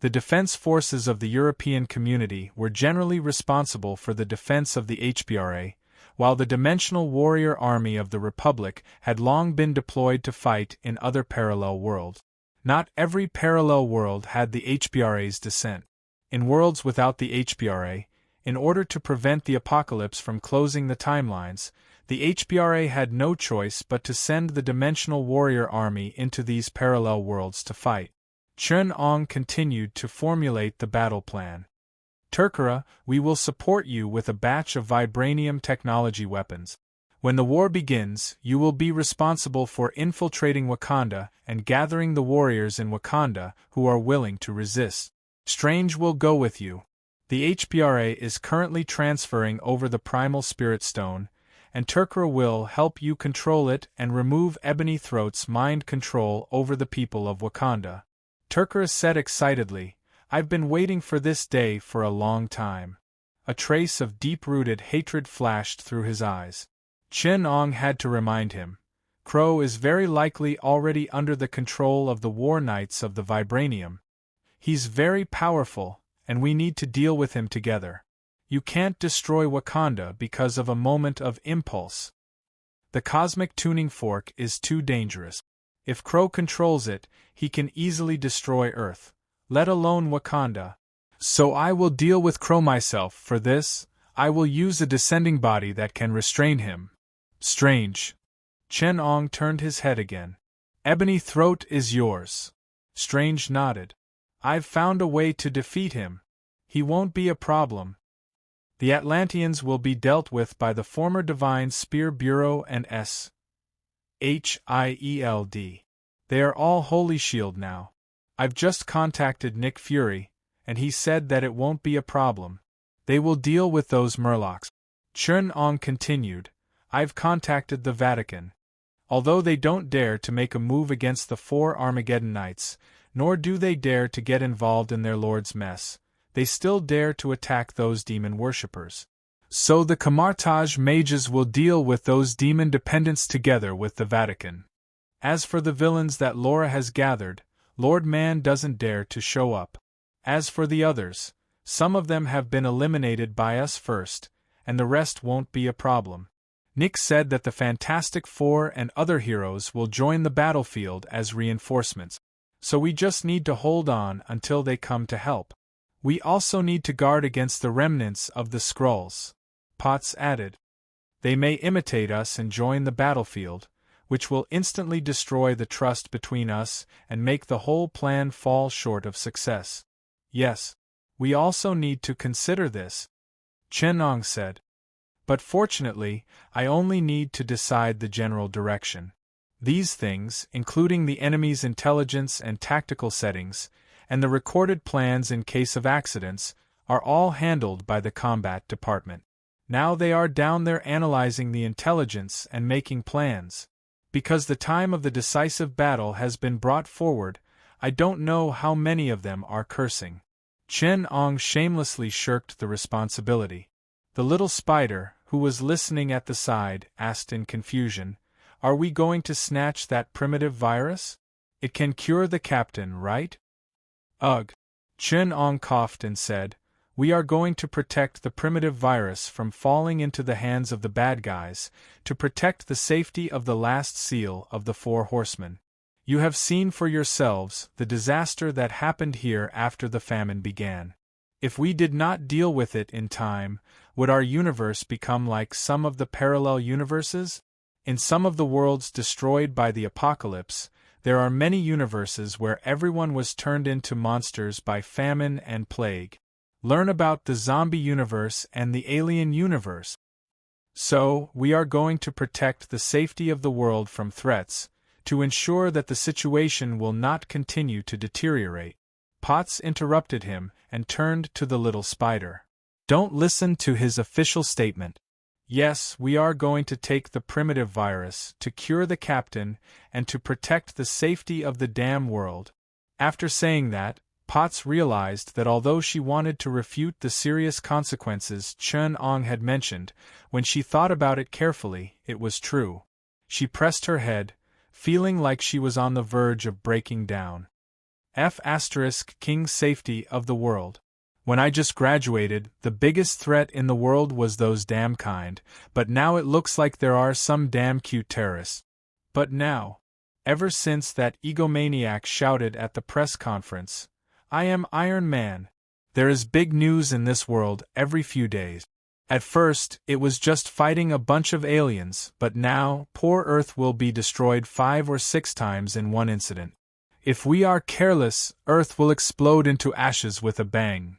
The defense forces of the European Community were generally responsible for the defense of the HBRA, while the Dimensional Warrior Army of the Republic had long been deployed to fight in other parallel worlds. Not every parallel world had the HBRA's descent. In worlds without the HBRA, in order to prevent the apocalypse from closing the timelines, the HBRA had no choice but to send the Dimensional Warrior Army into these parallel worlds to fight. Chen Ong continued to formulate the battle plan. Turkara, we will support you with a batch of vibranium technology weapons. When the war begins, you will be responsible for infiltrating Wakanda and gathering the warriors in Wakanda who are willing to resist. Strange will go with you. The HBRA is currently transferring over the Primal Spirit Stone, and Turkara will help you control it and remove Ebony Throat's mind control over the people of Wakanda. Turkara said excitedly, I've been waiting for this day for a long time. A trace of deep-rooted hatred flashed through his eyes. Chen Ong had to remind him, Crow is very likely already under the control of the War Knights of the Vibranium. He's very powerful, and we need to deal with him together. You can't destroy Wakanda because of a moment of impulse. The cosmic tuning fork is too dangerous. If Crow controls it, he can easily destroy Earth, let alone Wakanda. So I will deal with Crow myself. For this, I will use a descending body that can restrain him. Strange. Chen Ong turned his head again. Ebony Throat is yours. Strange nodded. I've found a way to defeat him. He won't be a problem. The Atlanteans will be dealt with by the former Divine Spear Bureau and SHIELD. They are all Holy Shield now. I've just contacted Nick Fury, and he said that it won't be a problem. They will deal with those Murlocs. Chen Ong continued, I've contacted the Vatican. Although they don't dare to make a move against the 4 Armageddon Knights, nor do they dare to get involved in their Lord's mess, they still dare to attack those demon worshippers. So the Kamartaj mages will deal with those demon dependents together with the Vatican. As for the villains that Laura has gathered, Lord Man doesn't dare to show up. As for the others, some of them have been eliminated by us first, and the rest won't be a problem. Nick said that the Fantastic Four and other heroes will join the battlefield as reinforcements, so we just need to hold on until they come to help. We also need to guard against the remnants of the Skrulls. Potts added. They may imitate us and join the battlefield, which will instantly destroy the trust between us and make the whole plan fall short of success. Yes, we also need to consider this, Chen Ong said. But fortunately, I only need to decide the general direction. These things, including the enemy's intelligence and tactical settings, and the recorded plans in case of accidents, are all handled by the combat department. Now they are down there analyzing the intelligence and making plans. Because the time of the decisive battle has been brought forward, I don't know how many of them are cursing. Chen Ong shamelessly shirked the responsibility. The little spider, who was listening at the side, asked in confusion, Are we going to snatch that primitive virus? It can cure the captain, right? Ugh. Chen Ong coughed and said, We are going to protect the primitive virus from falling into the hands of the bad guys, to protect the safety of the last seal of the 4 horsemen. You have seen for yourselves the disaster that happened here after the famine began. If we did not deal with it in time, would our universe become like some of the parallel universes? In some of the worlds destroyed by the apocalypse, there are many universes where everyone was turned into monsters by famine and plague. Learn about the zombie universe and the alien universe. So, we are going to protect the safety of the world from threats, to ensure that the situation will not continue to deteriorate. Potts interrupted him and turned to the little spider. Don't listen to his official statement. Yes, we are going to take the primitive virus to cure the captain and to protect the safety of the damn world. After saying that, Potts realized that although she wanted to refute the serious consequences Chen Ong had mentioned, when she thought about it carefully, it was true. She pressed her head, feeling like she was on the verge of breaking down. King's safety of the world. When I just graduated, the biggest threat in the world was those damn kind, but now it looks like there are some damn cute terrorists. But now, ever since that egomaniac shouted at the press conference, I am Iron Man, there is big news in this world every few days. At first, it was just fighting a bunch of aliens, but now, poor Earth will be destroyed 5 or 6 times in one incident. If we are careless, Earth will explode into ashes with a bang.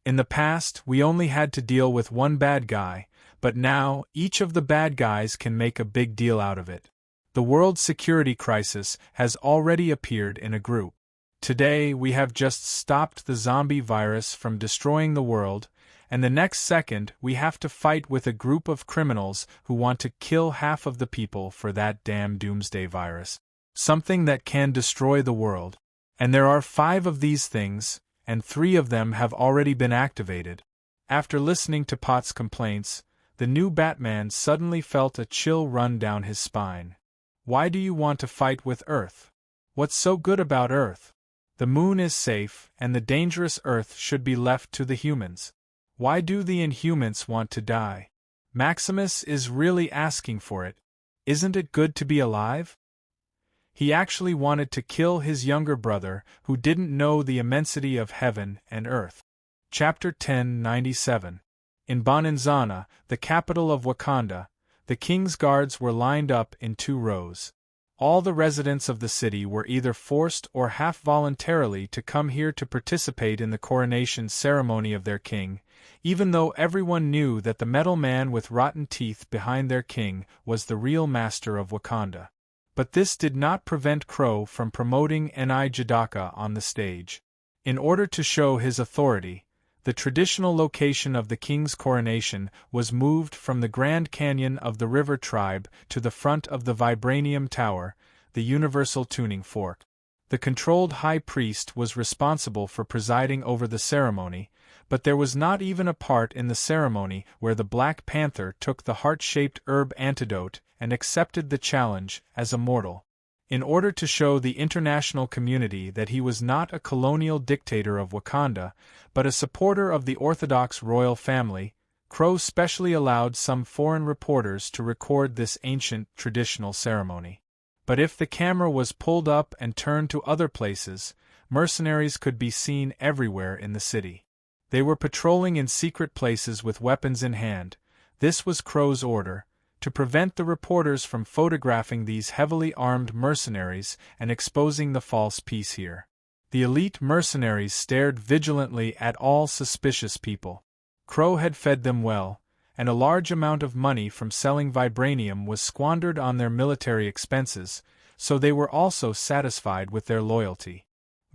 In the past, we only had to deal with one bad guy, but now, each of the bad guys can make a big deal out of it. The world security crisis has already appeared in a group. Today, we have just stopped the zombie virus from destroying the world, and the next second, we have to fight with a group of criminals who want to kill half of the people for that damn doomsday virus. Something that can destroy the world. And there are 5 of these things, and 3 of them have already been activated. After listening to Potts' complaints, the new Batman suddenly felt a chill run down his spine. Why do you want to fight with Earth? What's so good about Earth? The moon is safe, and the dangerous Earth should be left to the humans. Why do the Inhumans want to die? Maximus is really asking for it. Isn't it good to be alive? He actually wanted to kill his younger brother, who didn't know the immensity of heaven and earth. Chapter 1097. In Bonanzana, the capital of Wakanda, the king's guards were lined up in 2 rows. All the residents of the city were either forced or half-voluntarily to come here to participate in the coronation ceremony of their king, even though everyone knew that the metal man with rotten teeth behind their king was the real master of Wakanda. But this did not prevent Crow from promoting N'Jadaka on the stage. In order to show his authority, the traditional location of the king's coronation was moved from the Grand Canyon of the River Tribe to the front of the Vibranium Tower, the Universal Tuning Fork. The controlled high priest was responsible for presiding over the ceremony, but there was not even a part in the ceremony where the Black Panther took the heart-shaped herb antidote and accepted the challenge as a mortal. In order to show the international community that he was not a colonial dictator of Wakanda, but a supporter of the Orthodox royal family, Crow specially allowed some foreign reporters to record this ancient, traditional ceremony. But if the camera was pulled up and turned to other places, mercenaries could be seen everywhere in the city. They were patrolling in secret places with weapons in hand. This was Crow's order, to prevent the reporters from photographing these heavily armed mercenaries and exposing the false peace here. The elite mercenaries stared vigilantly at all suspicious people. Crow had fed them well, and a large amount of money from selling vibranium was squandered on their military expenses, so they were also satisfied with their loyalty.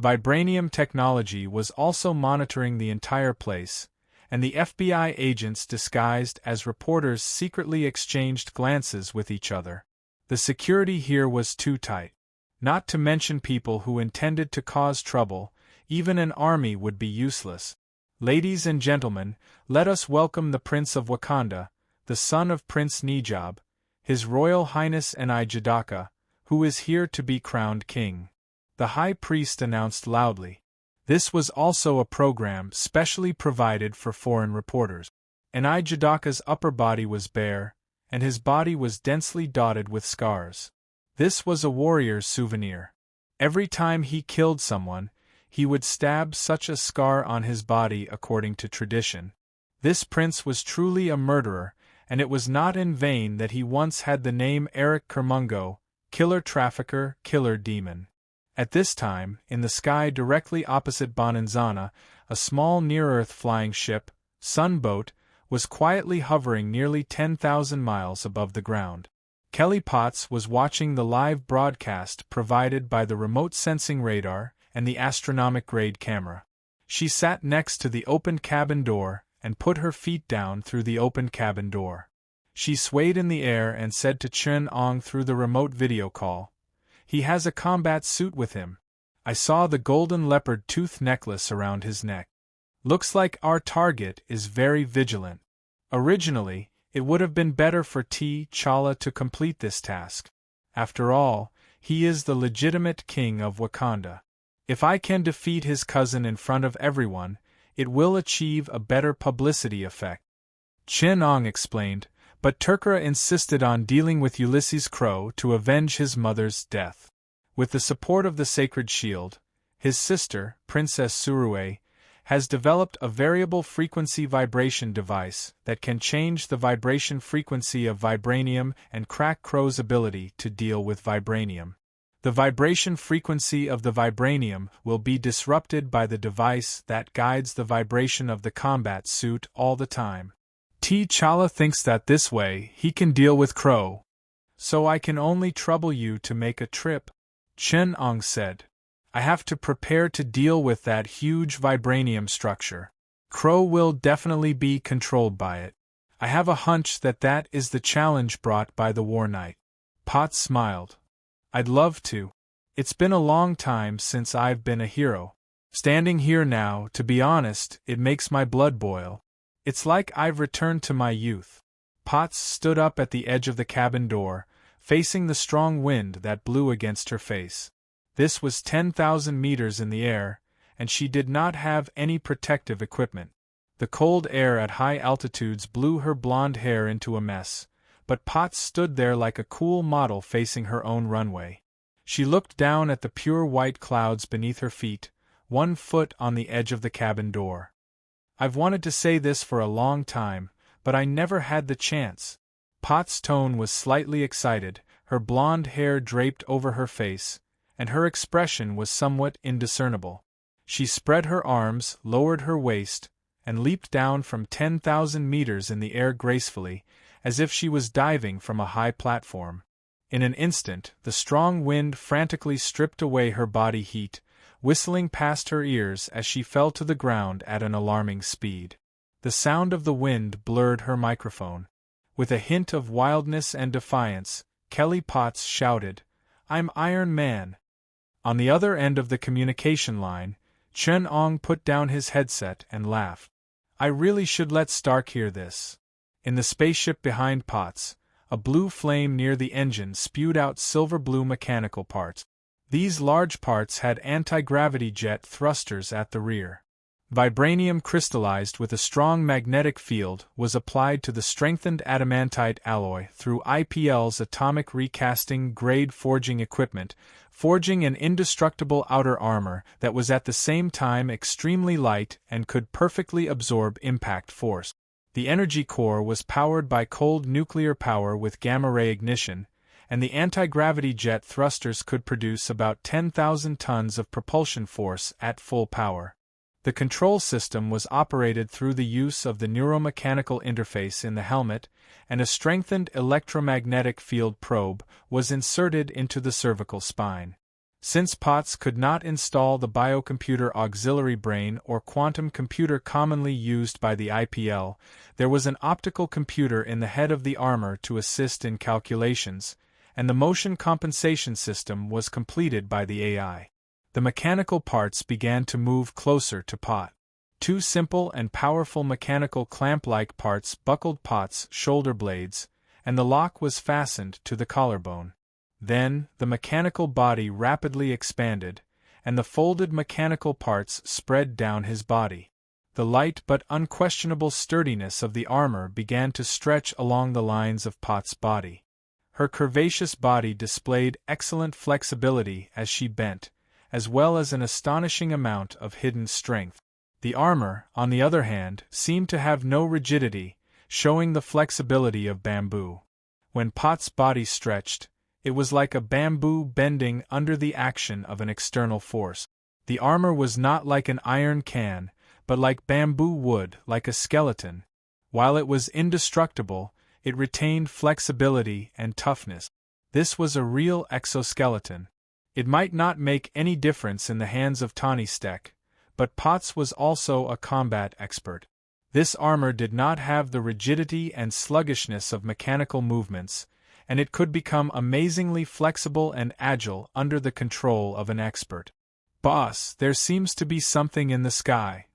Vibranium technology was also monitoring the entire place, and the FBI agents disguised as reporters secretly exchanged glances with each other. The security here was too tight. Not to mention people who intended to cause trouble, even an army would be useless. Ladies and gentlemen, let us welcome the Prince of Wakanda, the son of Prince N'Jab, His Royal Highness N'Jadaka, who is here to be crowned king. The high priest announced loudly. This was also a program specially provided for foreign reporters. N'Jadaka's upper body was bare, and his body was densely dotted with scars. This was a warrior's souvenir. Every time he killed someone, he would stab such a scar on his body according to tradition. This prince was truly a murderer, and it was not in vain that he once had the name Eric Kermungo, killer trafficker, killer demon. At this time, in the sky directly opposite Bonanzana, a small near-Earth flying ship, Sunboat, was quietly hovering nearly 10,000 miles above the ground. Kelly Potts was watching the live broadcast provided by the remote sensing radar and the astronomic-grade camera. She sat next to the open cabin door and put her feet down through the open cabin door. She swayed in the air and said to Chen Ong through the remote video call, "He has a combat suit with him. I saw the golden leopard tooth necklace around his neck. Looks like our target is very vigilant. Originally, it would have been better for T'Challa to complete this task. After all, he is the legitimate king of Wakanda. If I can defeat his cousin in front of everyone, it will achieve a better publicity effect." Chen Ong explained, but Turkara insisted on dealing with Ulysses Crow to avenge his mother's death. With the support of the Sacred Shield, his sister, Princess Surue, has developed a variable frequency vibration device that can change the vibration frequency of vibranium and crack Crow's ability to deal with vibranium. The vibration frequency of the vibranium will be disrupted by the device that guides the vibration of the combat suit all the time. T'Challa thinks that this way he can deal with Crow. "So I can only trouble you to make a trip," Chen Ong said. "I have to prepare to deal with that huge vibranium structure. Crow will definitely be controlled by it. I have a hunch that that is the challenge brought by the War Knight." Potts smiled. "I'd love to. It's been a long time since I've been a hero. Standing here now, to be honest, it makes my blood boil. It's like I've returned to my youth." Potts stood up at the edge of the cabin door, facing the strong wind that blew against her face. This was 10,000 meters in the air, and she did not have any protective equipment. The cold air at high altitudes blew her blonde hair into a mess, but Potts stood there like a cool model facing her own runway. She looked down at the pure white clouds beneath her feet, 1 foot on the edge of the cabin door. "I've wanted to say this for a long time, but I never had the chance." Potts' tone was slightly excited, her blonde hair draped over her face, and her expression was somewhat indiscernible. She spread her arms, lowered her waist, and leaped down from 10,000 meters in the air gracefully, as if she was diving from a high platform. In an instant, the strong wind frantically stripped away her body heat, whistling past her ears as she fell to the ground at an alarming speed. The sound of the wind blurred her microphone. With a hint of wildness and defiance, Kelly Potts shouted, "I'm Iron Man." On the other end of the communication line, Chen Ong put down his headset and laughed. "I really should let Stark hear this." In the spaceship behind Potts, a blue flame near the engine spewed out silver-blue mechanical parts. These large parts had anti-gravity jet thrusters at the rear. Vibranium crystallized with a strong magnetic field was applied to the strengthened adamantite alloy through IPL's atomic recasting grade forging equipment, forging an indestructible outer armor that was at the same time extremely light and could perfectly absorb impact force. The energy core was powered by cold nuclear power with gamma-ray ignition, and the anti-gravity jet thrusters could produce about 10,000 tons of propulsion force at full power. The control system was operated through the use of the neuromechanical interface in the helmet, and a strengthened electromagnetic field probe was inserted into the cervical spine. Since Potts could not install the biocomputer auxiliary brain or quantum computer commonly used by the IPL, there was an optical computer in the head of the armor to assist in calculations, and the motion compensation system was completed by the AI. The mechanical parts began to move closer to Pot. 2 simple and powerful mechanical clamp-like parts buckled Potts' shoulder blades, and the lock was fastened to the collarbone. Then, the mechanical body rapidly expanded, and the folded mechanical parts spread down his body. The light but unquestionable sturdiness of the armor began to stretch along the lines of Potts' body. Her curvaceous body displayed excellent flexibility as she bent, as well as an astonishing amount of hidden strength. The armor, on the other hand, seemed to have no rigidity, showing the flexibility of bamboo. When Potts' body stretched, it was like a bamboo bending under the action of an external force. The armor was not like an iron can, but like bamboo wood, like a skeleton. While it was indestructible, it retained flexibility and toughness. This was a real exoskeleton. It might not make any difference in the hands of Tawny Steck, but Potts was also a combat expert. This armor did not have the rigidity and sluggishness of mechanical movements, and it could become amazingly flexible and agile under the control of an expert. "Boss, there seems to be something in the sky."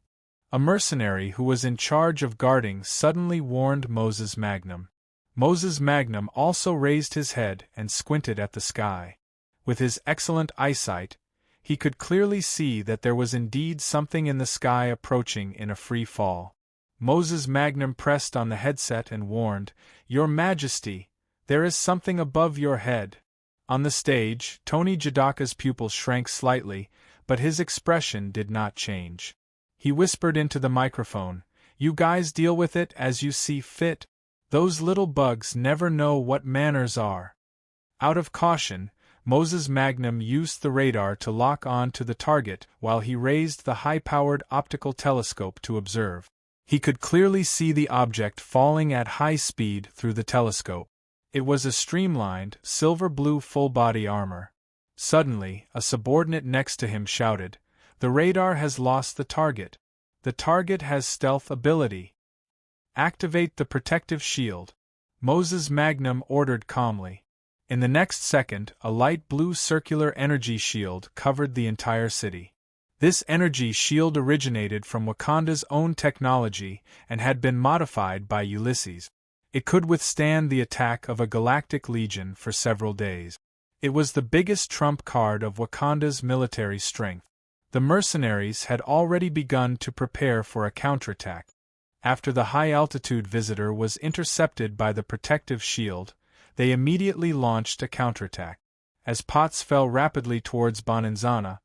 A mercenary who was in charge of guarding suddenly warned Moses Magnum. Moses Magnum also raised his head and squinted at the sky. With his excellent eyesight, he could clearly see that there was indeed something in the sky approaching in a free fall. Moses Magnum pressed on the headset and warned, "Your Majesty, there is something above your head." On the stage, Tony Jadaka's pupils shrank slightly, but his expression did not change. He whispered into the microphone, "You guys deal with it as you see fit. Those little bugs never know what manners are." Out of caution, Moses Magnum used the radar to lock on to the target while he raised the high-powered optical telescope to observe. He could clearly see the object falling at high speed through the telescope. It was a streamlined, silver-blue full-body armor. Suddenly, a subordinate next to him shouted, "The radar has lost the target. The target has stealth ability. Activate the protective shield." Moses Magnum ordered calmly. In the next second, a light blue circular energy shield covered the entire city. This energy shield originated from Wakanda's own technology and had been modified by Ulysses. It could withstand the attack of a galactic legion for several days. It was the biggest trump card of Wakanda's military strength. The mercenaries had already begun to prepare for a counterattack. After the high-altitude visitor was intercepted by the protective shield, they immediately launched a counterattack. As Potts fell rapidly towards Bonanzana,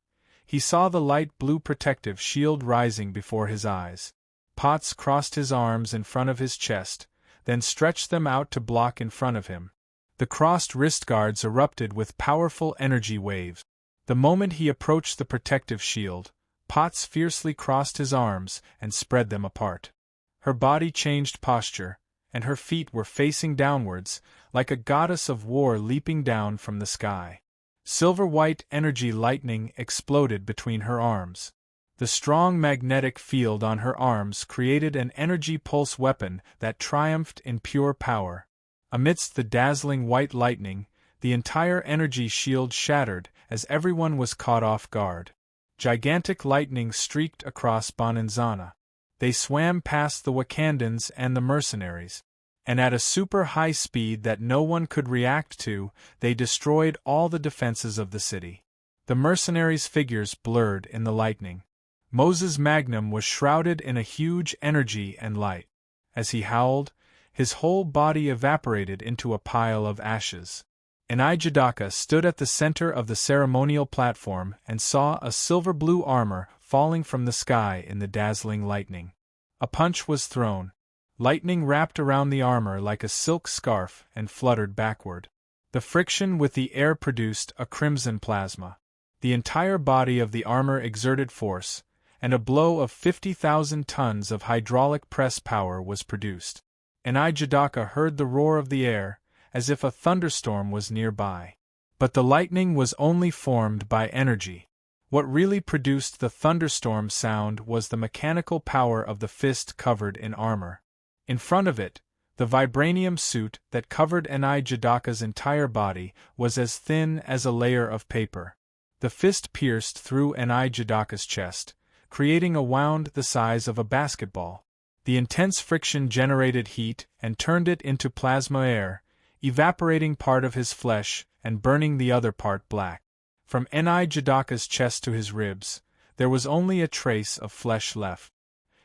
he saw the light blue protective shield rising before his eyes. Potts crossed his arms in front of his chest, then stretched them out to block in front of him. The crossed wrist guards erupted with powerful energy waves. The moment he approached the protective shield, Potts fiercely crossed his arms and spread them apart. Her body changed posture, and her feet were facing downwards, like a goddess of war leaping down from the sky. Silver-white energy lightning exploded between her arms. The strong magnetic field on her arms created an energy pulse weapon that triumphed in pure power. Amidst the dazzling white lightning, the entire energy shield shattered as everyone was caught off guard. Gigantic lightning streaked across Bonanzana. They swam past the Wakandans and the mercenaries, and at a super-high speed that no one could react to, they destroyed all the defenses of the city. The mercenaries' figures blurred in the lightning. Moses Magnum was shrouded in a huge energy and light. As he howled, his whole body evaporated into a pile of ashes. Enijadaka stood at the center of the ceremonial platform and saw a silver-blue armor falling from the sky in the dazzling lightning. A punch was thrown. Lightning wrapped around the armor like a silk scarf and fluttered backward. The friction with the air produced a crimson plasma. The entire body of the armor exerted force, and a blow of 50,000 tons of hydraulic press power was produced. Enijadaka heard the roar of the air, as if a thunderstorm was nearby. But the lightning was only formed by energy. What really produced the thunderstorm sound was the mechanical power of the fist covered in armor. In front of it, the vibranium suit that covered Enijadaka's entire body was as thin as a layer of paper. The fist pierced through Enijadaka's chest, creating a wound the size of a basketball. The intense friction generated heat and turned it into plasma air, evaporating part of his flesh and burning the other part black. From Enijadaka's chest to his ribs, there was only a trace of flesh left.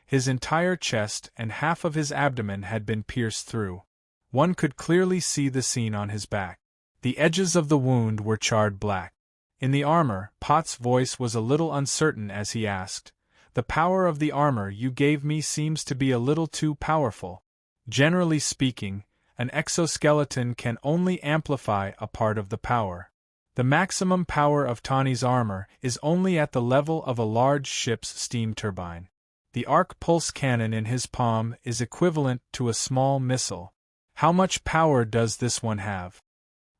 His entire chest and half of his abdomen had been pierced through. One could clearly see the seam on his back. The edges of the wound were charred black. In the armor, Potts' voice was a little uncertain as he asked, "The power of the armor you gave me seems to be a little too powerful." Generally speaking, an exoskeleton can only amplify a part of the power. The maximum power of Tawny's armor is only at the level of a large ship's steam turbine. The arc pulse cannon in his palm is equivalent to a small missile. How much power does this one have?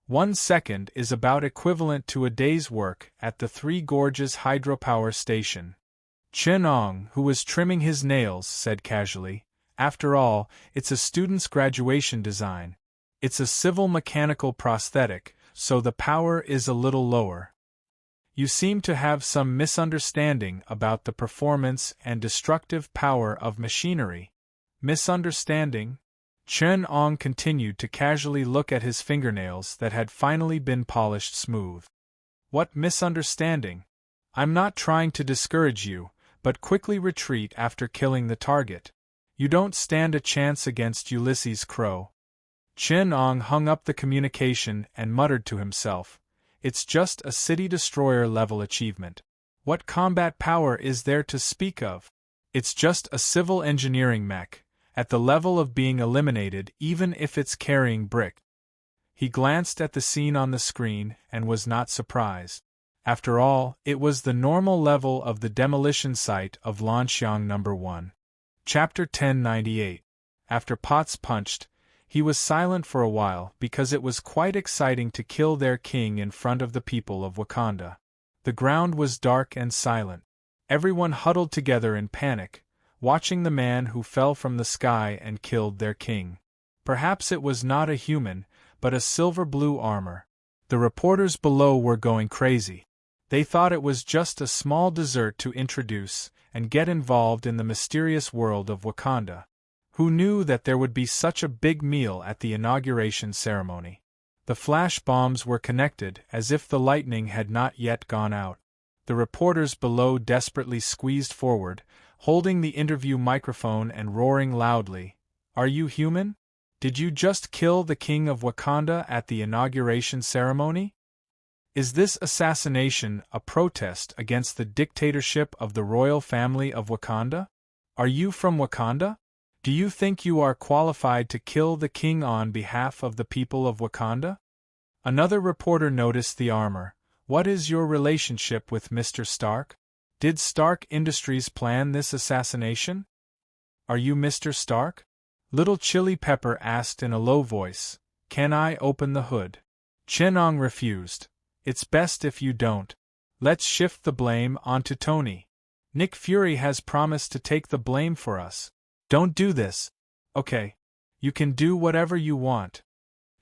1 second is about equivalent to a day's work at the Three Gorges hydropower station. Chen Ong, who was trimming his nails, said casually, "After all, it's a student's graduation design. It's a civil mechanical prosthetic, so the power is a little lower. You seem to have some misunderstanding about the performance and destructive power of machinery." Misunderstanding? Chen Ong continued to casually look at his fingernails that had finally been polished smooth. "What misunderstanding? I'm not trying to discourage you, but quickly retreat after killing the target. You don't stand a chance against Ulysses Crow." Chen Ong hung up the communication and muttered to himself, "It's just a city destroyer level achievement. What combat power is there to speak of? It's just a civil engineering mech, at the level of being eliminated even if it's carrying brick." He glanced at the scene on the screen and was not surprised. After all, it was the normal level of the demolition site of Lanxiang No. 1. Chapter 1098. After Potts punched, he was silent for a while because it was quite exciting to kill their king in front of the people of Wakanda. The ground was dark and silent. Everyone huddled together in panic, watching the man who fell from the sky and killed their king. Perhaps it was not a human, but a silver-blue armor. The reporters below were going crazy. They thought it was just a small dessert to introduce and get involved in the mysterious world of Wakanda. Who knew that there would be such a big meal at the inauguration ceremony? The flash bombs were connected as if the lightning had not yet gone out. The reporters below desperately squeezed forward, holding the interview microphone and roaring loudly, "Are you human? Did you just kill the king of Wakanda at the inauguration ceremony? Is this assassination a protest against the dictatorship of the royal family of Wakanda? Are you from Wakanda? Do you think you are qualified to kill the king on behalf of the people of Wakanda?" Another reporter noticed the armor. "What is your relationship with Mr. Stark? Did Stark Industries plan this assassination? Are you Mr. Stark?" Little Chili Pepper asked in a low voice, "Can I open the hood?" Chenong refused. "It's best if you don't. Let's shift the blame onto Tony. Nick Fury has promised to take the blame for us. Don't do this." "Okay. You can do whatever you want."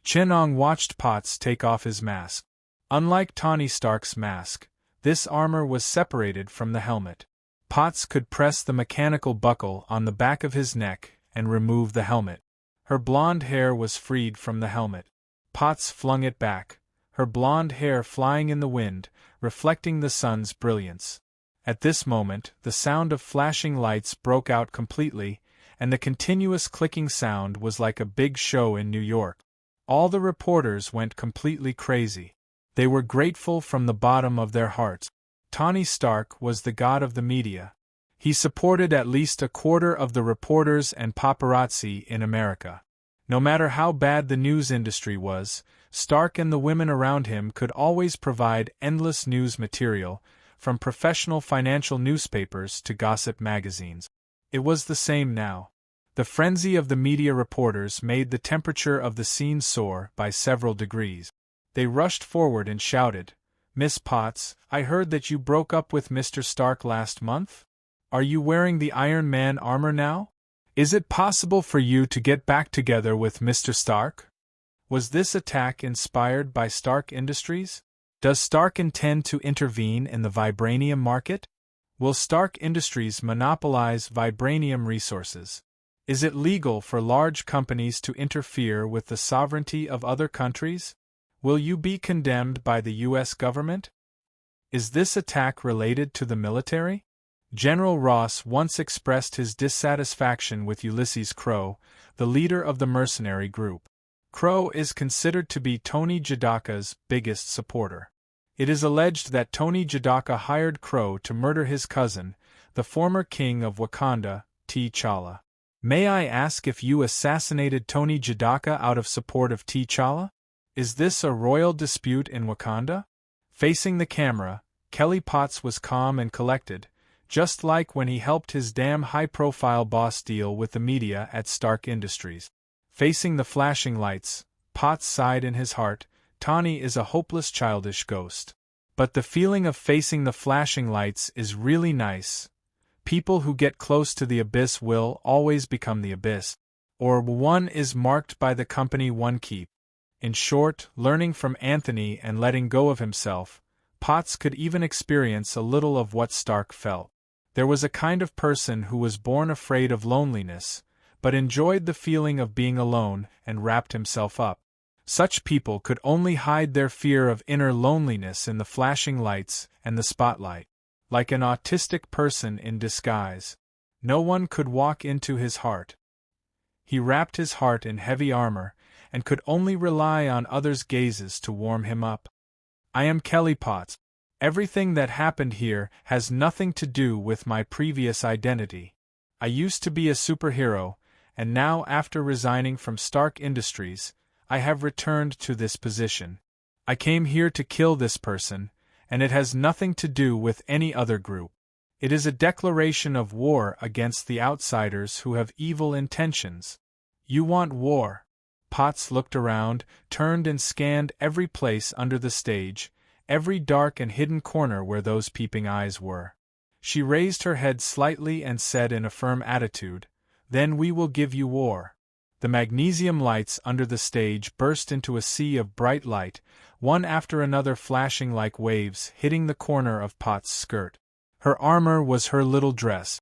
Chenong watched Potts take off his mask. Unlike Tony Stark's mask, this armor was separated from the helmet. Potts could press the mechanical buckle on the back of his neck and remove the helmet. Her blonde hair was freed from the helmet. Potts flung it back, her blonde hair flying in the wind, reflecting the sun's brilliance. At this moment, the sound of flashing lights broke out completely, and the continuous clicking sound was like a big show in New York. All the reporters went completely crazy. They were grateful from the bottom of their hearts. Tony Stark was the god of the media. He supported at least a quarter of the reporters and paparazzi in America. No matter how bad the news industry was, Stark and the women around him could always provide endless news material, from professional financial newspapers to gossip magazines. It was the same now. The frenzy of the media reporters made the temperature of the scene soar by several degrees. They rushed forward and shouted, "Miss Potts, I heard that you broke up with Mr. Stark last month? Are you wearing the Iron Man armor now? Is it possible for you to get back together with Mr. Stark? Was this attack inspired by Stark Industries? Does Stark intend to intervene in the vibranium market? Will Stark Industries monopolize vibranium resources? Is it legal for large companies to interfere with the sovereignty of other countries? Will you be condemned by the U.S. government? Is this attack related to the military?" General Ross once expressed his dissatisfaction with Ulysses Crow, the leader of the mercenary group. Crow is considered to be Tony Jadaka's biggest supporter. It is alleged that Tony Jadaka hired Crow to murder his cousin, the former king of Wakanda, T'Challa. "May I ask if you assassinated Tony Jadaka out of support of T'Challa? Is this a royal dispute in Wakanda?" Facing the camera, Kelly Potts was calm and collected, just like when he helped his damn high-profile boss deal with the media at Stark Industries. Facing the flashing lights, Potts sighed in his heart, "Tawny is a hopeless childish ghost. But the feeling of facing the flashing lights is really nice. People who get close to the abyss will always become the abyss. Or one is marked by the company one keeps." In short, learning from Anthony and letting go of himself, Potts could even experience a little of what Stark felt. There was a kind of person who was born afraid of loneliness, but enjoyed the feeling of being alone and wrapped himself up. Such people could only hide their fear of inner loneliness in the flashing lights and the spotlight. Like an autistic person in disguise. No one could walk into his heart. He wrapped his heart in heavy armor, and could only rely on others' gazes to warm him up. "I am Kelly Potts. Everything that happened here has nothing to do with my previous identity. I used to be a superhero, and now after resigning from Stark Industries, I have returned to this position. I came here to kill this person, and it has nothing to do with any other group. It is a declaration of war against the outsiders who have evil intentions. You want war?" Potts looked around, turned and scanned every place under the stage, every dark and hidden corner where those peeping eyes were. She raised her head slightly and said in a firm attitude, "Then we will give you war." The magnesium lights under the stage burst into a sea of bright light, one after another flashing like waves hitting the corner of Potts' skirt. Her armor was her little dress.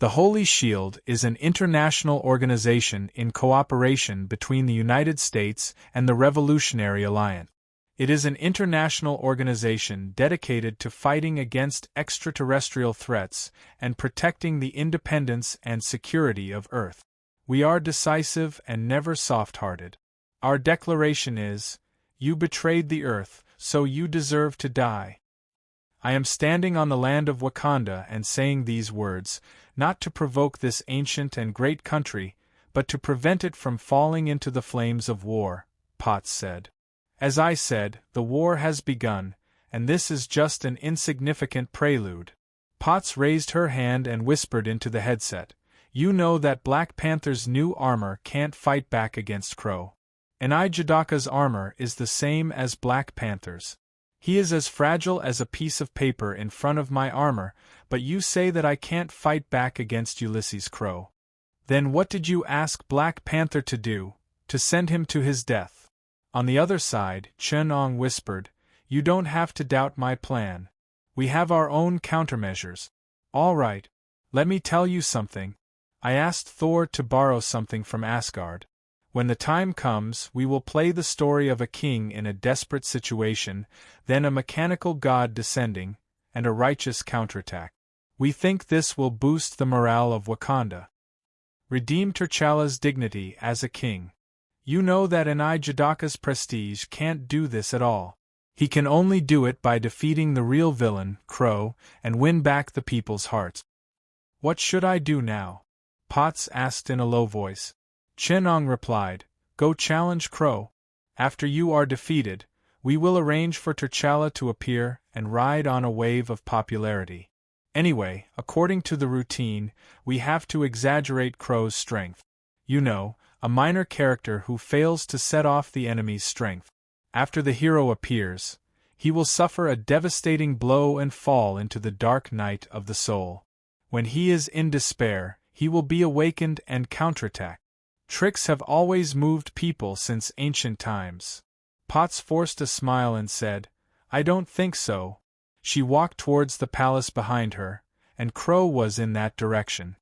The Holy Shield is an international organization in cooperation between the United States and the Revolutionary Alliance. It is an international organization dedicated to fighting against extraterrestrial threats and protecting the independence and security of Earth. We are decisive and never soft-hearted. Our declaration is, "You betrayed the Earth, so you deserve to die." I am standing on the land of Wakanda and saying these words, not to provoke this ancient and great country, but to prevent it from falling into the flames of war, Potts said. As I said, the war has begun, and this is just an insignificant prelude. Potts raised her hand and whispered into the headset, "You know that Black Panther's new armor can't fight back against Crow. And Jadaka's armor is the same as Black Panther's. He is as fragile as a piece of paper in front of my armor, but you say that I can't fight back against Ulysses Crow. Then what did you ask Black Panther to do, to send him to his death?" On the other side, Chen-Ong whispered, "You don't have to doubt my plan. We have our own countermeasures. All right, let me tell you something. I asked Thor to borrow something from Asgard. When the time comes, we will play the story of a king in a desperate situation, then a mechanical god descending, and a righteous counterattack. We think this will boost the morale of Wakanda. Redeem T'Challa's dignity as a king. You know that Jadaka's prestige can't do this at all. He can only do it by defeating the real villain, Crow, and win back the people's hearts." "What should I do now?" Potts asked in a low voice. Chen-Ong replied, "Go challenge Crow. After you are defeated, we will arrange for T'Challa to appear and ride on a wave of popularity. Anyway, according to the routine, we have to exaggerate Crow's strength. You know, a minor character who fails to set off the enemy's strength. After the hero appears, he will suffer a devastating blow and fall into the dark night of the soul. When he is in despair, he will be awakened and counterattack. Tricks have always moved people since ancient times." Potts forced a smile and said, "I don't think so." She walked towards the palace behind her, and Crow was in that direction.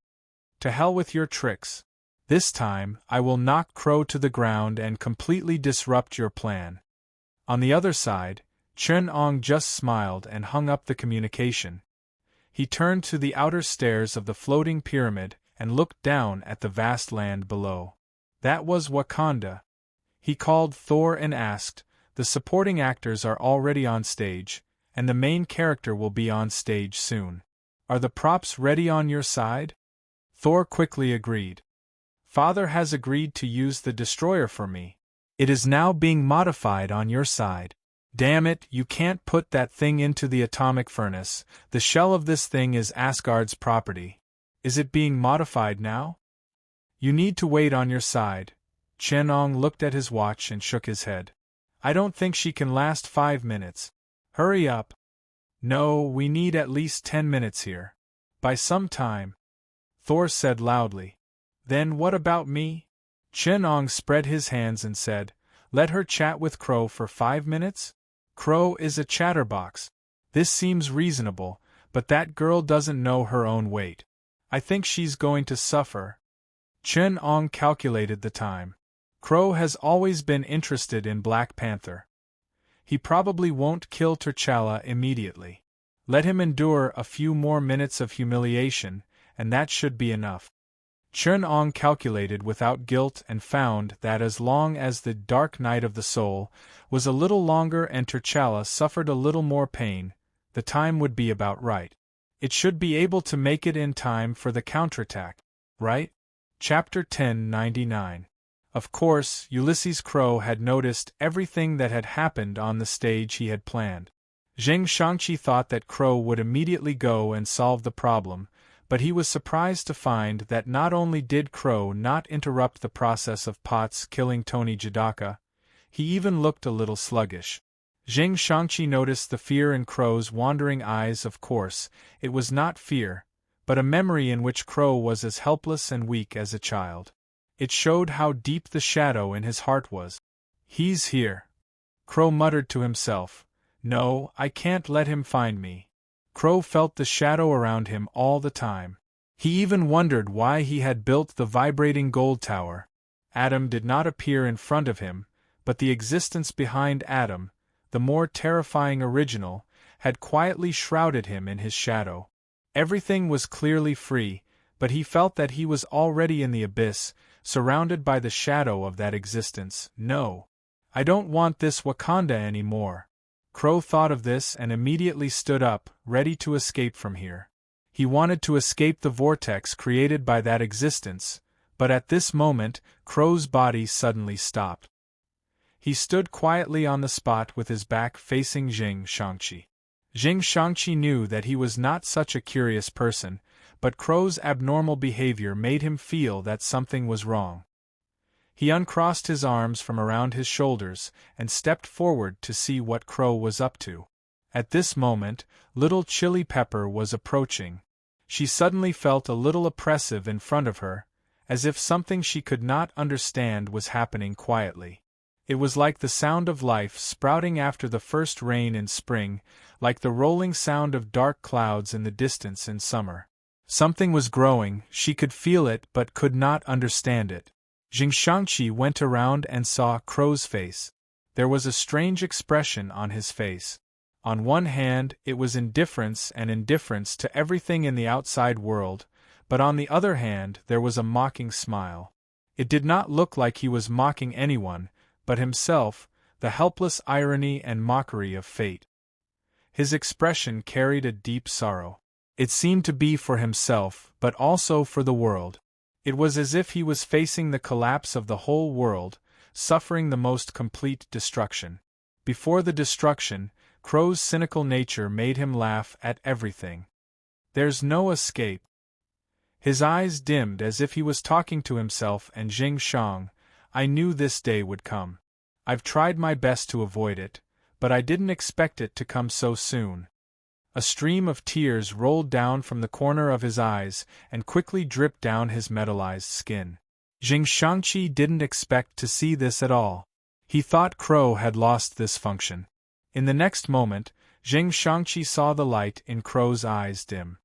"To hell with your tricks. This time, I will knock Crow to the ground and completely disrupt your plan." On the other side, Chen-Ong just smiled and hung up the communication. He turned to the outer stairs of the floating pyramid and looked down at the vast land below. That was Wakanda. He called Thor and asked, "The supporting actors are already on stage, and the main character will be on stage soon. Are the props ready on your side?" Thor quickly agreed. "Father has agreed to use the destroyer for me. It is now being modified on your side." "Damn it, you can't put that thing into the atomic furnace. The shell of this thing is Asgard's property. Is it being modified now?" "You need to wait on your side." Chen-Ong looked at his watch and shook his head. "I don't think she can last 5 minutes. Hurry up." "No, we need at least 10 minutes here. By some time," Thor said loudly. "Then what about me?" Chen-Ong spread his hands and said, "Let her chat with Crow for 5 minutes? Crow is a chatterbox. This seems reasonable, but that girl doesn't know her own weight. I think she's going to suffer." Chen-Ong calculated the time. Crow has always been interested in Black Panther. He probably won't kill T'Challa immediately. Let him endure a few more minutes of humiliation, and that should be enough. Chen-Ong calculated without guilt and found that as long as the dark night of the soul was a little longer and T'Challa suffered a little more pain, the time would be about right. It should be able to make it in time for the counterattack, right? Chapter 1099. Of course, Ulysses Crow had noticed everything that had happened on the stage he had planned. Zheng Shangqi thought that Crow would immediately go and solve the problem, but he was surprised to find that not only did Crow not interrupt the process of Potts killing Tony Jadaka, he even looked a little sluggish. Zheng Shangqi noticed the fear in Crow's wandering eyes. Of course, it was not fear, but a memory in which Crow was as helpless and weak as a child. It showed how deep the shadow in his heart was. "He's here," Crow muttered to himself. "No, I can't let him find me." Crow felt the shadow around him all the time. He even wondered why he had built the vibrating gold tower. Adam did not appear in front of him, but the existence behind Adam, the more terrifying original, had quietly shrouded him in his shadow. Everything was clearly free, but he felt that he was already in the abyss, surrounded by the shadow of that existence. No. I don't want this Wakanda anymore. Crow thought of this and immediately stood up, ready to escape from here. He wanted to escape the vortex created by that existence, but at this moment, Crow's body suddenly stopped. He stood quietly on the spot with his back facing Jing Shangqi. Jing Shangqi knew that he was not such a curious person, but Crow's abnormal behavior made him feel that something was wrong. He uncrossed his arms from around his shoulders and stepped forward to see what Crow was up to. At this moment, little Chili Pepper was approaching. She suddenly felt a little oppressive in front of her, as if something she could not understand was happening quietly. It was like the sound of life sprouting after the first rain in spring, like the rolling sound of dark clouds in the distance in summer. Something was growing, she could feel it but could not understand it. Jing Shangqi went around and saw Crow's face. There was a strange expression on his face. On one hand, it was indifference to everything in the outside world, but on the other hand there was a mocking smile. It did not look like he was mocking anyone, but himself, the helpless irony and mockery of fate. His expression carried a deep sorrow. It seemed to be for himself, but also for the world. It was as if he was facing the collapse of the whole world, suffering the most complete destruction. Before the destruction, Crow's cynical nature made him laugh at everything. "There's no escape." His eyes dimmed as if he was talking to himself and Jing Shang. "I knew this day would come. I've tried my best to avoid it, but I didn't expect it to come so soon." A stream of tears rolled down from the corner of his eyes and quickly dripped down his metallized skin. Jing Shangqi didn't expect to see this at all. He thought Crow had lost this function. In the next moment, Jing Shangqi saw the light in Crow's eyes dim.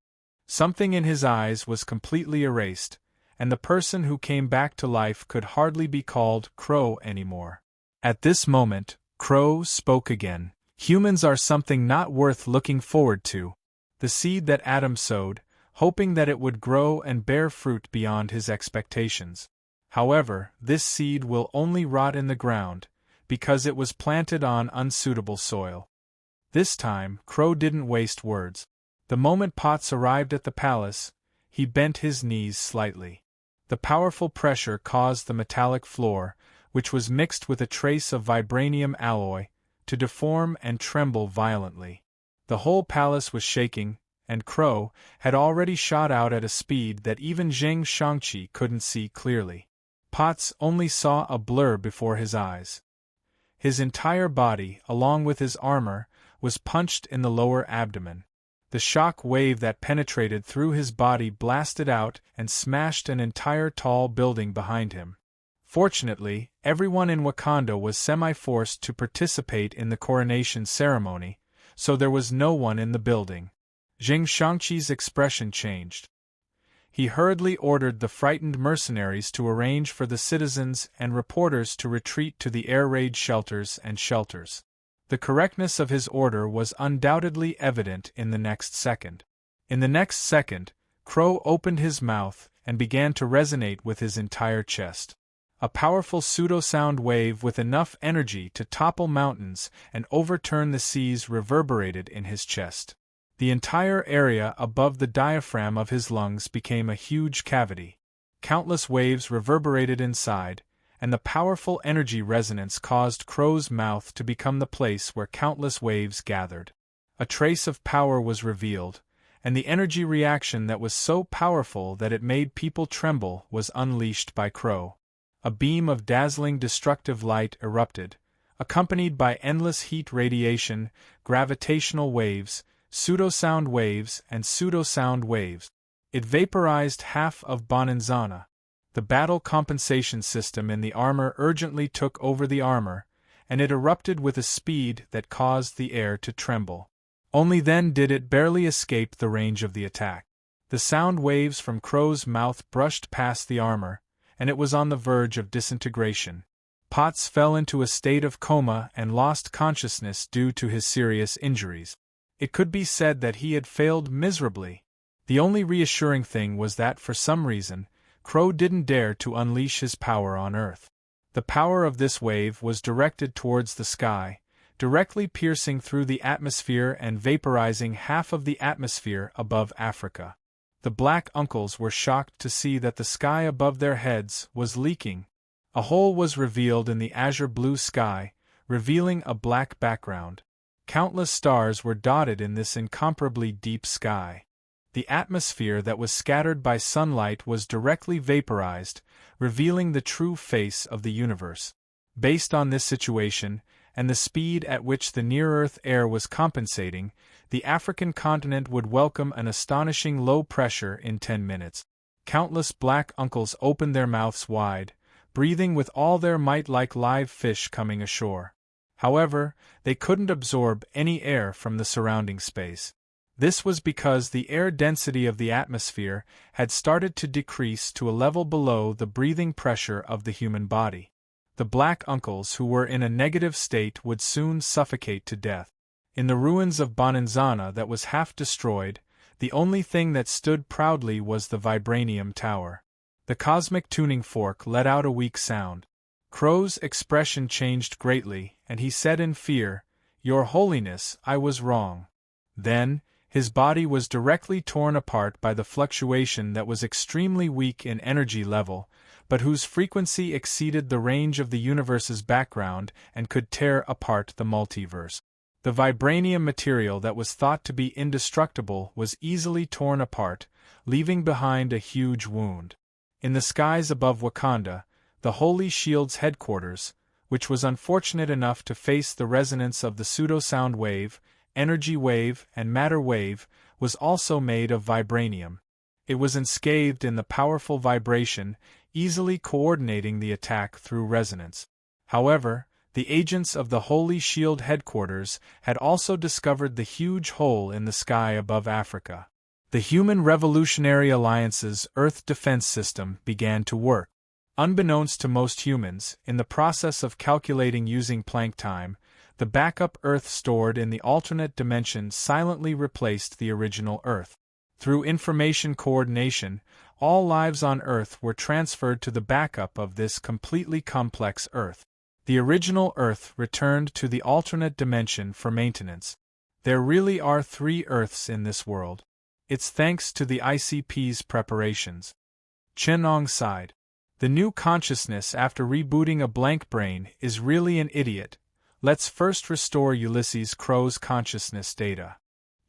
Something in his eyes was completely erased, and the person who came back to life could hardly be called Crow anymore. At this moment, Crow spoke again. "Humans are something not worth looking forward to. The seed that Adam sowed, hoping that it would grow and bear fruit beyond his expectations. However, this seed will only rot in the ground, because it was planted on unsuitable soil." This time, Crow didn't waste words. The moment Potts arrived at the palace, he bent his knees slightly. The powerful pressure caused the metallic floor, which was mixed with a trace of vibranium alloy, to deform and tremble violently. The whole palace was shaking, and Crow had already shot out at a speed that even Jing Shangqi couldn't see clearly. Potts only saw a blur before his eyes. His entire body, along with his armor, was punched in the lower abdomen. The shock wave that penetrated through his body blasted out and smashed an entire tall building behind him. Fortunately, everyone in Wakanda was semi-forced to participate in the coronation ceremony, so there was no one in the building. Jing Shangqi's expression changed. He hurriedly ordered the frightened mercenaries to arrange for the citizens and reporters to retreat to the air raid shelters. The correctness of his order was undoubtedly evident in the next second. In the next second, Crow opened his mouth and began to resonate with his entire chest. A powerful pseudo-sound wave with enough energy to topple mountains and overturn the seas reverberated in his chest. The entire area above the diaphragm of his lungs became a huge cavity. Countless waves reverberated inside, and the powerful energy resonance caused Crow's mouth to become the place where countless waves gathered. A trace of power was revealed, and the energy reaction that was so powerful that it made people tremble was unleashed by Crow. A beam of dazzling destructive light erupted, accompanied by endless heat radiation, gravitational waves, pseudo-sound waves, and pseudo-sound waves. It vaporized half of Bonanzana. The battle compensation system in the armor urgently took over the armor, and it erupted with a speed that caused the air to tremble. Only then did it barely escape the range of the attack. The sound waves from Crow's mouth brushed past the armor, and it was on the verge of disintegration. Potts fell into a state of coma and lost consciousness due to his serious injuries. It could be said that he had failed miserably. The only reassuring thing was that for some reason, Crow didn't dare to unleash his power on Earth. The power of this wave was directed towards the sky, directly piercing through the atmosphere and vaporizing half of the atmosphere above Africa. The Black Uncles were shocked to see that the sky above their heads was leaking. A hole was revealed in the azure blue sky, revealing a black background. Countless stars were dotted in this incomparably deep sky. The atmosphere that was scattered by sunlight was directly vaporized, revealing the true face of the universe. Based on this situation, and the speed at which the near-Earth air was compensating, the African continent would welcome an astonishing low pressure in 10 minutes. Countless Black Uncles opened their mouths wide, breathing with all their might like live fish coming ashore. However, they couldn't absorb any air from the surrounding space. This was because the air density of the atmosphere had started to decrease to a level below the breathing pressure of the human body. The Black Uncles who were in a negative state would soon suffocate to death. In the ruins of Bonanzana that was half destroyed, the only thing that stood proudly was the vibranium tower. The cosmic tuning fork let out a weak sound. Crow's expression changed greatly, and he said in fear, "Your Holiness, I was wrong." Then, his body was directly torn apart by the fluctuation that was extremely weak in energy level, but whose frequency exceeded the range of the universe's background and could tear apart the multiverse. The vibranium material that was thought to be indestructible was easily torn apart, leaving behind a huge wound. In the skies above Wakanda, the Holy Shield's headquarters, which was unfortunate enough to face the resonance of the pseudo-sound wave, energy wave, and matter wave, was also made of vibranium. It was enscathed in the powerful vibration, easily coordinating the attack through resonance. However, the agents of the Holy Shield headquarters had also discovered the huge hole in the sky above Africa. The Human Revolutionary Alliance's Earth Defense System began to work. Unbeknownst to most humans, in the process of calculating using Planck time, the backup Earth stored in the alternate dimension silently replaced the original Earth. Through information coordination, all lives on Earth were transferred to the backup of this completely complex Earth. The original Earth returned to the alternate dimension for maintenance. There really are 3 Earths in this world. It's thanks to the ICP's preparations. Chenong sighed. The new consciousness after rebooting a blank brain is really an idiot. Let's first restore Ulysses Crow's consciousness data.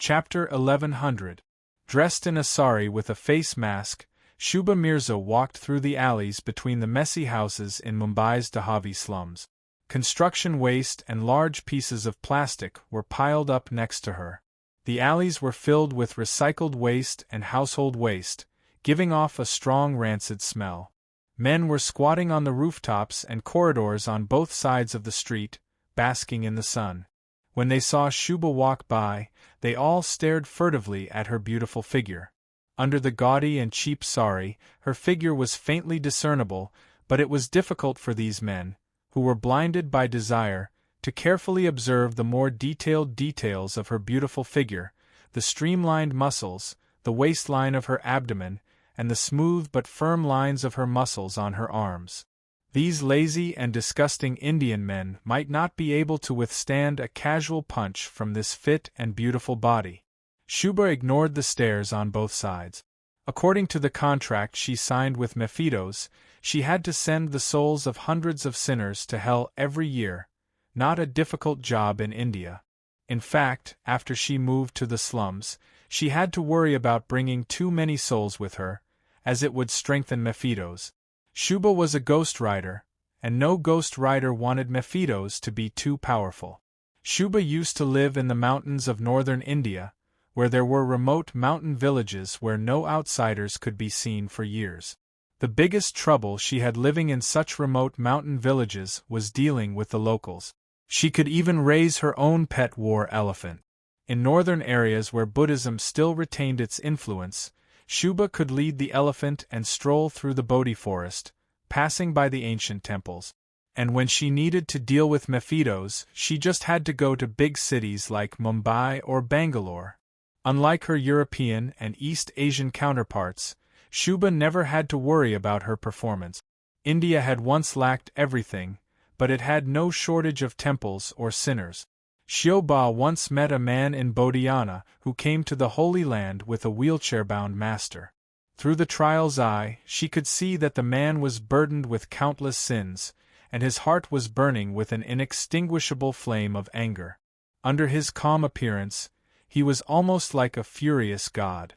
Chapter 1100. Dressed in a sari with a face mask, Shubha Mirza walked through the alleys between the messy houses in Mumbai's Dhahavi slums. Construction waste and large pieces of plastic were piled up next to her. The alleys were filled with recycled waste and household waste, giving off a strong rancid smell. Men were squatting on the rooftops and corridors on both sides of the street, basking in the sun. When they saw Shubha walk by, they all stared furtively at her beautiful figure. Under the gaudy and cheap sari, her figure was faintly discernible, but it was difficult for these men, who were blinded by desire, to carefully observe the more detailed details of her beautiful figure, the streamlined muscles, the waistline of her abdomen, and the smooth but firm lines of her muscles on her arms. These lazy and disgusting Indian men might not be able to withstand a casual punch from this fit and beautiful body. Shubha ignored the stares on both sides. According to the contract she signed with Mephitos, she had to send the souls of hundreds of sinners to hell every year, not a difficult job in India. In fact, after she moved to the slums, she had to worry about bringing too many souls with her, as it would strengthen Mephitos. Shubha was a ghost rider, and no ghost rider wanted Mephitos to be too powerful. Shubha used to live in the mountains of northern India, where there were remote mountain villages where no outsiders could be seen for years. The biggest trouble she had living in such remote mountain villages was dealing with the locals. She could even raise her own pet war elephant. In northern areas where Buddhism still retained its influence, Shuba could lead the elephant and stroll through the Bodhi forest, passing by the ancient temples. And when she needed to deal with Mephitos, she just had to go to big cities like Mumbai or Bangalore. Unlike her European and East Asian counterparts, Shuba never had to worry about her performance. India had once lacked everything, but it had no shortage of temples or sinners. Shioba once met a man in Bodhiana who came to the Holy Land with a wheelchair-bound master. Through the trial's eye, she could see that the man was burdened with countless sins, and his heart was burning with an inextinguishable flame of anger. Under his calm appearance, he was almost like a furious god.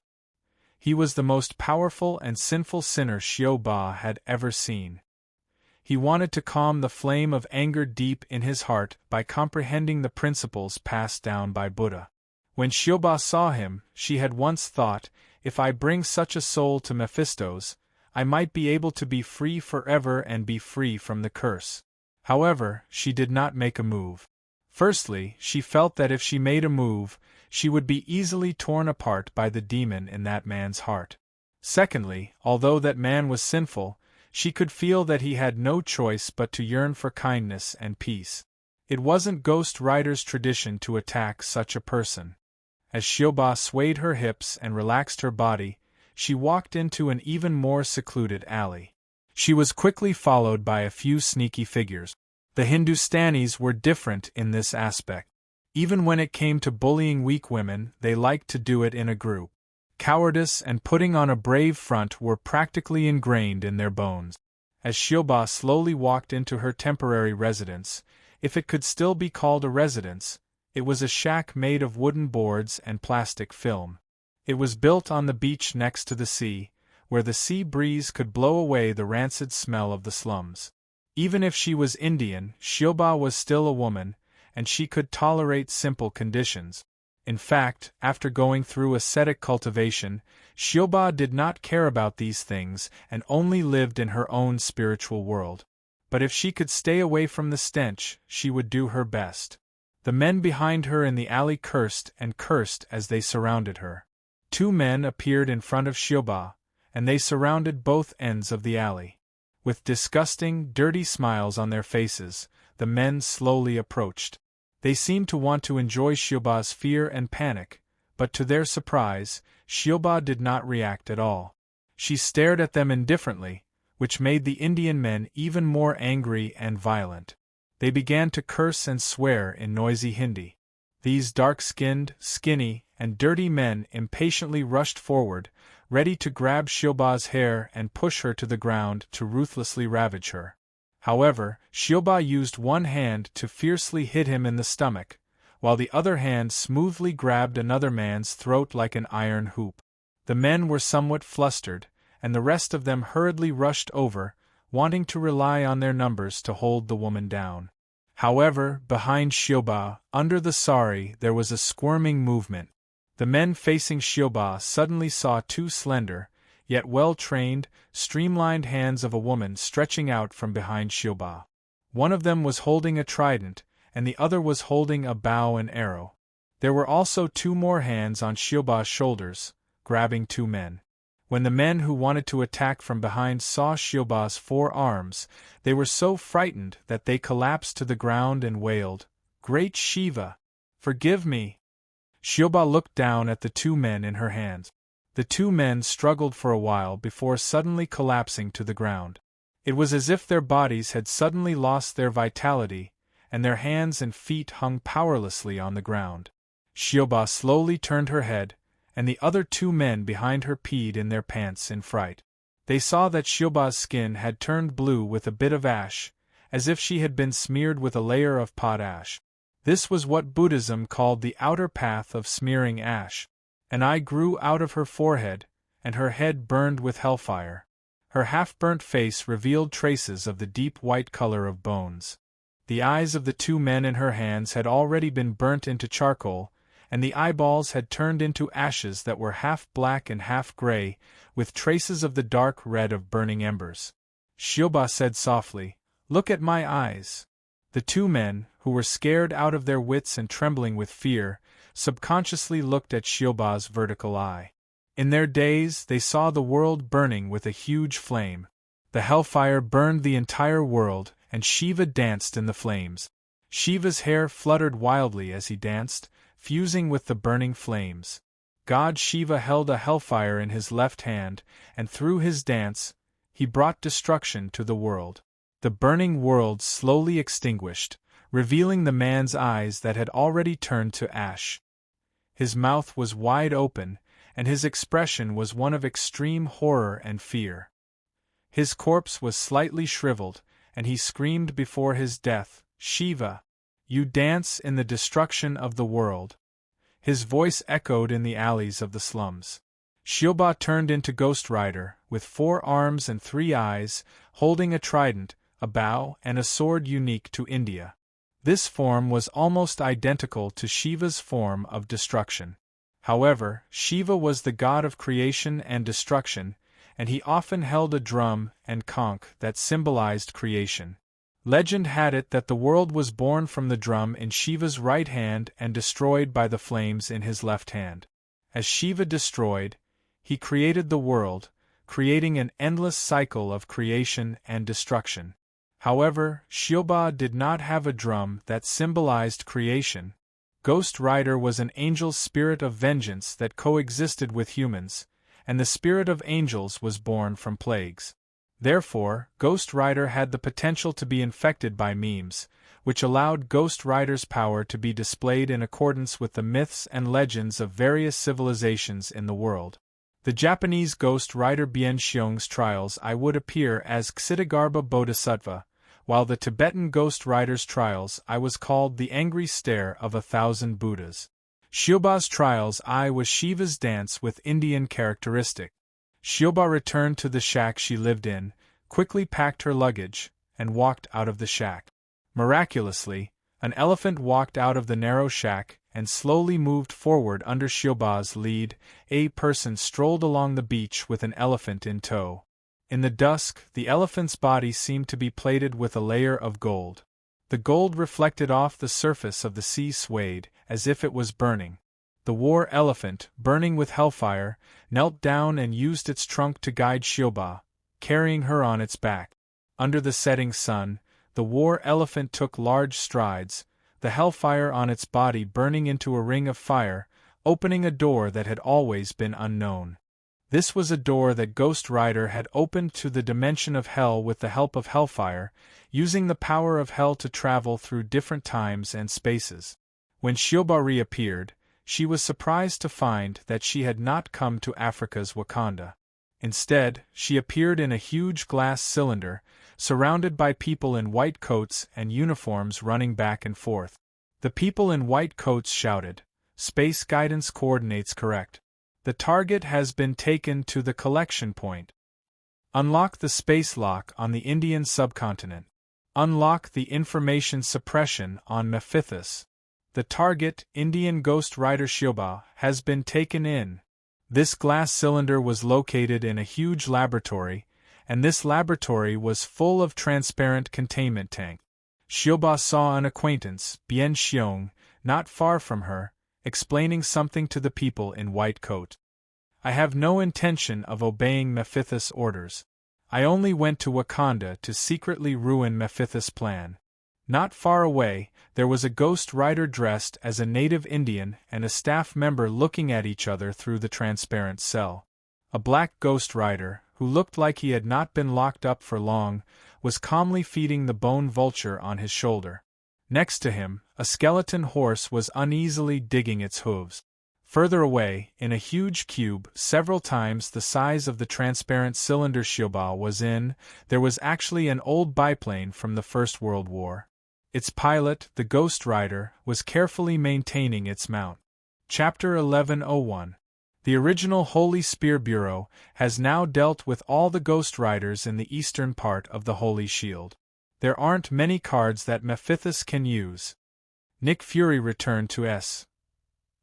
He was the most powerful and sinful sinner Shioba had ever seen. He wanted to calm the flame of anger deep in his heart by comprehending the principles passed down by Buddha. When Shioba saw him, she had once thought, if I bring such a soul to Mephisto's, I might be able to be free forever and be free from the curse. However, she did not make a move. Firstly, she felt that if she made a move, she would be easily torn apart by the demon in that man's heart. Secondly, although that man was sinful, she could feel that he had no choice but to yearn for kindness and peace. It wasn't Ghost Rider's tradition to attack such a person. As Shioba swayed her hips and relaxed her body, she walked into an even more secluded alley. She was quickly followed by a few sneaky figures. The Hindustanis were different in this aspect. Even when it came to bullying weak women, they liked to do it in a group. Cowardice and putting on a brave front were practically ingrained in their bones. As Shioba slowly walked into her temporary residence, if it could still be called a residence, it was a shack made of wooden boards and plastic film. It was built on the beach next to the sea, where the sea breeze could blow away the rancid smell of the slums. Even if she was Indian, Shioba was still a woman, and she could tolerate simple conditions. In fact, after going through ascetic cultivation, Shioba did not care about these things and only lived in her own spiritual world. But if she could stay away from the stench, she would do her best. The men behind her in the alley cursed and cursed as they surrounded her. 2 men appeared in front of Shioba, and they surrounded both ends of the alley. With disgusting, dirty smiles on their faces, the men slowly approached. They seemed to want to enjoy Shioba's fear and panic, but to their surprise, Shioba did not react at all. She stared at them indifferently, which made the Indian men even more angry and violent. They began to curse and swear in noisy Hindi. These dark-skinned, skinny, and dirty men impatiently rushed forward, ready to grab Shioba's hair and push her to the ground to ruthlessly ravage her. However, Shioba used one hand to fiercely hit him in the stomach, while the other hand smoothly grabbed another man's throat like an iron hoop. The men were somewhat flustered, and the rest of them hurriedly rushed over, wanting to rely on their numbers to hold the woman down. However, behind Shioba, under the sari, there was a squirming movement. The men facing Shioba suddenly saw 2 slender, yet well-trained, streamlined hands of a woman stretching out from behind Shioba. One of them was holding a trident, and the other was holding a bow and arrow. There were also 2 more hands on Shioba's shoulders, grabbing 2 men. When the men who wanted to attack from behind saw Shioba's 4 arms, they were so frightened that they collapsed to the ground and wailed, "Great Shiva! Forgive me!" Shioba looked down at the 2 men in her hands. The 2 men struggled for a while before suddenly collapsing to the ground. It was as if their bodies had suddenly lost their vitality, and their hands and feet hung powerlessly on the ground. Shioba slowly turned her head, and the other 2 men behind her peed in their pants in fright. They saw that Shioba's skin had turned blue with a bit of ash, as if she had been smeared with a layer of pot ash. This was what Buddhism called the outer path of smearing ash. An eye grew out of her forehead, and her head burned with hellfire. Her half-burnt face revealed traces of the deep white color of bones. The eyes of the 2 men in her hands had already been burnt into charcoal, and the eyeballs had turned into ashes that were half black and half gray, with traces of the dark red of burning embers. Shioba said softly, "Look at my eyes." The 2 men, who were scared out of their wits and trembling with fear, subconsciously looked at Shioba's vertical eye. In their days, they saw the world burning with a huge flame. The hellfire burned the entire world, and Shiva danced in the flames. Shiva's hair fluttered wildly as he danced, fusing with the burning flames. God Shiva held a hellfire in his left hand, and through his dance, he brought destruction to the world. The burning world slowly extinguished, revealing the man's eyes that had already turned to ash. His mouth was wide open, and his expression was one of extreme horror and fear. His corpse was slightly shriveled, and he screamed before his death, "Shiva, you dance in the destruction of the world." His voice echoed in the alleys of the slums. Shiva turned into Ghost Rider, with 4 arms and 3 eyes, holding a trident, a bow, and a sword unique to India. This form was almost identical to Shiva's form of destruction. However, Shiva was the god of creation and destruction, and he often held a drum and conch that symbolized creation. Legend had it that the world was born from the drum in Shiva's right hand and destroyed by the flames in his left hand. As Shiva destroyed, he created the world, creating an endless cycle of creation and destruction. However, Shiva did not have a drum that symbolized creation. Ghost Rider was an angel's spirit of vengeance that coexisted with humans, and the spirit of angels was born from plagues. Therefore, Ghost Rider had the potential to be infected by memes, which allowed Ghost Rider's power to be displayed in accordance with the myths and legends of various civilizations in the world. The Japanese Ghost Rider Bien Xiong's trials I would appear as Ksitigarbha Bodhisattva, while the Tibetan Ghost Rider's trials I was called the Angry Stare of 1,000 Buddhas. Shiva's trials I was Shiva's dance with Indian characteristic. Shiva returned to the shack she lived in, quickly packed her luggage, and walked out of the shack. Miraculously, an elephant walked out of the narrow shack and slowly moved forward under Shiva's lead. A person strolled along the beach with an elephant in tow. In the dusk, the elephant's body seemed to be plated with a layer of gold. The gold reflected off the surface of the sea swayed, as if it was burning. The war elephant, burning with hellfire, knelt down and used its trunk to guide Shiva, carrying her on its back. Under the setting sun, the war elephant took large strides, the hellfire on its body burning into a ring of fire, opening a door that had always been unknown. This was a door that Ghost Rider had opened to the dimension of hell with the help of hellfire, using the power of hell to travel through different times and spaces. When Shiva reappeared, she was surprised to find that she had not come to Africa's Wakanda. Instead, she appeared in a huge glass cylinder, surrounded by people in white coats and uniforms running back and forth. The people in white coats shouted, "Space guidance coordinates correct. The target has been taken to the collection point. Unlock the space lock on the Indian subcontinent. Unlock the information suppression on Mephithus. The target, Indian Ghost Rider Shiva, has been taken in." This glass cylinder was located in a huge laboratory, and this laboratory was full of transparent containment tanks. Shiva saw an acquaintance, Bien Xiong, not far from her, explaining something to the people in white coat. "I have no intention of obeying Mephithus' orders. I only went to Wakanda to secretly ruin Mephithus' plan." Not far away, there was a Ghost Rider dressed as a native Indian and a staff member looking at each other through the transparent cell. A black Ghost Rider, who looked like he had not been locked up for long, was calmly feeding the bone vulture on his shoulder. Next to him, a skeleton horse was uneasily digging its hooves. Further away, in a huge cube, several times the size of the transparent cylinder Shiva was in, there was actually an old biplane from the First World War. Its pilot, the Ghost Rider, was carefully maintaining its mount. Chapter 1101. The original Holy Spear Bureau has now dealt with all the Ghost Riders in the eastern part of the Holy Shield. There aren't many cards that Mephithus can use. Nick Fury returned to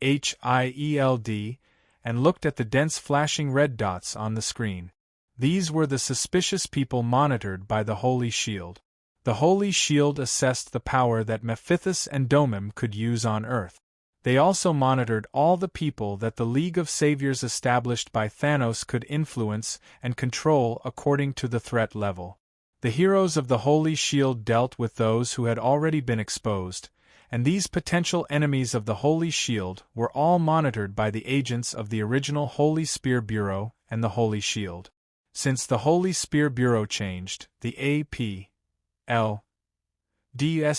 SHIELD and looked at the dense flashing red dots on the screen. These were the suspicious people monitored by the Holy Shield. The Holy Shield assessed the power that Mephithus and Domim could use on Earth. They also monitored all the people that the League of Saviors established by Thanos could influence and control according to the threat level. The heroes of the Holy Shield dealt with those who had already been exposed, and these potential enemies of the Holy Shield were all monitored by the agents of the original Holy Spear Bureau and the Holy Shield. Since the Holy Spear Bureau changed, the APLDS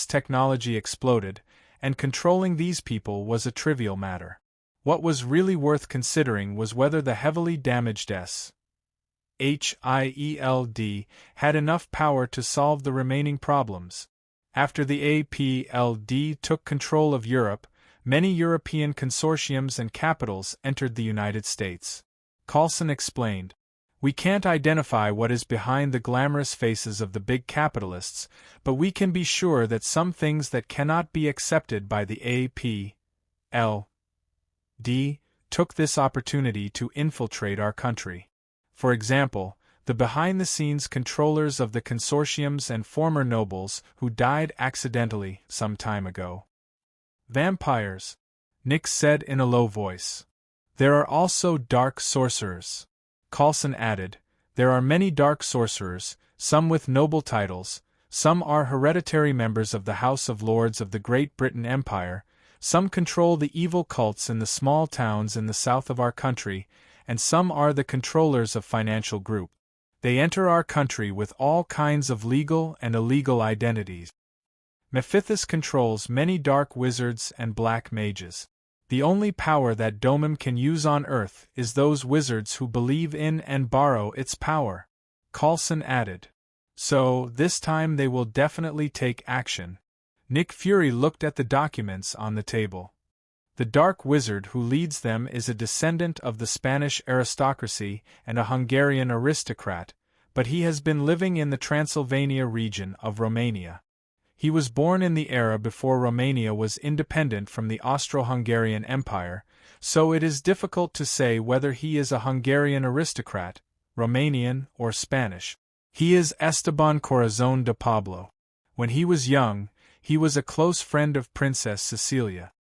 technology exploded, and controlling these people was a trivial matter. What was really worth considering was whether the heavily damaged SHIELD had enough power to solve the remaining problems. After the APLD took control of Europe, many European consortiums and capitals entered the United States. Coulson explained, "We can't identify what is behind the glamorous faces of the big capitalists, but we can be sure that some things that cannot be accepted by the APLD took this opportunity to infiltrate our country. For example, the behind-the-scenes controllers of the consortiums and former nobles who died accidentally some time ago." "Vampires," Nick said in a low voice. "There are also dark sorcerers." Coulson added, "There are many dark sorcerers, some with noble titles, some are hereditary members of the House of Lords of the Great Britain Empire, some control the evil cults in the small towns in the south of our country, and some are the controllers of financial groups. They enter our country with all kinds of legal and illegal identities. Mephitis controls many dark wizards and black mages. The only power that Domum can use on Earth is those wizards who believe in and borrow its power." Coulson added, "So, this time they will definitely take action." Nick Fury looked at the documents on the table. "The dark wizard who leads them is a descendant of the Spanish aristocracy and a Hungarian aristocrat, but he has been living in the Transylvania region of Romania. He was born in the era before Romania was independent from the Austro-Hungarian Empire, so it is difficult to say whether he is a Hungarian aristocrat, Romanian, or Spanish. He is Esteban Corazon de Pablo. When he was young, he was a close friend of Princess Cecilia.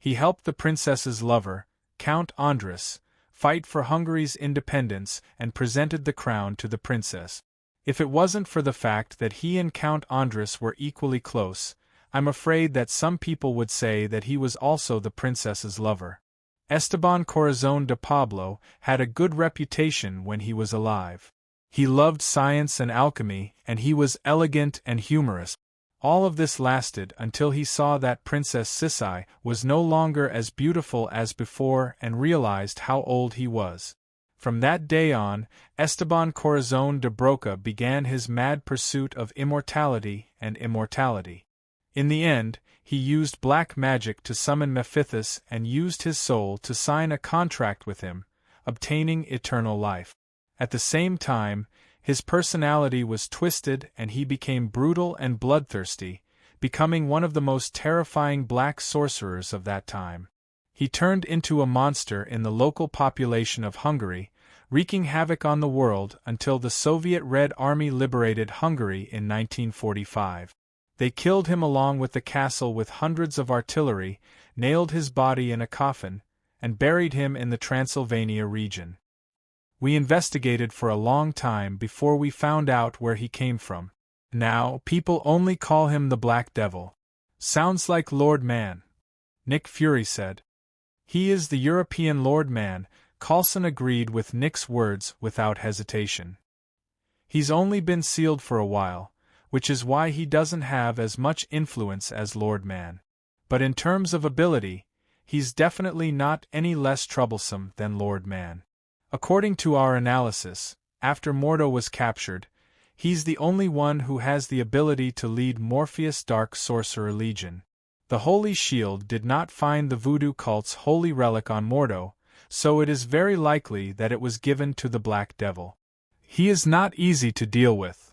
He helped the princess's lover, Count Andras, fight for Hungary's independence and presented the crown to the princess. If it wasn't for the fact that he and Count Andras were equally close, I'm afraid that some people would say that he was also the princess's lover. Esteban Corazon de Pablo had a good reputation when he was alive. He loved science and alchemy, and he was elegant and humorous. All of this lasted until he saw that Princess Sisai was no longer as beautiful as before and realized how old he was. From that day on, Esteban Corazon de Broca began his mad pursuit of immortality and immortality. In the end, he used black magic to summon Mephitis and used his soul to sign a contract with him, obtaining eternal life. At the same time, his personality was twisted and he became brutal and bloodthirsty, becoming one of the most terrifying black sorcerers of that time. He turned into a monster in the local population of Hungary, wreaking havoc on the world until the Soviet Red Army liberated Hungary in 1945. They killed him along with the castle with hundreds of artillery, nailed his body in a coffin, and buried him in the Transylvania region. We investigated for a long time before we found out where he came from. Now, people only call him the Black Devil. Sounds like Lord Man, Nick Fury said. He is the European Lord Man, Coulson agreed with Nick's words without hesitation. He's only been sealed for a while, which is why he doesn't have as much influence as Lord Man. But in terms of ability, he's definitely not any less troublesome than Lord Man. According to our analysis, after Mordo was captured, he's the only one who has the ability to lead Morpheus' Dark Sorcerer Legion. The Holy Shield did not find the voodoo cult's holy relic on Mordo, so it is very likely that it was given to the Black Devil. He is not easy to deal with,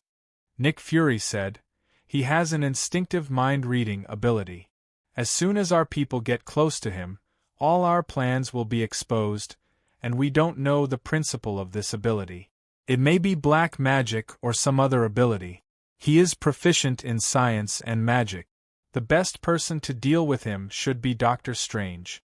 Nick Fury said. He has an instinctive mind-reading ability. As soon as our people get close to him, all our plans will be exposed, and we don't know the principle of this ability. It may be black magic or some other ability. He is proficient in science and magic. The best person to deal with him should be Dr. Strange.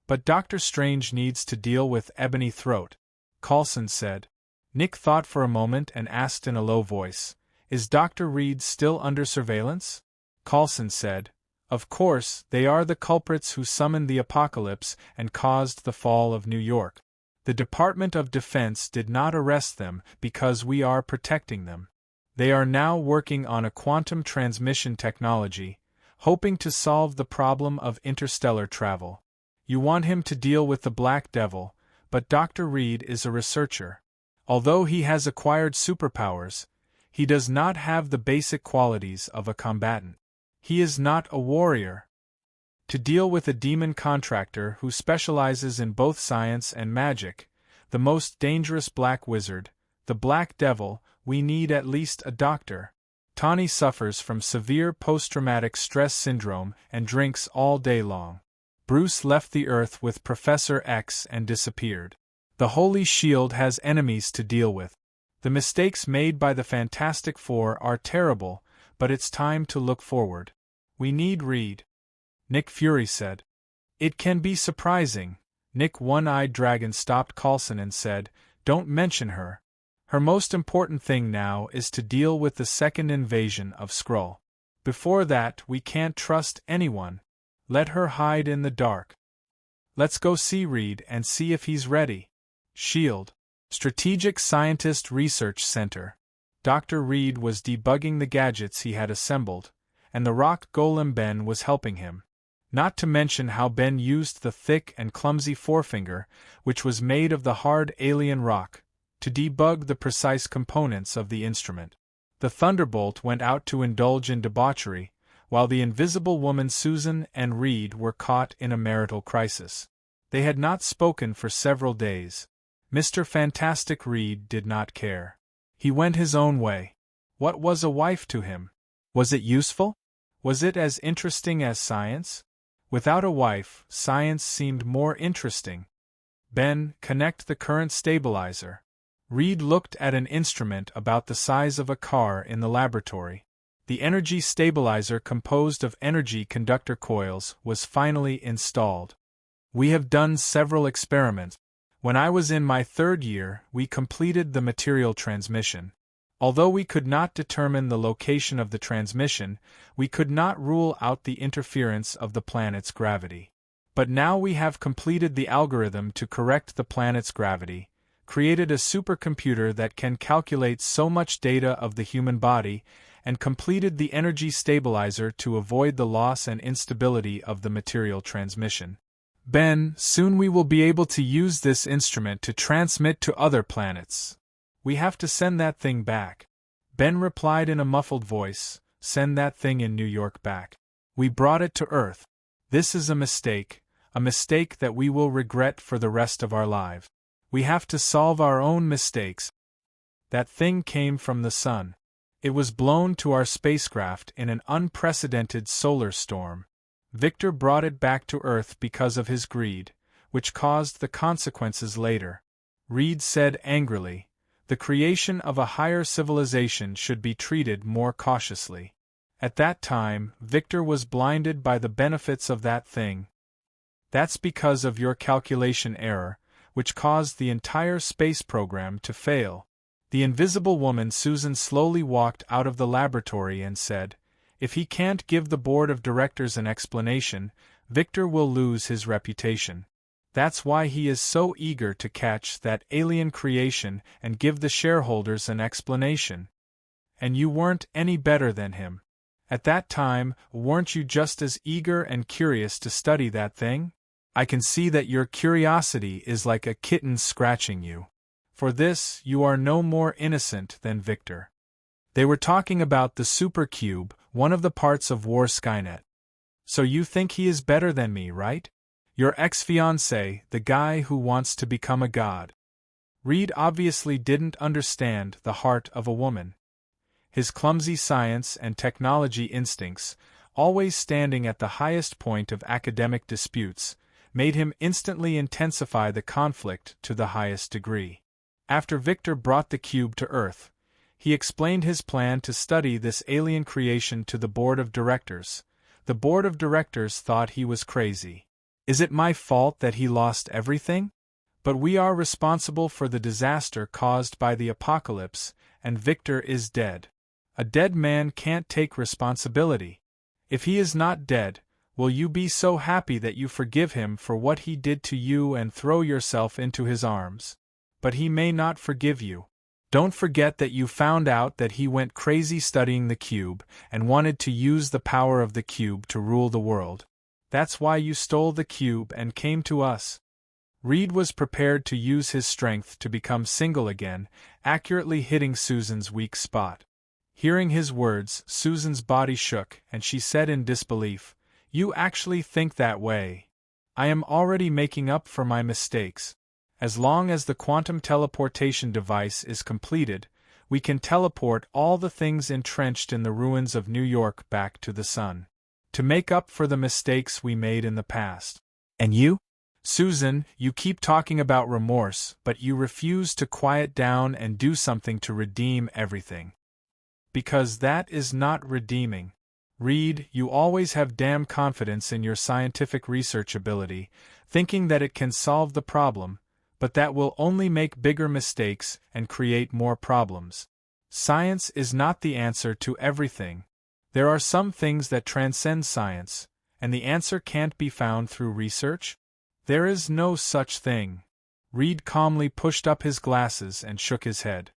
But Dr. Strange needs to deal with Ebony Throat, Coulson said. Nick thought for a moment and asked in a low voice, "Is Dr. Reed still under surveillance?" Coulson said, "Of course, they are the culprits who summoned the apocalypse and caused the fall of New York. The Department of Defense did not arrest them because we are protecting them. They are now working on a quantum transmission technology, hoping to solve the problem of interstellar travel. You want him to deal with the Black Devil, but Dr. Reed is a researcher. Although he has acquired superpowers, he does not have the basic qualities of a combatant. He is not a warrior. To deal with a demon contractor who specializes in both science and magic, the most dangerous black wizard, the Black Devil, we need at least a doctor. Tawny suffers from severe post-traumatic stress syndrome and drinks all day long. Bruce left the Earth with Professor X and disappeared. The Holy Shield has enemies to deal with. The mistakes made by the Fantastic Four are terrible, but it's time to look forward. We need Reed," Nick Fury said. "It can be surprising." Nick One-Eyed Dragon stopped Coulson and said, "Don't mention her. Her most important thing now is to deal with the second invasion of Skrull. Before that, we can't trust anyone. Let her hide in the dark. Let's go see Reed and see if he's ready." SHIELD. Strategic Scientist Research Center. Dr. Reed was debugging the gadgets he had assembled, and the rock golem Ben was helping him. Not to mention how Ben used the thick and clumsy forefinger, which was made of the hard alien rock, to debug the precise components of the instrument. The Thunderbolt went out to indulge in debauchery, while the Invisible Woman Susan and Reed were caught in a marital crisis. They had not spoken for several days. Mr. Fantastic Reed did not care. He went his own way. What was a wife to him? Was it useful? Was it as interesting as science? Without a wife, science seemed more interesting. Ben, connect the current stabilizer. Reed looked at an instrument about the size of a car in the laboratory. The energy stabilizer, composed of energy conductor coils, was finally installed. "We have done several experiments. When I was in my third year, we completed the material transmission. Although we could not determine the location of the transmission, we could not rule out the interference of the planet's gravity. But now we have completed the algorithm to correct the planet's gravity, created a supercomputer that can calculate so much data of the human body, and completed the energy stabilizer to avoid the loss and instability of the material transmission. Ben, soon we will be able to use this instrument to transmit to other planets. We have to send that thing back." Ben replied in a muffled voice, "Send that thing in New York back. We brought it to Earth. This is a mistake that we will regret for the rest of our lives. We have to solve our own mistakes." That thing came from the sun. It was blown to our spacecraft in an unprecedented solar storm. Victor brought it back to Earth because of his greed, which caused the consequences later. Reed said angrily, "The creation of a higher civilization should be treated more cautiously. At that time, Victor was blinded by the benefits of that thing. That's because of your calculation error, which caused the entire space program to fail." The Invisible Woman Susan slowly walked out of the laboratory and said, "If he can't give the board of directors an explanation, Victor will lose his reputation. That's why he is so eager to catch that alien creation and give the shareholders an explanation. And you weren't any better than him. At that time, weren't you just as eager and curious to study that thing? I can see that your curiosity is like a kitten scratching you. For this, you are no more innocent than Victor." They were talking about the supercube, one of the parts of War Skynet. "So you think he is better than me, right? Your ex-fiancé, the guy who wants to become a god." Reed obviously didn't understand the heart of a woman. His clumsy science and technology instincts, always standing at the highest point of academic disputes, made him instantly intensify the conflict to the highest degree. After Victor brought the cube to Earth, he explained his plan to study this alien creation to the board of directors, The board of directors thought he was crazy. Is it my fault that he lost everything? But we are responsible for the disaster caused by the apocalypse, and Victor is dead. A dead man can't take responsibility. If he is not dead, will you be so happy that you forgive him for what he did to you and throw yourself into his arms? But he may not forgive you. Don't forget that you found out that he went crazy studying the cube and wanted to use the power of the cube to rule the world. That's why you stole the cube and came to us. Reed was prepared to use his strength to become single again, accurately hitting Susan's weak spot. Hearing his words, Susan's body shook, and she said in disbelief, "You actually think that way? I am already making up for my mistakes. As long as the quantum teleportation device is completed, we can teleport all the things entrenched in the ruins of New York back to the sun. To make up for the mistakes we made in the past." "And you?" "Susan, you keep talking about remorse, but you refuse to quiet down and do something to redeem everything. Because that is not redeeming. Reed, you always have damn confidence in your scientific research ability, thinking that it can solve the problem, but that will only make bigger mistakes and create more problems. Science is not the answer to everything. There are some things that transcend science, and the answer can't be found through research. There is no such thing." Reed calmly pushed up his glasses and shook his head.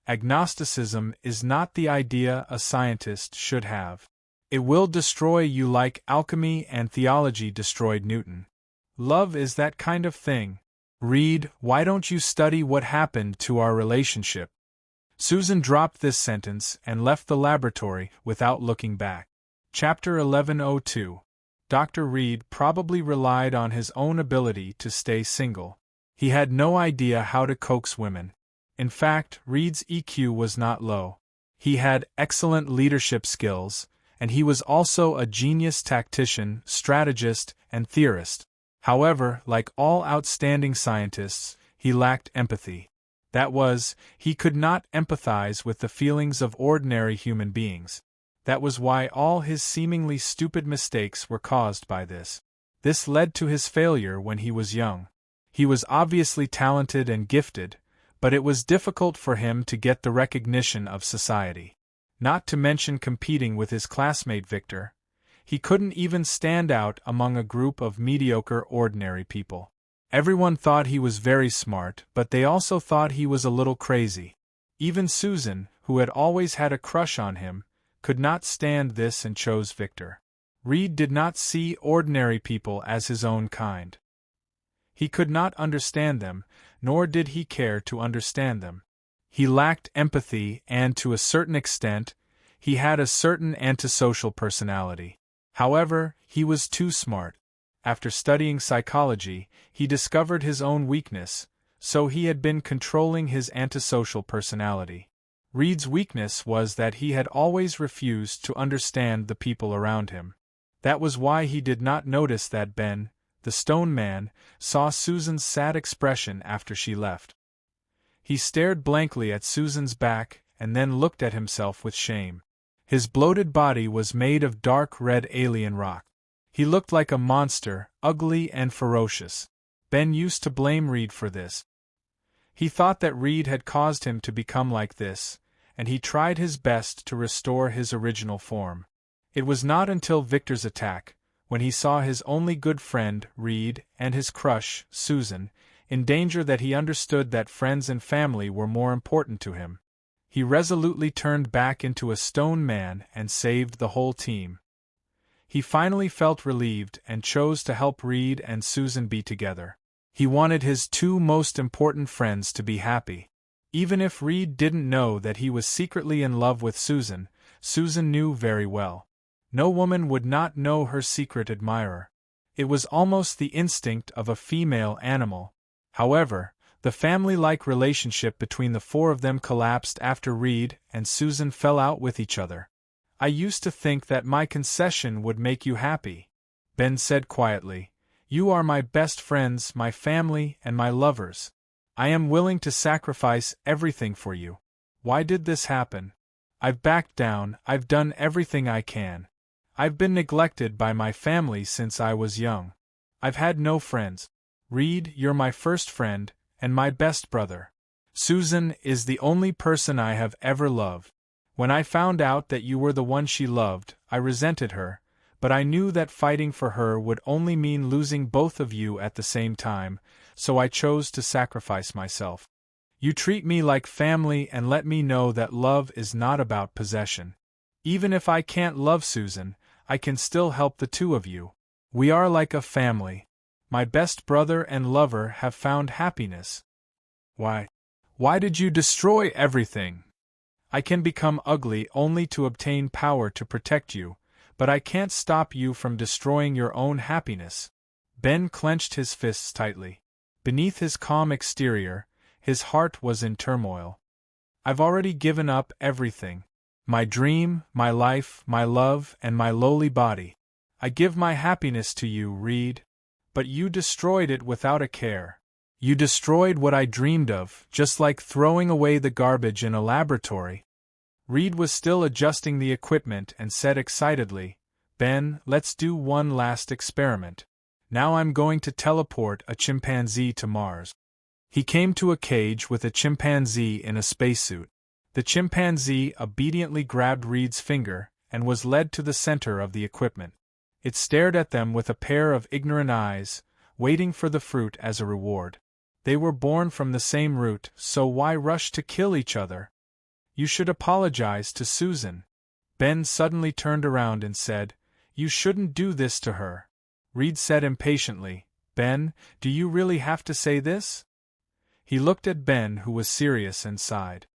"Agnosticism is not the idea a scientist should have. It will destroy you like alchemy and theology destroyed Newton. Love is that kind of thing. Reed, why don't you study what happened to our relationship?" Susan dropped this sentence and left the laboratory without looking back. Chapter 1102. Dr. Reed probably relied on his own ability to stay single. He had no idea how to coax women. In fact, Reed's EQ was not low. He had excellent leadership skills, and he was also a genius tactician, strategist, and theorist. However, like all outstanding scientists, he lacked empathy. That was, he could not empathize with the feelings of ordinary human beings. That was why all his seemingly stupid mistakes were caused by this. This led to his failure when he was young. He was obviously talented and gifted, but it was difficult for him to get the recognition of society. Not to mention competing with his classmate Victor. He couldn't even stand out among a group of mediocre ordinary people. Everyone thought he was very smart, but they also thought he was a little crazy. Even Susan, who had always had a crush on him, could not stand this and chose Victor. Reed did not see ordinary people as his own kind. He could not understand them, nor did he care to understand them. He lacked empathy and, to a certain extent, he had a certain antisocial personality. However, he was too smart. After studying psychology, he discovered his own weakness, so he had been controlling his antisocial personality. Reed's weakness was that he had always refused to understand the people around him. That was why he did not notice that Ben, the stone man, saw Susan's sad expression after she left. He stared blankly at Susan's back and then looked at himself with shame. His bloated body was made of dark red alien rock. He looked like a monster, ugly and ferocious. Ben used to blame Reed for this. He thought that Reed had caused him to become like this, and he tried his best to restore his original form. It was not until Victor's attack, when he saw his only good friend, Reed, and his crush, Susan, in danger that he understood that friends and family were more important to him. He resolutely turned back into a stone man and saved the whole team. He finally felt relieved and chose to help Reed and Susan be together. He wanted his two most important friends to be happy. Even if Reed didn't know that he was secretly in love with Susan, Susan knew very well. No woman would not know her secret admirer. It was almost the instinct of a female animal. However, the family-like relationship between the four of them collapsed after Reed and Susan fell out with each other. "I used to think that my concession would make you happy," Ben said quietly. "You are my best friends, my family, and my lovers. I am willing to sacrifice everything for you. Why did this happen? I've backed down, I've done everything I can. I've been neglected by my family since I was young. I've had no friends. Reed, you're my first friend, and my best brother. Susan is the only person I have ever loved. When I found out that you were the one she loved, I resented her, but I knew that fighting for her would only mean losing both of you at the same time, so I chose to sacrifice myself. You treat me like family and let me know that love is not about possession. Even if I can't love Susan, I can still help the two of you. We are like a family. My best brother and lover have found happiness. Why did you destroy everything? I can become ugly only to obtain power to protect you, but I can't stop you from destroying your own happiness. Ben clenched his fists tightly. Beneath his calm exterior, his heart was in turmoil. I've already given up everything. My dream, my life, my love, and my lowly body. I give my happiness to you, Reed. But you destroyed it without a care. You destroyed what I dreamed of, just like throwing away the garbage in a laboratory. Reed was still adjusting the equipment and said excitedly, Ben, let's do one last experiment. Now I'm going to teleport a chimpanzee to Mars. He came to a cage with a chimpanzee in a spacesuit. The chimpanzee obediently grabbed Reed's finger and was led to the center of the equipment. It stared at them with a pair of ignorant eyes, waiting for the fruit as a reward. They were born from the same root, so why rush to kill each other? You should apologize to Susan. Ben suddenly turned around and said, You shouldn't do this to her. Reed said impatiently, Ben, do you really have to say this? He looked at Ben, who was serious, and sighed.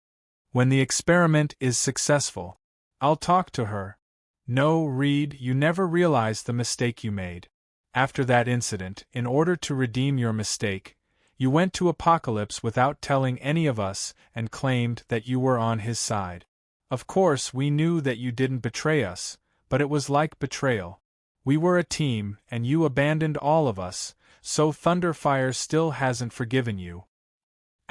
When the experiment is successful, I'll talk to her. No, Reed, you never realized the mistake you made. After that incident, in order to redeem your mistake, you went to Apocalypse without telling any of us and claimed that you were on his side. Of course, we knew that you didn't betray us, but it was like betrayal. We were a team, and you abandoned all of us, so Thunderfire still hasn't forgiven you.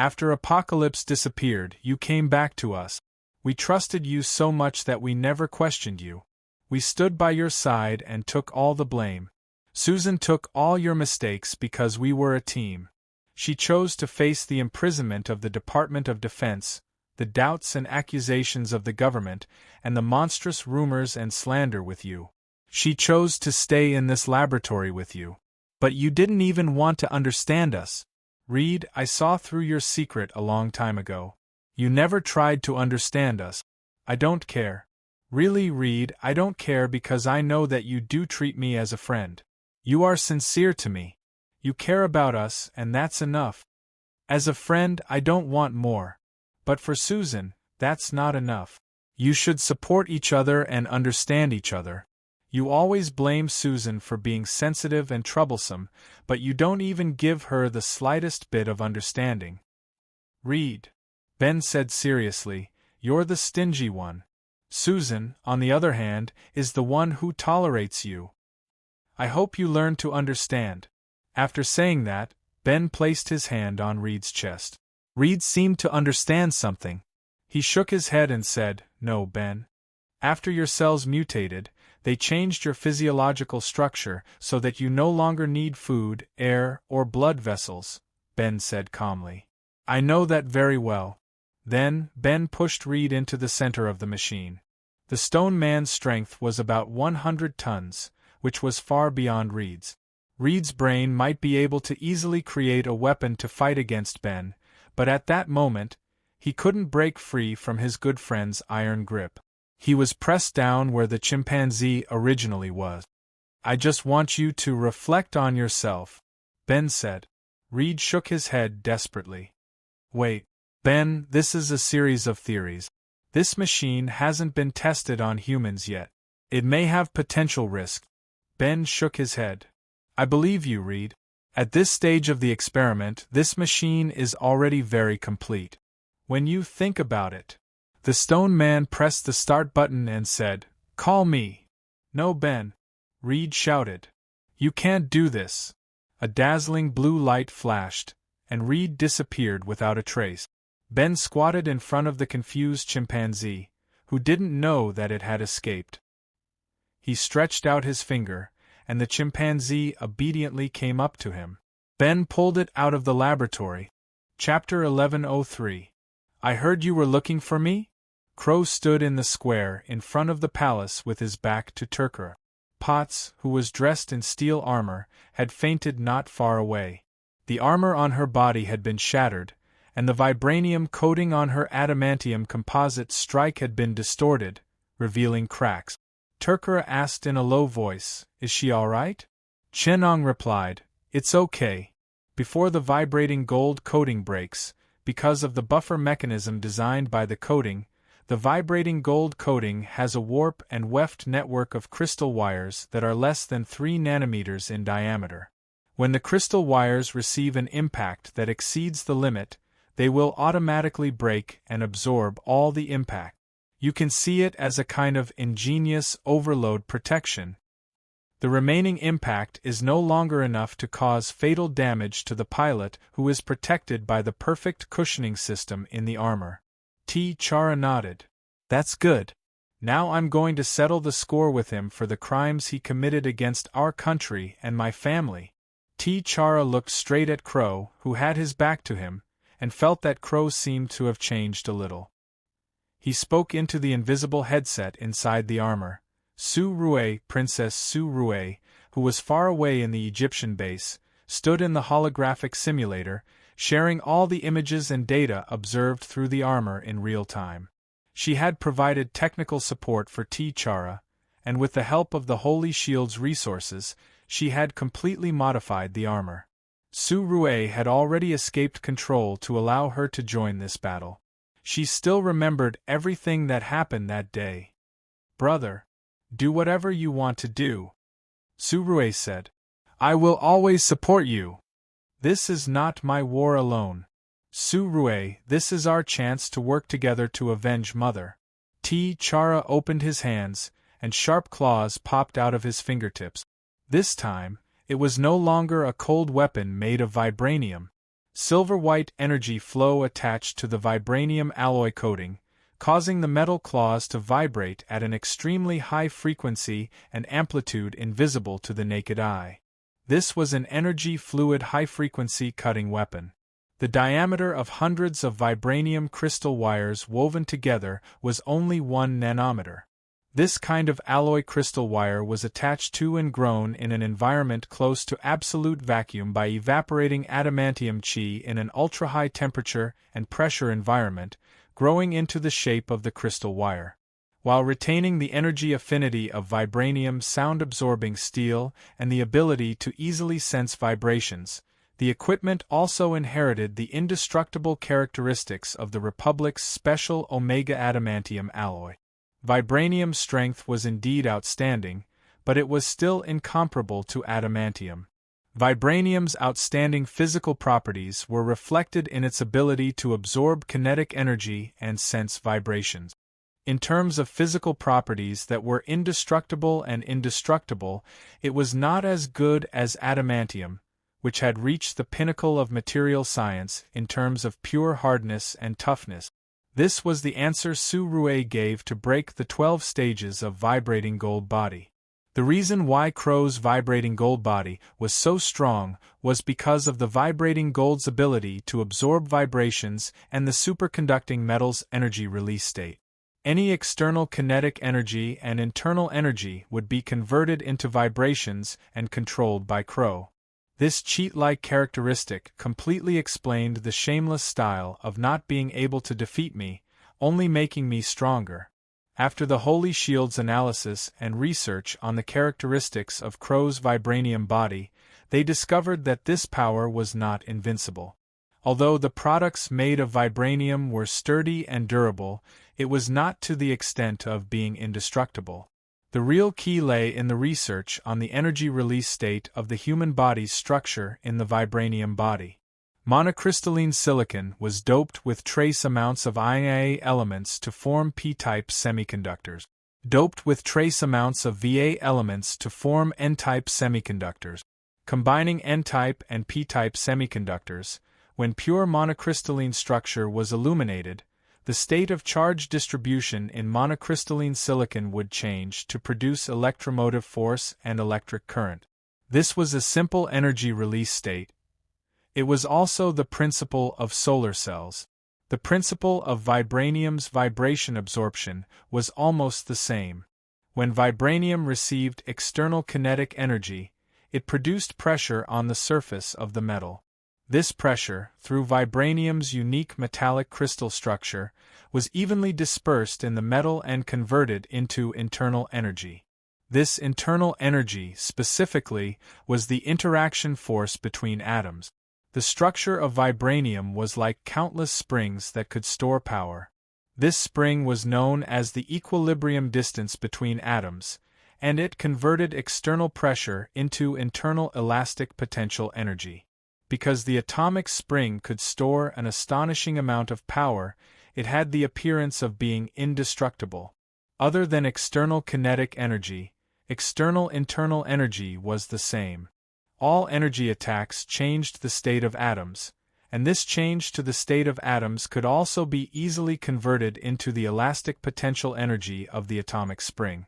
After Apocalypse disappeared, you came back to us. We trusted you so much that we never questioned you. We stood by your side and took all the blame. Susan took all your mistakes because we were a team. She chose to face the imprisonment of the Department of Defense, the doubts and accusations of the government, and the monstrous rumors and slander with you. She chose to stay in this laboratory with you. But you didn't even want to understand us. Reed, I saw through your secret a long time ago. You never tried to understand us. I don't care. Really, Reed, I don't care because I know that you do treat me as a friend. You are sincere to me. You care about us, and that's enough. As a friend, I don't want more. But for Susan, that's not enough. You should support each other and understand each other. You always blame Susan for being sensitive and troublesome, but you don't even give her the slightest bit of understanding. Reed, Ben said seriously, you're the stingy one. Susan, on the other hand, is the one who tolerates you. I hope you learn to understand. After saying that, Ben placed his hand on Reed's chest. Reed seemed to understand something. He shook his head and said, No, Ben. After your cells mutated, they changed your physiological structure so that you no longer need food, air, or blood vessels, Ben said calmly. I know that very well. Then, Ben pushed Reed into the center of the machine. The stone man's strength was about 100 tons, which was far beyond Reed's. Reed's brain might be able to easily create a weapon to fight against Ben, but at that moment, he couldn't break free from his good friend's iron grip. He was pressed down where the chimpanzee originally was. I just want you to reflect on yourself, Ben said. Reed shook his head desperately. Wait, Ben, this is a series of theories. This machine hasn't been tested on humans yet. It may have potential risk. Ben shook his head. I believe you, Reed. At this stage of the experiment, this machine is already very complete. When you think about it. The stone man pressed the start button and said, Call me. No, Ben. Reed shouted. You can't do this. A dazzling blue light flashed, and Reed disappeared without a trace. Ben squatted in front of the confused chimpanzee, who didn't know that it had escaped. He stretched out his finger, and the chimpanzee obediently came up to him. Ben pulled it out of the laboratory. Chapter 1103. I heard you were looking for me? Crow stood in the square in front of the palace with his back to Turkura. Potts, who was dressed in steel armor, had fainted not far away. The armor on her body had been shattered, and the vibranium coating on her adamantium composite strike had been distorted, revealing cracks. Turkura asked in a low voice, "Is she all right?" Chenong replied, "It's okay. Before the vibrating gold coating breaks, because of the buffer mechanism designed by the coating, the vibrating gold coating has a warp and weft network of crystal wires that are less than 3 nanometers in diameter. When the crystal wires receive an impact that exceeds the limit, they will automatically break and absorb all the impact. You can see it as a kind of ingenious overload protection. The remaining impact is no longer enough to cause fatal damage to the pilot, who is protected by the perfect cushioning system in the armor." Chara nodded. "That's good. Now I'm going to settle the score with him for the crimes he committed against our country and my family." Chara looked straight at Crow, who had his back to him, and felt that Crow seemed to have changed a little. He spoke into the invisible headset inside the armor. Su Rue, Princess Su Rue, who was far away in the Egyptian base, stood in the holographic simulator, sharing all the images and data observed through the armor in real time. She had provided technical support for Chara, and with the help of the Holy Shield's resources, she had completely modified the armor. Su Rue had already escaped control to allow her to join this battle. She still remembered everything that happened that day. "Brother, do whatever you want to do," Su Rue said. "I will always support you. This is not my war alone. Su Rue, this is our chance to work together to avenge Mother." Chara opened his hands, and sharp claws popped out of his fingertips. This time, it was no longer a cold weapon made of vibranium. Silver-white energy flow attached to the vibranium alloy coating, causing the metal claws to vibrate at an extremely high frequency and amplitude invisible to the naked eye. This was an energy-fluid high-frequency cutting weapon. The diameter of hundreds of vibranium crystal wires woven together was only 1 nanometer. This kind of alloy crystal wire was attached to and grown in an environment close to absolute vacuum by evaporating adamantium chi in an ultra-high temperature and pressure environment, growing into the shape of the crystal wire. While retaining the energy affinity of vibranium sound-absorbing steel and the ability to easily sense vibrations, the equipment also inherited the indestructible characteristics of the Republic's special Omega adamantium alloy. Vibranium's strength was indeed outstanding, but it was still incomparable to adamantium. Vibranium's outstanding physical properties were reflected in its ability to absorb kinetic energy and sense vibrations. In terms of physical properties that were indestructible and indestructible, it was not as good as adamantium, which had reached the pinnacle of material science in terms of pure hardness and toughness. This was the answer Su Rue gave to break the 12 stages of vibrating gold body. The reason why Crow's vibrating gold body was so strong was because of the vibrating gold's ability to absorb vibrations and the superconducting metal's energy release state. Any external kinetic energy and internal energy would be converted into vibrations and controlled by Crow. This cheat-like characteristic completely explained the shameless style of not being able to defeat me, only making me stronger. After the Holy Shield's analysis and research on the characteristics of Crow's vibranium body, they discovered that this power was not invincible. Although the products made of vibranium were sturdy and durable, it was not to the extent of being indestructible. The real key lay in the research on the energy release state of the human body's structure in the vibranium body. Monocrystalline silicon was doped with trace amounts of IA elements to form P-type semiconductors. Doped with trace amounts of VA elements to form N-type semiconductors. Combining N-type and P-type semiconductors, when pure monocrystalline structure was illuminated, the state of charge distribution in monocrystalline silicon would change to produce electromotive force and electric current. This was a simple energy release state. It was also the principle of solar cells. The principle of vibranium's vibration absorption was almost the same. When vibranium received external kinetic energy, it produced pressure on the surface of the metal. This pressure, through vibranium's unique metallic crystal structure, was evenly dispersed in the metal and converted into internal energy. This internal energy, specifically, was the interaction force between atoms. The structure of vibranium was like countless springs that could store power. This spring was known as the equilibrium distance between atoms, and it converted external pressure into internal elastic potential energy. Because the atomic spring could store an astonishing amount of power, it had the appearance of being indestructible. Other than external kinetic energy, external internal energy was the same. All energy attacks changed the state of atoms, and this change to the state of atoms could also be easily converted into the elastic potential energy of the atomic spring.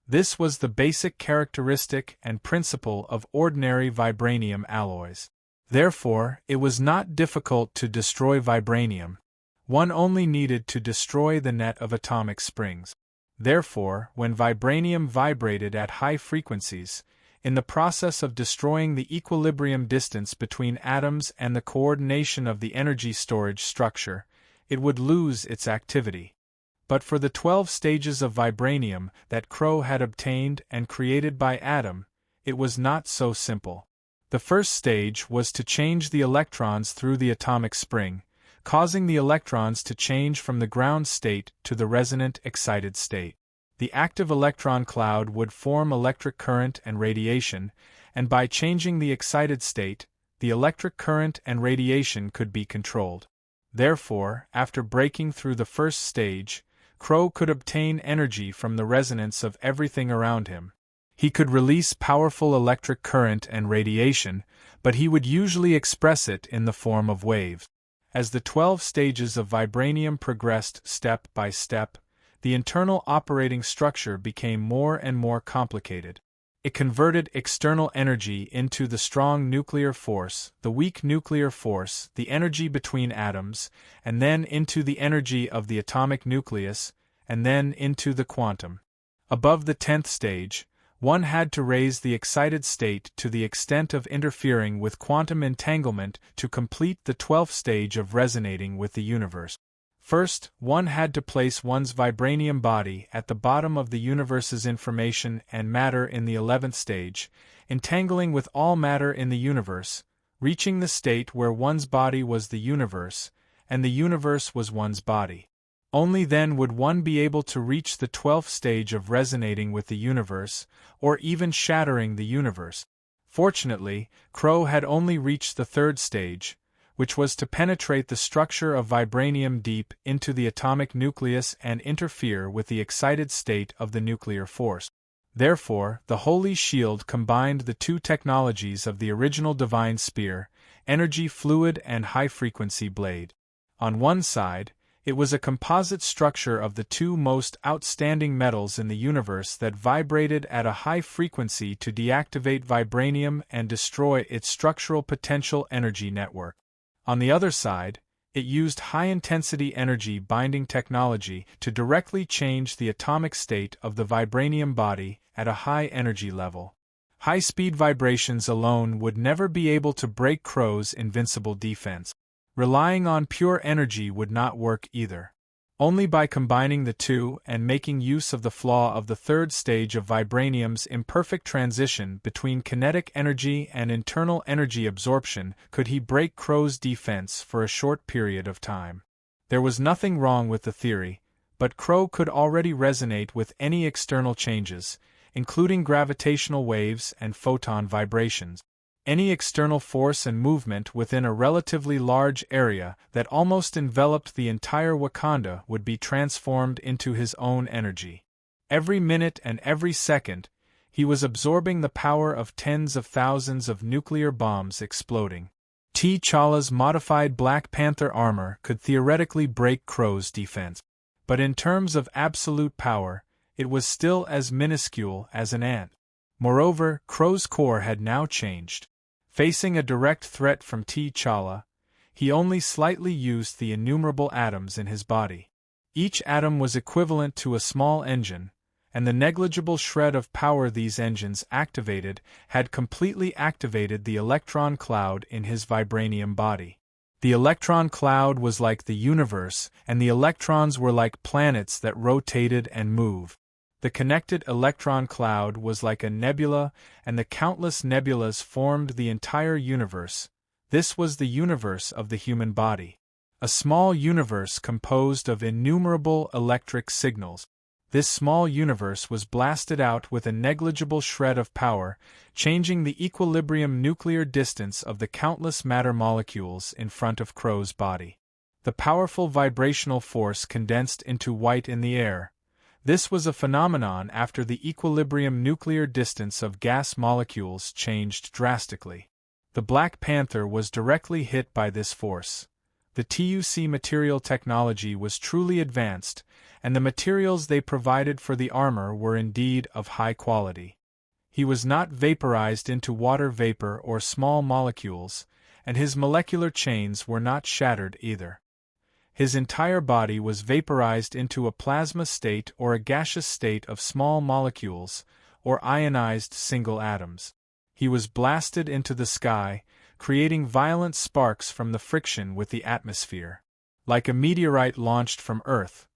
This was the basic characteristic and principle of ordinary vibranium alloys. Therefore, it was not difficult to destroy vibranium. One only needed to destroy the net of atomic springs. Therefore, when vibranium vibrated at high frequencies, in the process of destroying the equilibrium distance between atoms and the coordination of the energy storage structure, it would lose its activity. But for the 12 stages of vibranium that Crow had obtained and created by Atom, it was not so simple. The first stage was to change the electrons through the atomic spring, causing the electrons to change from the ground state to the resonant excited state. The active electron cloud would form electric current and radiation, and by changing the excited state, the electric current and radiation could be controlled. Therefore, after breaking through the first stage, Crow could obtain energy from the resonance of everything around him. He could release powerful electric current and radiation, but he would usually express it in the form of waves. As the 12 stages of vibranium progressed step by step, the internal operating structure became more and more complicated. It converted external energy into the strong nuclear force, the weak nuclear force, the energy between atoms, and then into the energy of the atomic nucleus, and then into the quantum. Above the 10th stage, one had to raise the excited state to the extent of interfering with quantum entanglement to complete the 12th stage of resonating with the universe. First, one had to place one's vibranium body at the bottom of the universe's information and matter in the 11th stage, entangling with all matter in the universe, reaching the state where one's body was the universe, and the universe was one's body. Only then would one be able to reach the 12th stage of resonating with the universe, or even shattering the universe. Fortunately, Crow had only reached the 3rd stage, which was to penetrate the structure of vibranium deep into the atomic nucleus and interfere with the excited state of the nuclear force. Therefore, the Holy Shield combined the two technologies of the original Divine Spear, energy fluid and high-frequency blade. On one side, it was a composite structure of the two most outstanding metals in the universe that vibrated at a high frequency to deactivate vibranium and destroy its structural potential energy network. On the other side, it used high-intensity energy binding technology to directly change the atomic state of the vibranium body at a high energy level. High-speed vibrations alone would never be able to break Crow's invincible defense. Relying on pure energy would not work either. Only by combining the two and making use of the flaw of the 3rd stage of vibranium's imperfect transition between kinetic energy and internal energy absorption could he break Crow's defense for a short period of time. There was nothing wrong with the theory, but Crow could already resonate with any external changes, including gravitational waves and photon vibrations. Any external force and movement within a relatively large area that almost enveloped the entire Wakanda would be transformed into his own energy. Every minute and every second, he was absorbing the power of tens of thousands of nuclear bombs exploding. T'Challa's modified Black Panther armor could theoretically break Crow's defense. But in terms of absolute power, it was still as minuscule as an ant. Moreover, Crow's core had now changed. Facing a direct threat from T'Challa, he only slightly used the innumerable atoms in his body. Each atom was equivalent to a small engine, and the negligible shred of power these engines activated had completely activated the electron cloud in his vibranium body. The electron cloud was like the universe, and the electrons were like planets that rotated and moved. The connected electron cloud was like a nebula, and the countless nebulas formed the entire universe. This was the universe of the human body. A small universe composed of innumerable electric signals. This small universe was blasted out with a negligible shred of power, changing the equilibrium nuclear distance of the countless matter molecules in front of Crow's body. The powerful vibrational force condensed into white in the air. This was a phenomenon after the equilibrium nuclear distance of gas molecules changed drastically. The Black Panther was directly hit by this force. The TUC material technology was truly advanced, and the materials they provided for the armor were indeed of high quality. He was not vaporized into water vapor or small molecules, and his molecular chains were not shattered either. His entire body was vaporized into a plasma state or a gaseous state of small molecules, or ionized single atoms. He was blasted into the sky, creating violent sparks from the friction with the atmosphere. Like a meteorite launched from Earth,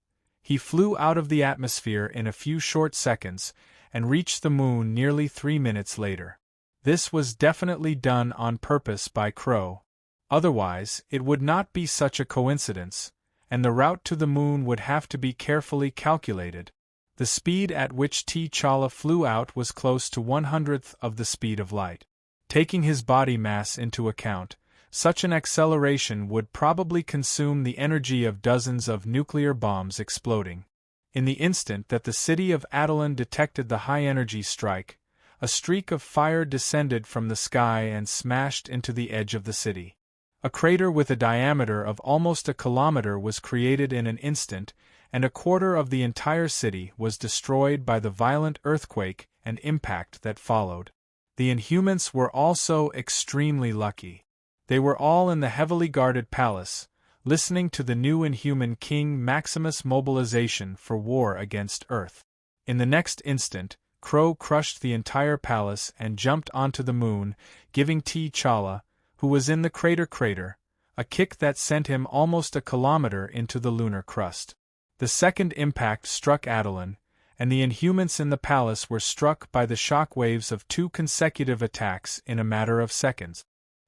he flew out of the atmosphere in a few short seconds and reached the moon nearly 3 minutes later. This was definitely done on purpose by Crow. Otherwise, it would not be such a coincidence, and the route to the moon would have to be carefully calculated. The speed at which T'Challa flew out was close to 1/100th of the speed of light. Taking his body mass into account, such an acceleration would probably consume the energy of dozens of nuclear bombs exploding. In the instant that the city of Attilan detected the high-energy strike, a streak of fire descended from the sky and smashed into the edge of the city. A crater with a diameter of almost a kilometer was created in an instant, and a quarter of the entire city was destroyed by the violent earthquake and impact that followed. The Inhumans were also extremely lucky. They were all in the heavily guarded palace, listening to the new Inhuman King Maximus' mobilization for war against Earth. In the next instant, Crow crushed the entire palace and jumped onto the moon, giving T'Challa, who was in the crater, a kick that sent him almost a kilometer into the lunar crust. The second impact struck Attilan, and the Inhumans in the palace were struck by the shock waves of 2 consecutive attacks in a matter of seconds.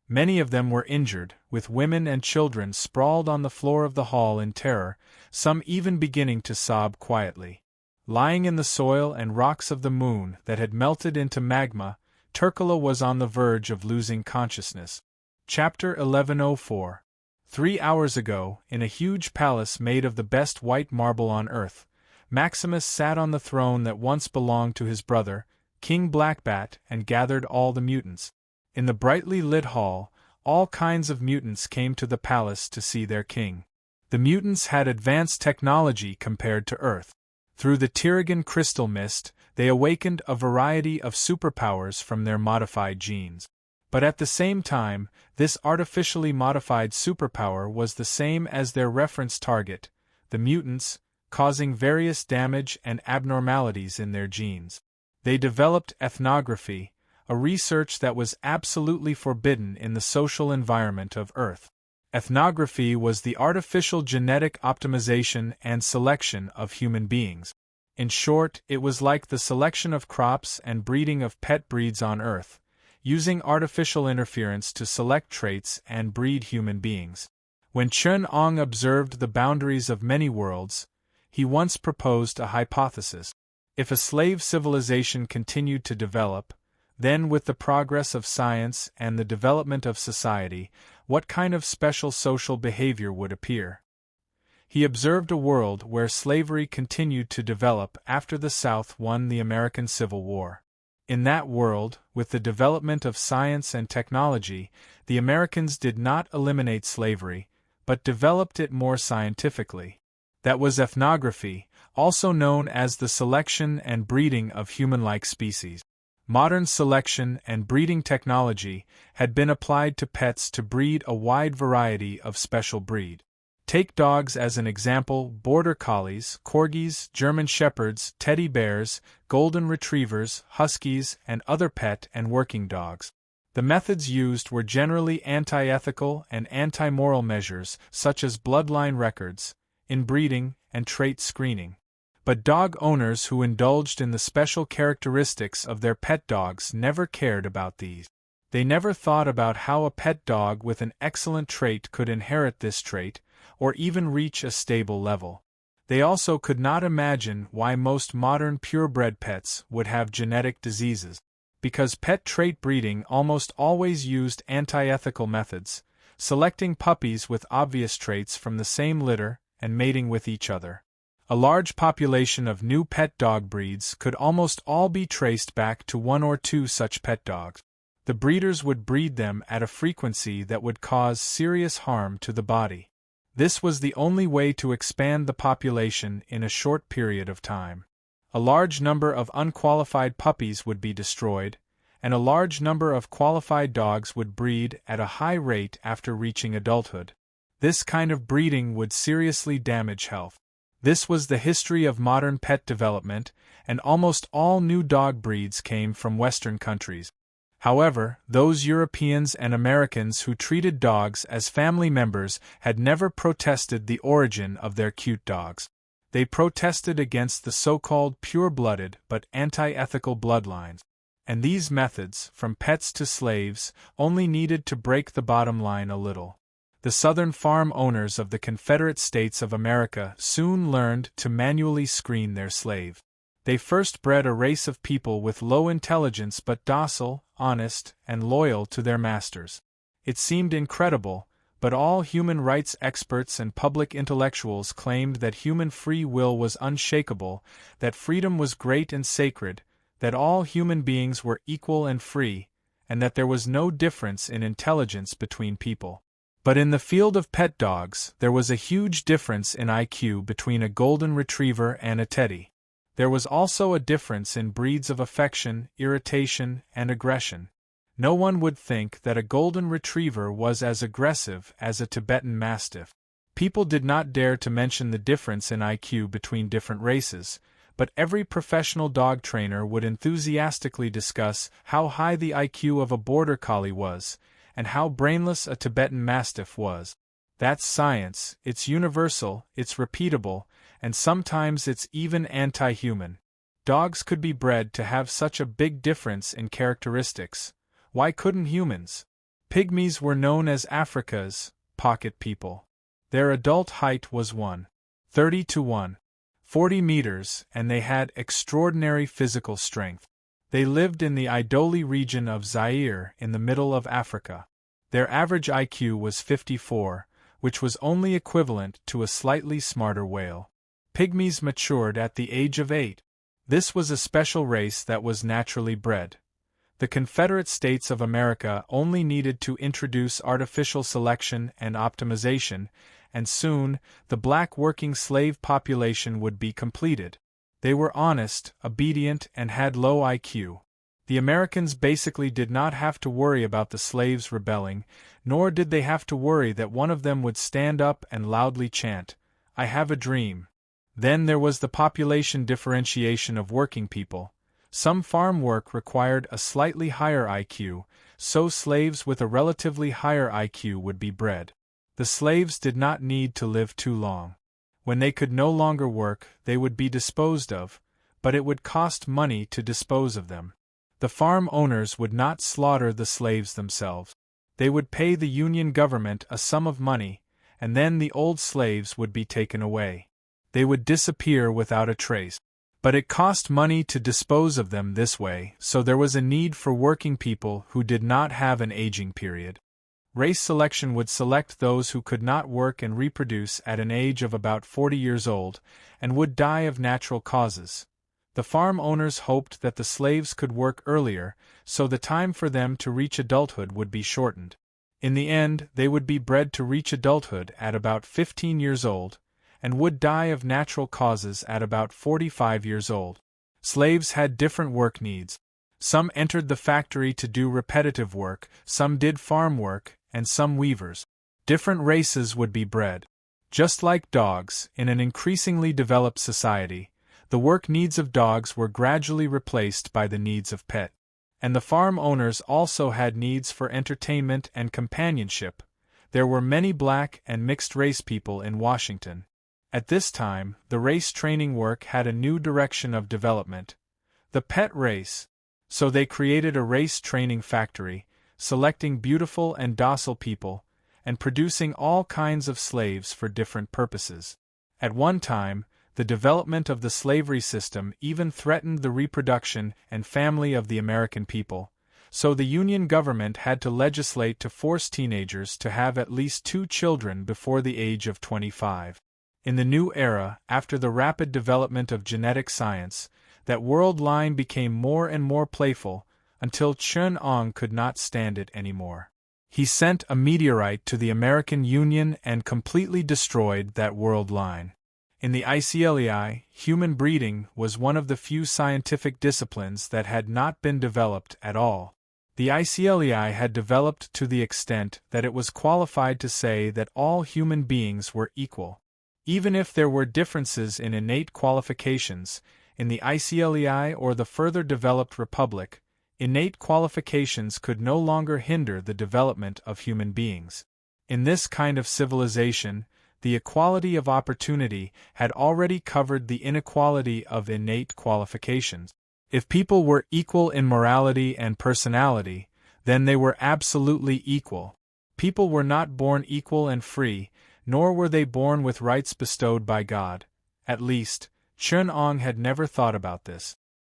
Many of them were injured, with women and children sprawled on the floor of the hall in terror, some even beginning to sob quietly. Lying in the soil and rocks of the moon that had melted into magma, T'Challa was on the verge of losing consciousness. Chapter 1104. 3 hours ago, in a huge palace made of the best white marble on Earth, Maximus sat on the throne that once belonged to his brother, King Blackbat, and gathered all the mutants. In the brightly lit hall, all kinds of mutants came to the palace to see their king. The mutants had advanced technology compared to Earth. Through the Tyrigan crystal mist, they awakened a variety of superpowers from their modified genes. But at the same time, this artificially modified superpower was the same as their reference target, the mutants, causing various damage and abnormalities in their genes. They developed ethnography, a research that was absolutely forbidden in the social environment of Earth. Ethnography was the artificial genetic optimization and selection of human beings. In short, it was like the selection of crops and breeding of pet breeds on Earth, using artificial interference to select traits and breed human beings. When Chun-Ong observed the boundaries of many worlds, he once proposed a hypothesis. If a slave civilization continued to develop, then with the progress of science and the development of society, what kind of special social behavior would appear? He observed a world where slavery continued to develop after the South won the American Civil War. In that world, with the development of science and technology, the Americans did not eliminate slavery, but developed it more scientifically. That was ethnography, also known as the selection and breeding of human-like species. Modern selection and breeding technology had been applied to pets to breed a wide variety of special breed. Take dogs as an example: border collies, corgis, German shepherds, teddy bears, golden retrievers, huskies, and other pet and working dogs. The methods used were generally anti-ethical and anti-moral measures such as bloodline records, inbreeding, and trait screening. But dog owners who indulged in the special characteristics of their pet dogs never cared about these. They never thought about how a pet dog with an excellent trait could inherit this trait, or even reach a stable level. They also could not imagine why most modern purebred pets would have genetic diseases. Because pet trait breeding almost always used anti-ethical methods, selecting puppies with obvious traits from the same litter and mating with each other. A large population of new pet dog breeds could almost all be traced back to one or two such pet dogs. The breeders would breed them at a frequency that would cause serious harm to the body. This was the only way to expand the population in a short period of time. A large number of unqualified puppies would be destroyed, and a large number of qualified dogs would breed at a high rate after reaching adulthood. This kind of breeding would seriously damage health. This was the history of modern pet development, and almost all new dog breeds came from Western countries. However, those Europeans and Americans who treated dogs as family members had never protested the origin of their cute dogs. They protested against the so-called pure-blooded but anti-ethical bloodlines. And these methods, from pets to slaves, only needed to break the bottom line a little. The Southern farm owners of the Confederate States of America soon learned to manually screen their slaves. They first bred a race of people with low intelligence but docile, honest, and loyal to their masters. It seemed incredible, but all human rights experts and public intellectuals claimed that human free will was unshakable, that freedom was great and sacred, that all human beings were equal and free, and that there was no difference in intelligence between people. But in the field of pet dogs, there was a huge difference in IQ between a golden retriever and a teddy. There was also a difference in breeds of affection, irritation, and aggression. No one would think that a golden retriever was as aggressive as a Tibetan mastiff. People did not dare to mention the difference in IQ between different races, but every professional dog trainer would enthusiastically discuss how high the IQ of a border collie was, and how brainless a Tibetan mastiff was. That's science, it's universal, it's repeatable, and sometimes it's even anti-human. Dogs could be bred to have such a big difference in characteristics. Why couldn't humans? Pygmies were known as Africa's pocket people. Their adult height was 1.30 to 1.40 meters, and they had extraordinary physical strength. They lived in the Idoli region of Zaire in the middle of Africa. Their average IQ was 54, which was only equivalent to a slightly smarter whale. Pygmies matured at the age of 8. This was a special race that was naturally bred. The Confederate States of America only needed to introduce artificial selection and optimization, and soon, the black working slave population would be completed. They were honest, obedient, and had low IQ. The Americans basically did not have to worry about the slaves rebelling, nor did they have to worry that one of them would stand up and loudly chant, "I have a dream." Then there was the population differentiation of working people. Some farm work required a slightly higher IQ, so slaves with a relatively higher IQ would be bred. The slaves did not need to live too long. When they could no longer work, they would be disposed of, but it would cost money to dispose of them. The farm owners would not slaughter the slaves themselves. They would pay the Union government a sum of money, and then the old slaves would be taken away. They would disappear without a trace. But it cost money to dispose of them this way, so there was a need for working people who did not have an aging period. Race selection would select those who could not work and reproduce at an age of about 40 years old, and would die of natural causes. The farm owners hoped that the slaves could work earlier, so the time for them to reach adulthood would be shortened. In the end, they would be bred to reach adulthood at about 15 years old, and would die of natural causes at about 45 years old. Slaves had different work needs. Some entered the factory to do repetitive work, some did farm work, and some weavers. Different races would be bred. Just like dogs, in an increasingly developed society, the work needs of dogs were gradually replaced by the needs of pets. And the farm owners also had needs for entertainment and companionship. There were many black and mixed-race people in Washington. At this time, the race training work had a new direction of development, the pet race. So they created a race training factory, selecting beautiful and docile people, and producing all kinds of slaves for different purposes. At one time, the development of the slavery system even threatened the reproduction and family of the American people, so the Union government had to legislate to force teenagers to have at least 2 children before the age of 25. In the new era, after the rapid development of genetic science, that world line became more and more playful, until Chun-Ong could not stand it anymore. He sent a meteorite to the American Union and completely destroyed that world line. In the exhilarating, human breeding was one of the few scientific disciplines that had not been developed at all. The exhilarating had developed to the extent that it was qualified to say that all human beings were equal. Even if there were differences in innate qualifications, in the exhilarating or the further developed republic, innate qualifications could no longer hinder the development of human beings. In this kind of civilization, the equality of opportunity had already covered the inequality of innate qualifications. If people were equal in morality and personality, then they were absolutely equal. People were not born equal and free, nor were they born with rights bestowed by God. At least, Chun-Ong had never thought about this.